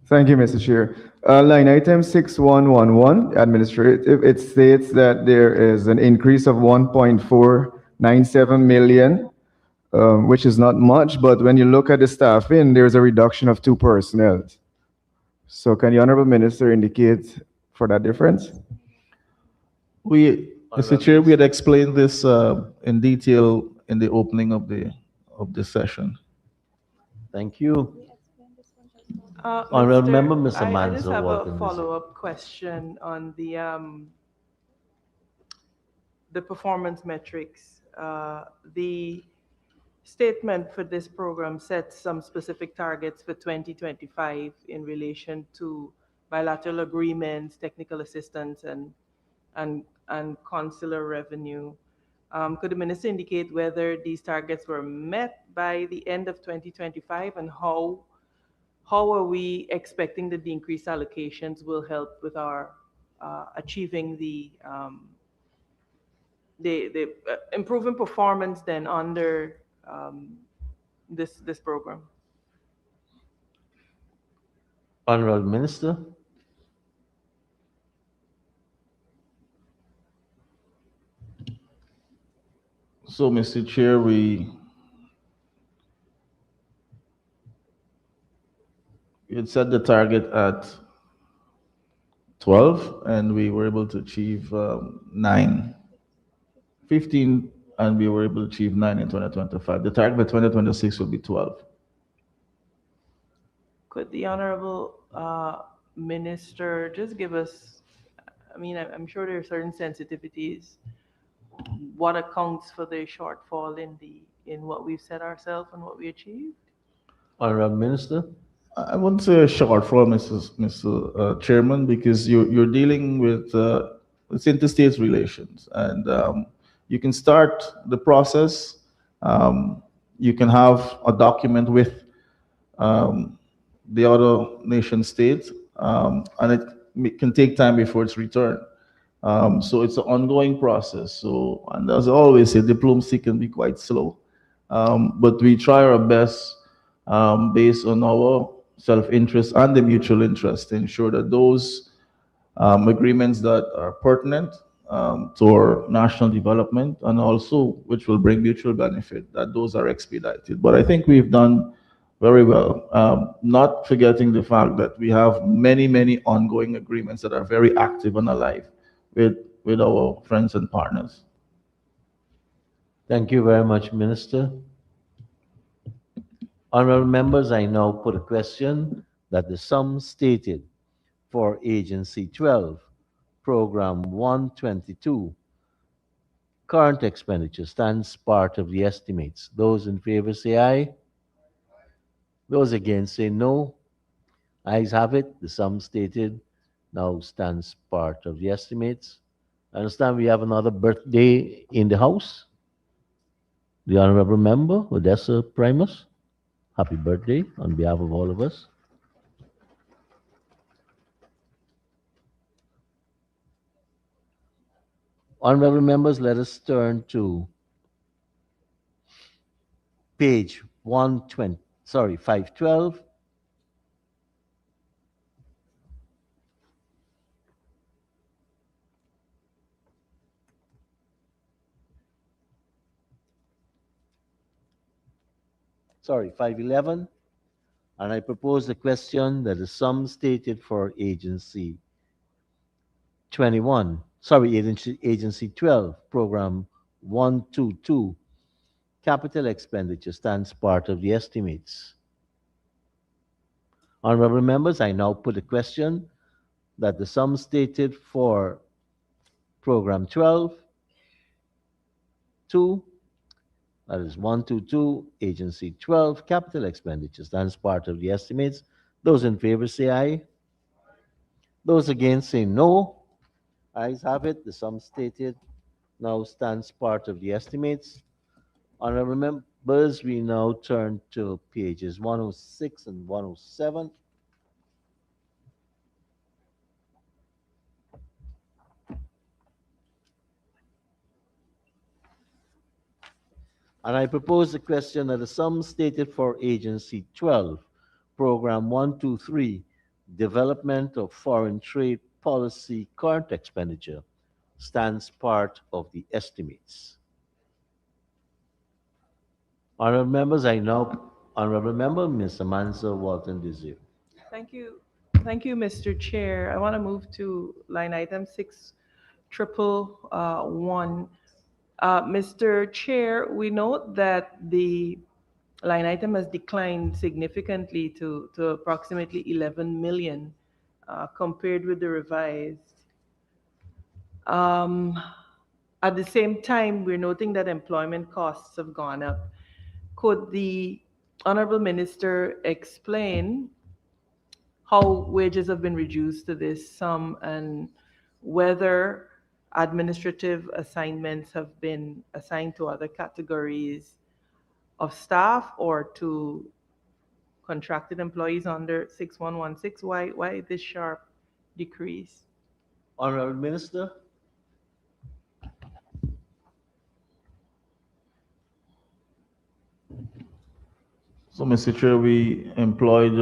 Thank you, Mr. Chair. Line item 6111, administrative, it states that there is an increase of 1.497 million, which is not much, but when you look at the staffing, there's a reduction of 2 personnel. So can the Honorable Minister indicate for that difference? Mr. Chair, we had explained this in detail in the opening of the session. Thank you. Honorable Member, Mr. I just Manzo, have a Walton. follow-up question on the performance metrics. The statement for this program sets some specific targets for 2025 in relation to bilateral agreements, technical assistance, and consular revenue. Could the minister indicate whether these targets were met by the end of 2025, and how are we expecting that the increased allocations will help with our achieving the improving performance then under this program? Honorable Minister. So, Mr. Chair, we had set the target at 12, and we were able to achieve 9. 15, and we were able to achieve 9 in 2025. The target for 2026 will be 12. Could the Honorable Minister just give us, I mean, I'm sure there are certain sensitivities, what accounts for the shortfall in what we've set ourselves and what we achieved? Honorable Minister. I wouldn't say a shortfall, Mr. Chairman, because you're dealing with it's interstate relations, and you can start the process. You can have a document with the other nation state, and it can take time before it's returned. So it's an ongoing process. So, and as I always say, diplomacy can be quite slow, but we try our best based on our self-interest and the mutual interest to ensure that those agreements that are pertinent to our national development and also which will bring mutual benefit, that those are expedited. But I think we've done very well, not forgetting the fact that we have many, many ongoing agreements that are very active and alive with our friends and partners. Thank you very much, Minister. Honorable members, I now put a question that the sum stated for Agency 12, Program 122, current expenditure stands part of the estimates. Those in favor say aye. Those against say no. Ayes have it. The sum stated now stands part of the estimates. I understand we have another birthday in the House. The Honorable Member, Odessa Primus. Happy birthday on behalf of all of us. Honorable members, let us turn to page 512. Sorry, 511. And I propose the question that the sum stated for agency 21, sorry, agency 12, program 122, capital expenditure stands part of the estimates. Honorable members, I now put the question that the sum stated for program 12, 2, that is 122, agency 12, capital expenditure stands part of the estimates. Those in favor say aye. Those against say no. Ayes have it. The sum stated now stands part of the estimates. Honorable members, we now turn to pages 106 and 107. And I propose the question that the sum stated for agency 12, program 123, development of foreign trade policy current expenditure stands part of the estimates. Honorable members, Honorable Member, Mr. Manso Walton Desir. Thank you. Thank you, Mr. Chair. I want to move to line item 6111. Mr. Chair, we note that the line item has declined significantly to approximately 11 million compared with the revised. At the same time, we're noting that employment costs have gone up. Could the Honorable Minister explain how wages have been reduced to this sum and whether administrative assignments have been assigned to other categories of staff or to contracted employees under 6116? Why this sharp decrease? Honorable Minister. So, Mr. Chair, we employed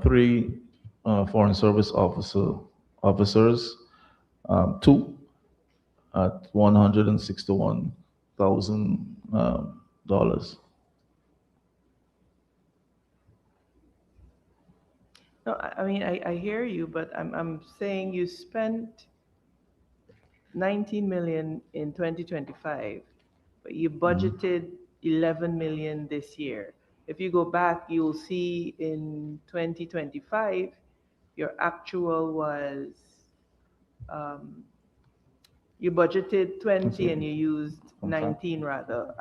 three foreign service officers, two at $161,000. No, I mean, I hear you, but I'm saying you spent 19 million in 2025, but you budgeted 11 million this year. If you go back, you'll see in 2025, your actual was, you budgeted 20 and you used 19 rather.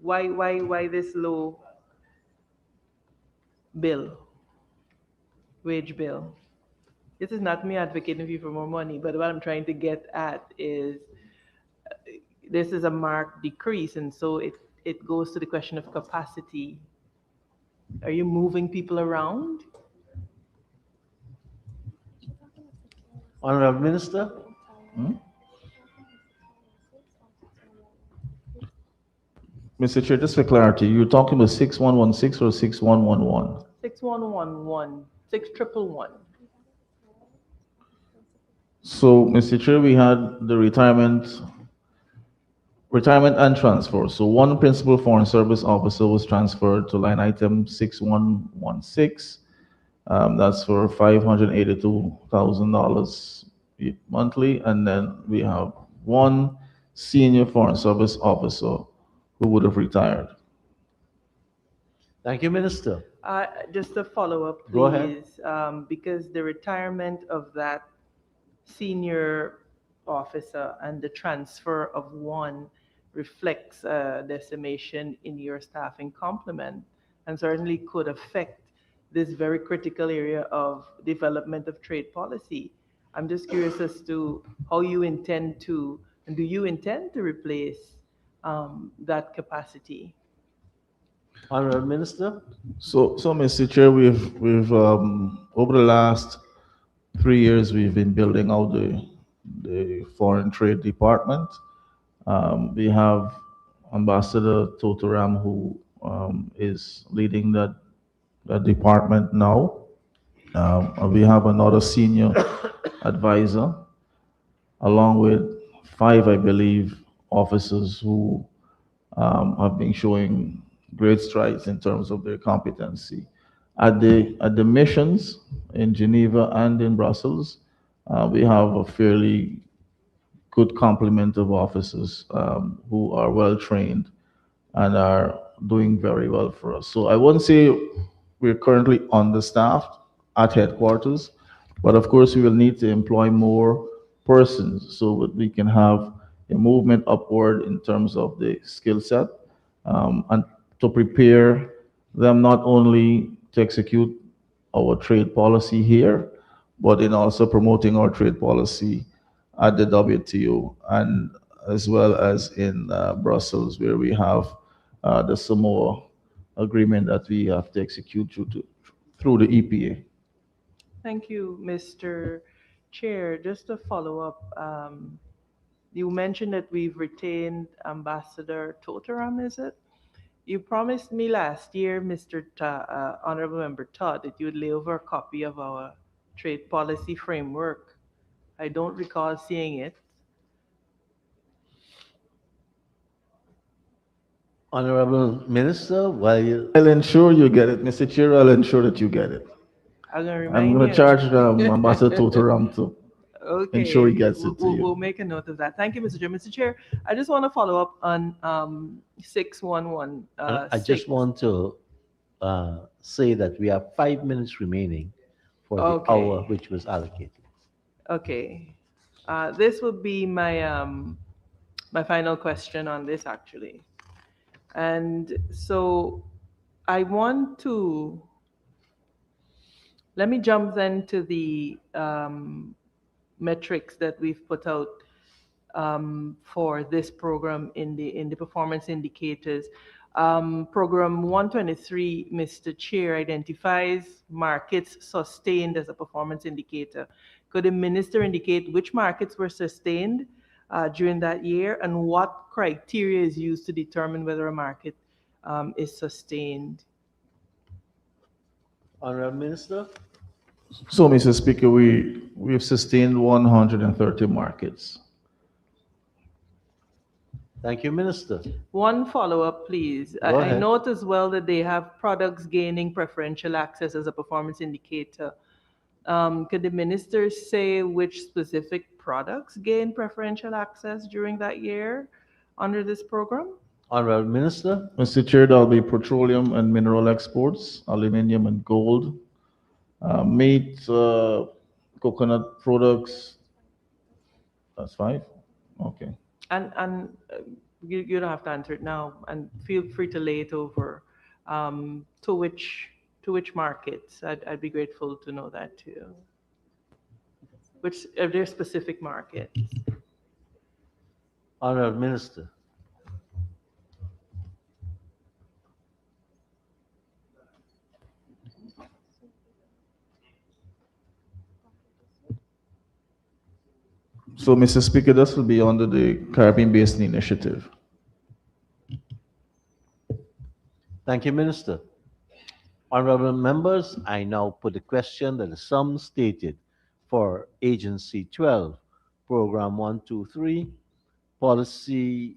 Why this low bill, wage bill? This is not me advocating for you for more money, but what I'm trying to get at is this is a marked decrease, and so it goes to the question of capacity. Are you moving people around? Honorable Minister. Mr. Chair, just for clarity, you're talking about 6116 or 6111? 6111, 6111. So, Mr. Chair, we had the retirement and transfer. So one principal foreign service officer was transferred to line item 6116. That's for $582,000 monthly. And then we have one senior foreign service officer who would have retired. Thank you, Minister. Just a follow-up, please. Go ahead. Because the retirement of that senior officer and the transfer of one reflects a decimation in your staffing complement and certainly could affect this very critical area of development of trade policy. I'm just curious as to how you intend to, and do you intend to replace that capacity? Honorable Minister. So, Mr. Chair, we've over the last 3 years, we've been building out the foreign trade department. We have Ambassador Totoram, who is leading that department now. We have another senior advisor, along with 5, I believe, officers who have been showing great strides in terms of their competency. At the missions in Geneva and in Brussels, we have a fairly good complement of officers who are well trained and are doing very well for us. So I won't say we're currently understaffed at headquarters, but of course we will need to employ more persons so that we can have a movement upward in terms of the skill set and to prepare them not only to execute our trade policy here, but in also promoting our trade policy at the WTO and as well as in Brussels, where we have the Samoa agreement that we have to execute through the EPA. Thank you, Mr. Chair. Just to follow up, you mentioned that we've retained Ambassador Totaram, is it? You promised me last year, Honorable Member Todd, that you would lay over a copy of our trade policy framework. I don't recall seeing it. Honorable Minister, I'll ensure you get it, Mr. Chair. I'll ensure that you get it. I'm gonna I'm remind going you. to charge Ambassador Totaram to ensure he Okay, gets it to you. we'll make a note of that. Thank you, Mr. Chair. Mr. Chair, I just want to follow up on 611. I just want to say that we have 5 minutes remaining for the hour Okay. which was allocated. Okay. This would be my final question on this actually. And so I want to let me jump then to the metrics that we've put out for this program in the performance indicators. Program 123, Mr. Chair, identifies markets sustained as a performance indicator. Could the minister indicate which markets were sustained during that year and what criteria is used to determine whether a market is sustained? Honorable Minister? So, Mr. Speaker, we've sustained 130 markets. Thank you, Minister. One follow-up, please. Go I ahead. note as well that they have products gaining preferential access as a performance indicator. Could the minister say which specific products gained preferential access during that year under this program? Honorable Minister? Mr. Chair, there'll be petroleum and mineral exports, aluminium and gold, meat, coconut products. That's 5? Okay. And you don't have to answer it now, and feel free to lay it over. To which markets? I'd be grateful to know that too. Which are there specific markets? Honorable Minister? So, Mr. Speaker, this will be under the Caribbean Basin Initiative. Thank you, Minister. Honorable members, I now put the question that the sum stated for Agency 12, Program 123, Policy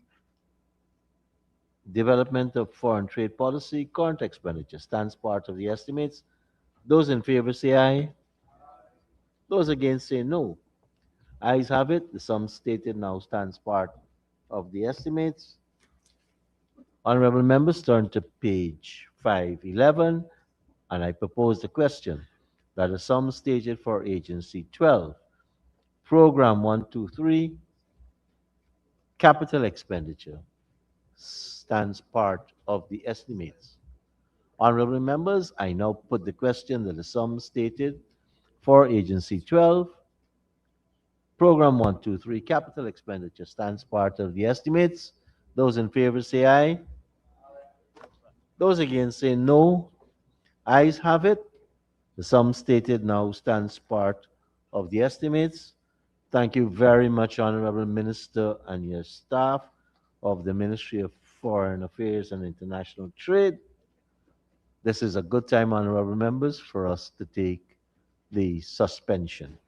Development of Foreign Trade Policy, current expenditure stands part of the estimates. Those in favor say aye. Those against say no. Ayes have it. The sum stated now stands part of the estimates. Honorable members, turn to page 511, and I propose the question that the sum stated for Agency 12, Program 123, Capital Expenditure, stands part of the estimates. Honorable members, I now put the question that the sum stated for Agency 12, Program 123, Capital Expenditure, stands part of the estimates. Those in favor say aye. Those against say no. Ayes have it. The sum stated now stands part of the estimates. Thank you very much, Honorable Minister and your staff of the Ministry of Foreign Affairs and International Trade. This is a good time, honorable members, for us to take the suspension.